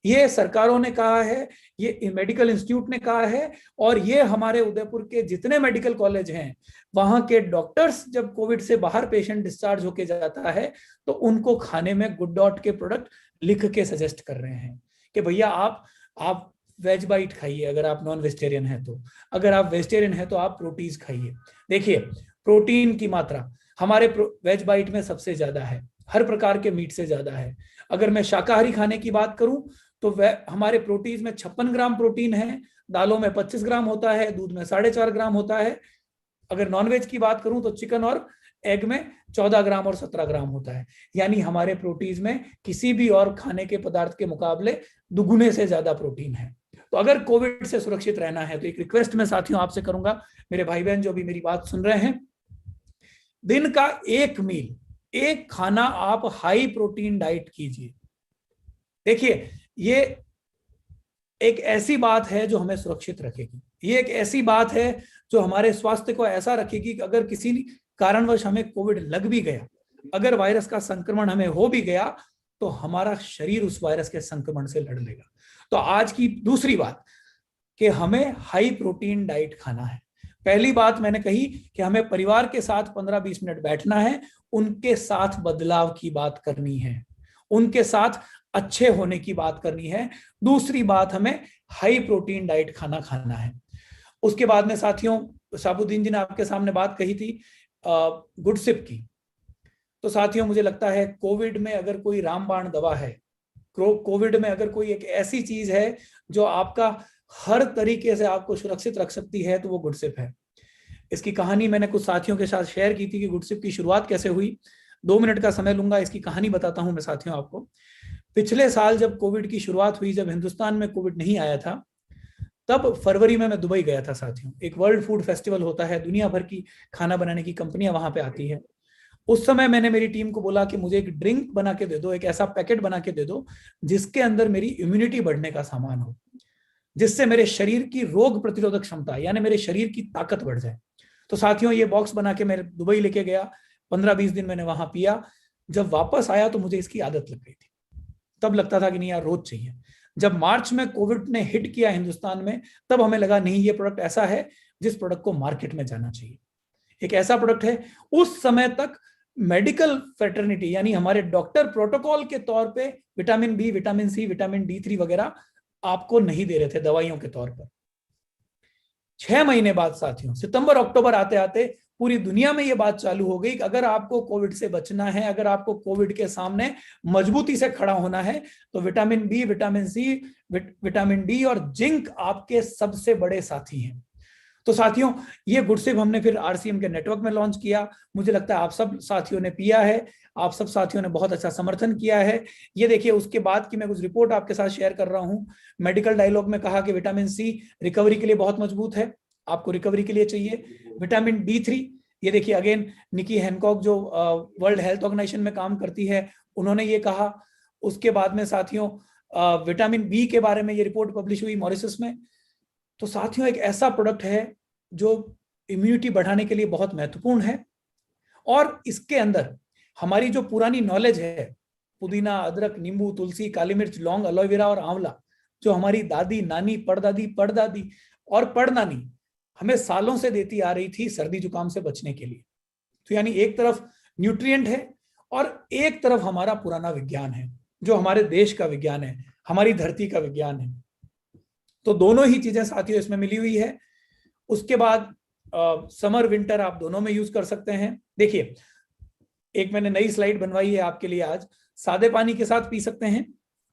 ये सरकारों ने कहा है, ये मेडिकल इंस्टीट्यूट ने कहा है, और ये हमारे उदयपुर के जितने मेडिकल कॉलेज हैं वहां के डॉक्टर्स जब कोविड से बाहर पेशेंट डिस्चार्ज होके जाता है तो उनको खाने में गुड डॉट के प्रोडक्ट लिख के सजेस्ट कर रहे हैं कि भैया आप वेज बाइट खाइए अगर आप नॉन वेजिटेरियन है तो, अगर आप वेजिटेरियन है तो आप प्रोटीज खाइए। देखिए प्रोटीन की मात्रा हमारे वेज बाइट में सबसे ज्यादा है, हर प्रकार के मीट से ज्यादा है। अगर मैं शाकाहारी खाने की बात करूं तो वह हमारे प्रोटीन में 56 ग्राम प्रोटीन है, दालों में 25 ग्राम होता है, दूध में 4.5 ग्राम होता है। अगर नॉनवेज की बात करूं तो चिकन और एग में 14 ग्राम और 17 ग्राम होता है। यानी हमारे प्रोटीन में किसी भी और खाने के पदार्थ के मुकाबले दुगुने से ज्यादा प्रोटीन है। तो अगर कोविड से सुरक्षित रहना है तो एक रिक्वेस्ट मैं साथियों आपसे करूंगा, मेरे भाई बहन जो भी मेरी बात सुन रहे हैं, दिन का एक मील, एक खाना आप हाई प्रोटीन डाइट कीजिए। देखिए, ये एक ऐसी बात है जो हमें सुरक्षित रखेगी, ये एक ऐसी बात है जो हमारे स्वास्थ्य को ऐसा रखेगी कि अगर किसी कारणवश हमें कोविड लग भी गया, अगर वायरस का संक्रमण हमें हो भी गया, तो हमारा शरीर उस वायरस के संक्रमण से लड़ लेगा। तो आज की दूसरी बात कि हमें हाई प्रोटीन डाइट खाना है। पहली बात मैंने कही कि हमें परिवार के साथ 15-20 मिनट बैठना है, उनके साथ बदलाव की बात करनी है, उनके साथ अच्छे होने की बात करनी है। दूसरी बात, हमें हाई प्रोटीन डाइट खाना खाना है। उसके बाद में साथियों, शाहबुद्दीन जी ने आपके सामने बात कही थी गुडसिप की। तो साथियों, मुझे लगता है कोविड में अगर कोई रामबाण दवा है, कोविड में अगर कोई एक ऐसी चीज है जो आपका हर तरीके से आपको सुरक्षित रख सकती है, तो वो गुडसिप है। इसकी कहानी मैंने कुछ साथियों के साथ शेयर की थी कि गुडसिप की शुरुआत कैसे हुई। 2 मिनट का समय लूंगा, इसकी कहानी बताता हूं मैं साथियों आपको। पिछले साल जब कोविड की शुरुआत हुई, जब हिंदुस्तान में कोविड नहीं आया था, तब फरवरी में मैं दुबई गया था साथियों। एक वर्ल्ड फूड फेस्टिवल होता है, दुनिया भर की खाना बनाने की कंपनियां वहां पे आती है। उस समय मैंने मेरी टीम को बोला कि मुझे एक ड्रिंक बना के दे दो, एक ऐसा पैकेट बना के दे दो जिसके अंदर मेरी इम्यूनिटी बढ़ने का सामान हो, जिससे मेरे शरीर की रोग प्रतिरोधक क्षमता यानी मेरे शरीर की ताकत बढ़ जाए। तो साथियों, ये बॉक्स बना के मैं दुबई लेके गया, 15-20 दिन मैंने वहां पिया। जब वापस आया तो मुझे इसकी आदत लग गई थी। तब लगता था कि नहीं यार, रोज चाहिए। जब मार्च में कोविड ने हिट किया हिंदुस्तान में, तब हमें लगा नहीं, ये प्रोडक्ट ऐसा है जिस प्रोडक्ट को मार्केट में जाना चाहिए। एक ऐसा प्रोडक्ट है, उस समय तक मेडिकल फ्रेटर्निटी यानी हमारे डॉक्टर प्रोटोकॉल के तौर पे vitamin B, vitamin C, vitamin D3 वगैरह आपको नहीं दे रहे थे दवाइयों के तौर पर। 6 महीने बाद साथियों, सितंबर अक्टूबर आते आते पूरी दुनिया में ये बात चालू हो गई कि अगर आपको कोविड से बचना है, अगर आपको कोविड के सामने मजबूती से खड़ा होना है, तो vitamin B, vitamin C, vitamin D और जिंक आपके सबसे बड़े साथी हैं। तो साथियों, ये गुडसिप हमने फिर RCM के नेटवर्क में लॉन्च किया। मुझे लगता है आप सब साथियों ने पिया है, आप सब साथियों ने बहुत अच्छा समर्थन किया है। ये देखिए, उसके बाद की मैं कुछ रिपोर्ट आपके साथ शेयर कर रहा हूं। मेडिकल डायलॉग में कहा कि विटामिन सी रिकवरी के लिए बहुत मजबूत है, आपको रिकवरी के लिए चाहिए। विटामिन D3, ये देखिए अगेन निकी हैनकॉक जो वर्ल्ड हेल्थ ऑर्गेनाइजेशन में काम करती है, उन्होंने ये कहा। उसके बाद में साथियों, विटामिन बी के बारे में ये रिपोर्ट पब्लिश हुई मॉरिशस में। तो साथियों, एक ऐसा प्रोडक्ट है जो इम्यूनिटी बढ़ाने के लिए बहुत महत्वपूर्ण है। और इसके अंदर हमारी जो पुरानी नॉलेज है, पुदीना, अदरक, नींबू, तुलसी, काली मिर्च, लौंग, एलोवेरा और आंवला, जो हमारी दादी, नानी, परदादी और पड़नानी हमें सालों से देती आ रही थी सर्दी जुकाम से बचने के लिए। तो यानी एक तरफ न्यूट्रिएंट है और एक तरफ हमारा पुराना विज्ञान है, जो हमारे देश का विज्ञान है, हमारी धरती का विज्ञान है। तो दोनों ही चीजें साथियों इसमें मिली हुई है। उसके बाद समर विंटर आप दोनों में यूज कर सकते हैं। देखिए, एक मैंने नई स्लाइड बनवाई है आपके लिए आज। सादे पानी के साथ पी सकते हैं,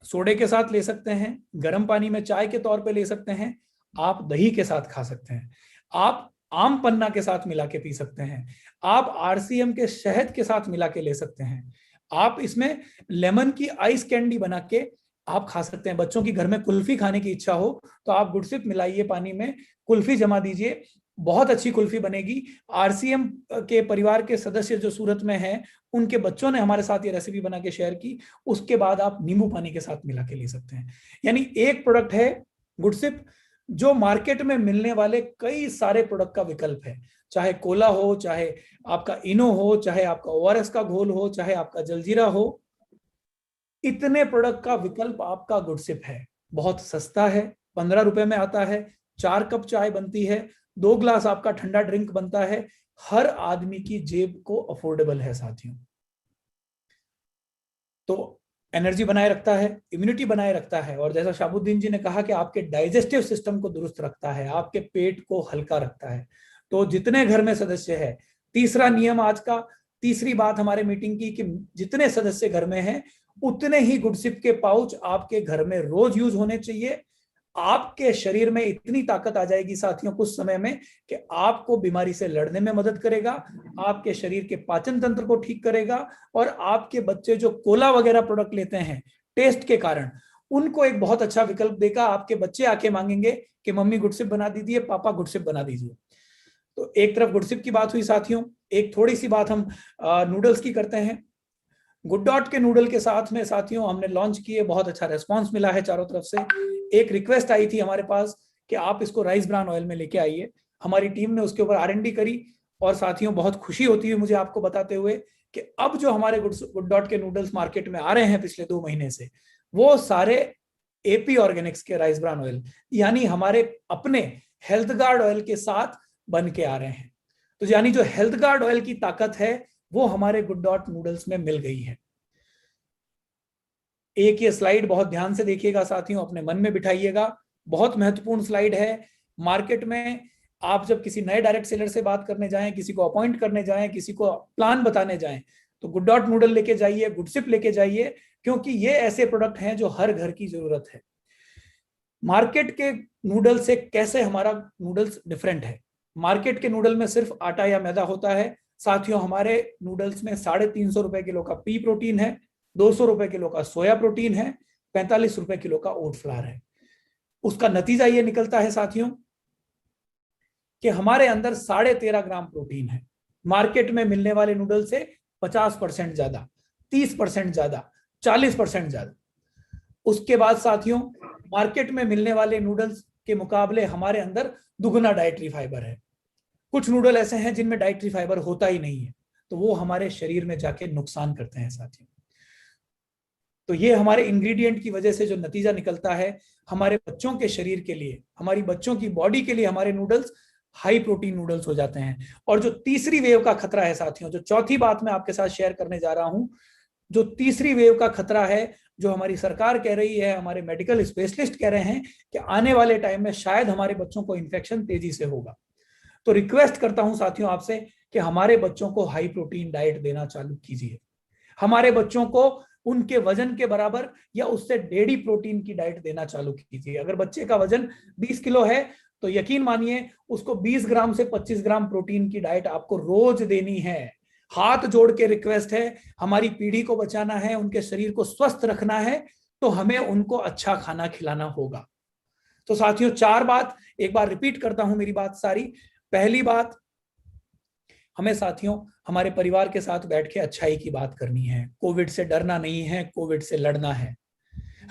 सोडे के साथ ले सकते हैं, गर्म पानी में चाय के तौर पे ले सकते हैं, आप दही के साथ खा सकते हैं, आप आम पन्ना के साथ मिला के पी सकते हैं, आप RCM के शहद के साथ मिला के ले सकते हैं, आप इसमें लेमन की आइस कैंडी बना के आप खा सकते हैं। बच्चों की घर में कुल्फी खाने की इच्छा हो तो आप गुडसिप मिलाइए पानी में, कुल्फी जमा दीजिए, बहुत अच्छी कुल्फी बनेगी। RCM के परिवार के सदस्य जो सूरत में हैं, उनके बच्चों ने हमारे साथ ये रेसिपी बना के शेयर की। उसके बाद आप नींबू पानी के साथ मिला के ले सकते हैं। यानी एक प्रोडक्ट है गुडसिप जो मार्केट में मिलने वाले कई सारे प्रोडक्ट का विकल्प है। चाहे कोला हो, चाहे आपका इनो हो, चाहे आपका ORS का घोल हो, चाहे आपका जलजीरा हो, इतने प्रोडक्ट का विकल्प आपका गुडसिप है। बहुत सस्ता है, 15 रुपए में आता है, 4 कप चाय बनती है, 2 ग्लास आपका ठंडा ड्रिंक बनता है, हर आदमी की जेब को अफोर्डेबल है साथियों। तो एनर्जी बनाए रखता है, इम्यूनिटी बनाए रखता है, और जैसा शाहबुद्दीन जी ने कहा कि आपके डाइजेस्टिव सिस्टम को दुरुस्त रखता है, आपके पेट को हल्का रखता है। तो जितने घर में सदस्य है, तीसरा नियम आज का, तीसरी बात हमारे मीटिंग की कि जितने सदस्य घर में हैं उतने ही गुडसिप के पाउच आपके घर में रोज यूज होने चाहिए। आपके शरीर में इतनी ताकत आ जाएगी साथियों कुछ समय में कि आपको बीमारी से लड़ने में मदद करेगा, आपके शरीर के पाचन तंत्र को ठीक करेगा, और आपके बच्चे जो कोला वगैरह प्रोडक्ट लेते हैं टेस्ट के कारण, उनको एक बहुत अच्छा विकल्प देगा। आपके बच्चे आके मांगेंगे कि मम्मी गुडसिप बना दीजिए, पापा गुडसिप बना दीजिए। तो एक तरफ गुडसिप की बात हुई साथियों, एक थोड़ी सी बात हम नूडल्स की करते हैं। गुड डॉट के नूडल के साथ में साथियों हमने लॉन्च किए, बहुत अच्छा रेस्पॉन्स मिला है चारों तरफ से। एक रिक्वेस्ट आई थी हमारे पास कि आप इसको राइस ब्रान ऑयल में लेके आइए। हमारी टीम ने उसके ऊपर R&D करी, और साथियों बहुत खुशी होती है मुझे आपको बताते हुए कि अब जो हमारे गुड डॉट के नूडल्स मार्केट में आ रहे हैं पिछले 2 महीने से, वो सारे AP ऑर्गेनिक्स के राइस ब्रान ऑयल, यानी हमारे अपने हेल्थ गार्ड ऑयल के साथ बन के आ रहे हैं। तो यानी जो हेल्थ गार्ड ऑयल की ताकत है वो हमारे गुड डॉट नूडल्स में मिल गई है। एक ये स्लाइड बहुत ध्यान से देखिएगा साथियों, अपने मन में बिठाइएगा, बहुत महत्वपूर्ण स्लाइड है। मार्केट में आप जब किसी नए डायरेक्ट सेलर से बात करने जाएं, किसी को अपॉइंट करने जाएं, किसी को प्लान बताने जाएं, तो गुड डॉट नूडल लेके जाइए, गुडसिप लेके जाइए, क्योंकि ये ऐसे प्रोडक्ट हैं जो हर घर की जरूरत है। मार्केट के नूडल से कैसे हमारा नूडल्स डिफरेंट है? मार्केट के नूडल में सिर्फ आटा या मैदा होता है साथियों, हमारे नूडल्स में 350 रुपए किलो का पी प्रोटीन है, 200 रुपए किलो का सोया प्रोटीन है, 45 रुपए किलो का ओट फ्लावर है। उसका नतीजा ये निकलता है साथियों कि हमारे अंदर 13.5 ग्राम प्रोटीन है। मार्केट में मिलने वाले नूडल से 50% ज्यादा, 30% ज्यादा, 40% ज्यादा। उसके बाद साथियों मार्केट में मिलने वाले नूडल्स के मुकाबले हमारे अंदर दुगुना डाइटरी फाइबर है। कुछ नूडल ऐसे हैं जिनमें डाइटरी फाइबर होता ही नहीं है, तो वो हमारे शरीर में जाके नुकसान करते हैं साथियों। तो ये हमारे इंग्रेडिएंट की वजह से जो नतीजा निकलता है, हमारे बच्चों के शरीर के लिए, हमारी बच्चों की बॉडी के लिए हमारे नूडल्स हाई प्रोटीन नूडल्स हो जाते हैं। और जो तीसरी वेव का खतरा है साथियों, जो चौथी बात मैं आपके साथ शेयर करने जा रहा हूं, जो तीसरी वेव का खतरा है, जो हमारी सरकार कह रही है, हमारे मेडिकल स्पेशलिस्ट कह रहे हैं कि आने वाले टाइम में शायद हमारे बच्चों को इन्फेक्शन तेजी से होगा। तो रिक्वेस्ट करता हूं साथियों आपसे कि हमारे बच्चों को हाई प्रोटीन डाइट देना चालू कीजिए। हमारे बच्चों को उनके वजन के बराबर या उससे 1.5 प्रोटीन की डाइट देना चालू कीजिए। अगर बच्चे का वजन 20 किलो है तो यकीन मानिए उसको 20 ग्राम से 25 ग्राम प्रोटीन की डाइट आपको रोज देनी है। हाथ जोड़ के रिक्वेस्ट है, हमारी पीढ़ी को बचाना है, उनके शरीर को स्वस्थ रखना है, तो हमें उनको अच्छा खाना खिलाना होगा। तो साथियों 4 बात एक बार रिपीट करता हूं मेरी बात सारी। पहली बात, हमें साथियों हमारे परिवार के साथ बैठ के अच्छाई की बात करनी है। कोविड से डरना नहीं है, कोविड से लड़ना है।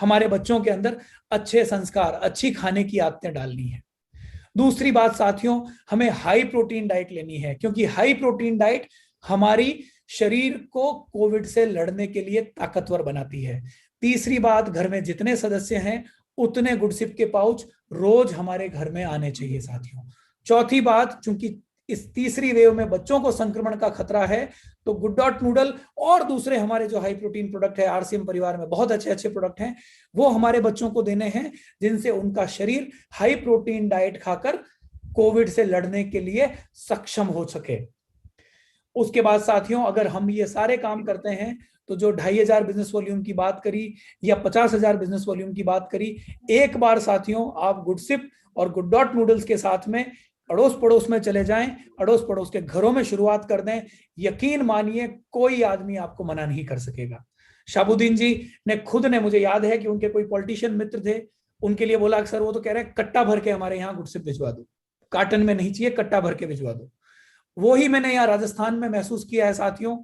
हमारे बच्चों के अंदर अच्छे संस्कार, अच्छी खाने की आदतें डालनी है। दूसरी बात साथियों, हमें हाई प्रोटीन डाइट लेनी है, क्योंकि हाई प्रोटीन डाइट हमारी शरीर को कोविड से लड़ने के लिए ताकतवर बनाती है। तीसरी बात, घर में जितने सदस्य हैं उतने गुडसिप के पाउच रोज हमारे घर में आने चाहिए साथियों। चौथी बात, चूंकि इस तीसरी वेव में बच्चों को संक्रमण का खतरा है, तो गुड डॉट नूडल और दूसरे हमारे जो हाई प्रोटीन प्रोडक्ट है, RCM परिवार में बहुत अच्छे अच्छे प्रोडक्ट हैं, वो हमारे बच्चों को देने हैं, जिनसे उनका शरीर हाई प्रोटीन डाइट खाकर कोविड से लड़ने के लिए सक्षम हो सके। उसके बाद साथियों अगर हम ये सारे काम करते हैं तो जो 2500 बिजनेस वॉल्यूम की बात करी या 50,000 बिजनेस वॉल्यूम की बात करी, एक बार साथियों आप गुडसिप और गुड डॉट नूडल्स के साथ में अड़ोस पड़ोस में चले जाएं, अड़ोस पड़ोस के घरों में शुरुआत कर दें। यकीन मानिए कोई आदमी आपको मना नहीं कर सकेगा। शाबुद्दीन जी ने खुद ने, मुझे याद है कि उनके कोई पॉलिटिशियन मित्र थे, उनके लिए बोला सर वो तो कह रहे हैं कट्टा भर के हमारे यहाँ गुडसिप भिजवा दो, कार्टन में नहीं चाहिए, कट्टा भर के भिजवा दो। वो ही मैंने यहाँ राजस्थान में महसूस किया है साथियों।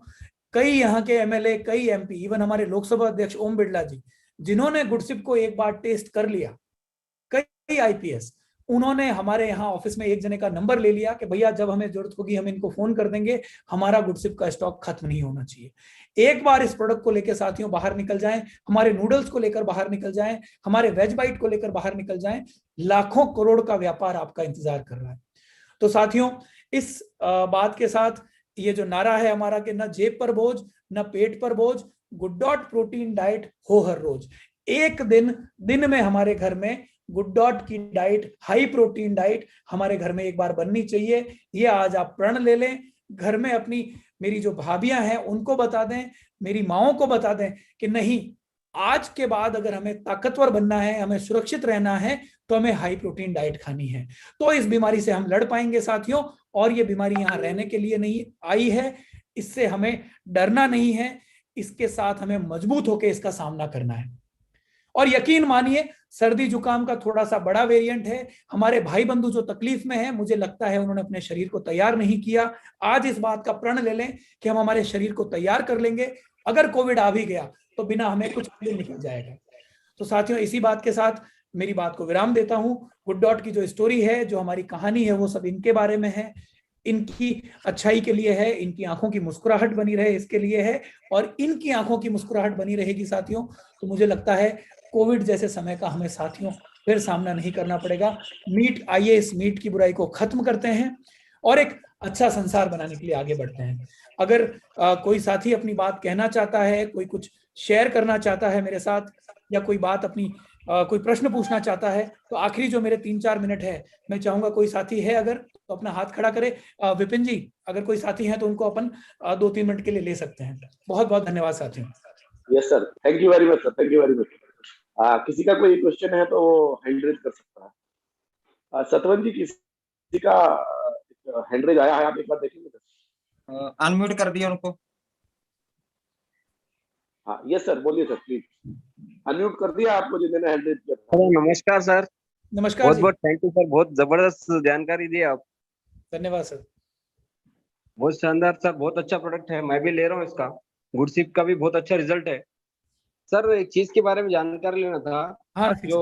कई यहाँ के MLA, कई MP, इवन हमारे लोकसभा अध्यक्ष ओम बिरला जी, जिन्होंने गुडसिप को एक बार टेस्ट कर लिया, कई IPS, उन्होंने हमारे यहाँ ऑफिस में एक जने का नंबर ले लिया कि भैया जब हमें जरूरत होगी हम इनको फोन कर देंगे, हमारा गुडसिप का स्टॉक खत्म नहीं होना चाहिए। एक बार इस प्रोडक्ट को लेकर साथियों बाहर निकल जाएं, हमारे नूडल्स को लेकर बाहर निकल जाएं, हमारे वेज बाइट को लेकर बाहर निकल जाएं, लाखों करोड़ का व्यापार आपका इंतजार कर रहा है। तो साथियों इस बात के साथ ये जो नारा है हमारा कि न जेब पर बोझ न पेट पर बोझ, गुड डॉट प्रोटीन डाइट हो हर रोज। एक दिन में हमारे घर में गुड डॉट की डाइट, हाई प्रोटीन डाइट हमारे घर में एक बार बननी चाहिए। ये आज आप प्रण ले लें, घर में अपनी, मेरी जो भाभियां हैं उनको बता दें, मेरी माओं को बता दें कि नहीं, आज के बाद अगर हमें ताकतवर बनना है, हमें सुरक्षित रहना है, तो हमें हाई प्रोटीन डाइट खानी है। तो इस बीमारी से हम लड़ पाएंगे साथियों। और ये बीमारी यहाँ रहने के लिए नहीं आई है, इससे हमें डरना नहीं है, इसके साथ हमें मजबूत होकर इसका सामना करना है। और यकीन मानिए, सर्दी जुकाम का थोड़ा सा बड़ा वेरिएंट है। हमारे भाई बंधु जो तकलीफ में है, मुझे लगता है उन्होंने अपने शरीर को तैयार नहीं किया। आज इस बात का प्रण ले लें कि हम हमारे शरीर को तैयार कर लेंगे। अगर कोविड आ भी गया तो बिना हमें कुछ निकल जाएगा। तो साथियों, इसी बात के साथ मेरी बात को विराम देता हूं। गुड डॉट की जो स्टोरी है, जो हमारी कहानी है, वो सब इनके बारे में है, इनकी अच्छाई के लिए है, इनकी आंखों की मुस्कुराहट बनी रहे इसके लिए है। और इनकी आंखों की मुस्कुराहट बनी रहेगी साथियों, तो मुझे लगता है कोविड जैसे समय का हमें साथियों फिर सामना नहीं करना पड़ेगा। आइए इस मीट की बुराई को खत्म करते हैं और एक अच्छा संसार बनाने के लिए आगे बढ़ते हैं। अगर कोई साथी अपनी बात कहना चाहता है, कोई कुछ शेयर करना चाहता है मेरे साथ, या कोई बात अपनी कोई प्रश्न पूछना चाहता है, तो आखिरी जो मेरे 3-4 मिनट है, मैं चाहूंगा कोई साथी है अगर तो अपना हाथ खड़ा करे। विपिन जी, अगर कोई साथी है तो उनको अपन 2-3 मिनट के लिए ले सकते हैं। बहुत बहुत धन्यवाद साथियों। Yes sir, thank you very much sir, thank you very much. किसी का कोई क्वेश्चन है तो वो हैंड रेज कर सकता है। सतवन जी, किसी का हैंड रेज आया है, आप एक बार देखेंगे सर? अनम्यूट कर दिया उनको। हाँ यस सर, बोलिए सर प्लीज। अनम्यूट कर दिया आपको जिन्होंने हैंड रेज किया था। हेलो, नमस्कार सर। नमस्कार बहुत जी। बहुत थैंक यू सर, बहुत जबरदस्त जानकारी दी आप। धन्यवाद सर। बहुत शानदार सर, बहुत अच्छा प्रोडक्ट है, मैं भी ले रहा हूँ इसका। गुडसिप का भी बहुत अच्छा रिजल्ट है सर। एक चीज के बारे में जानकारी लेना था, हाँ, रफीक जो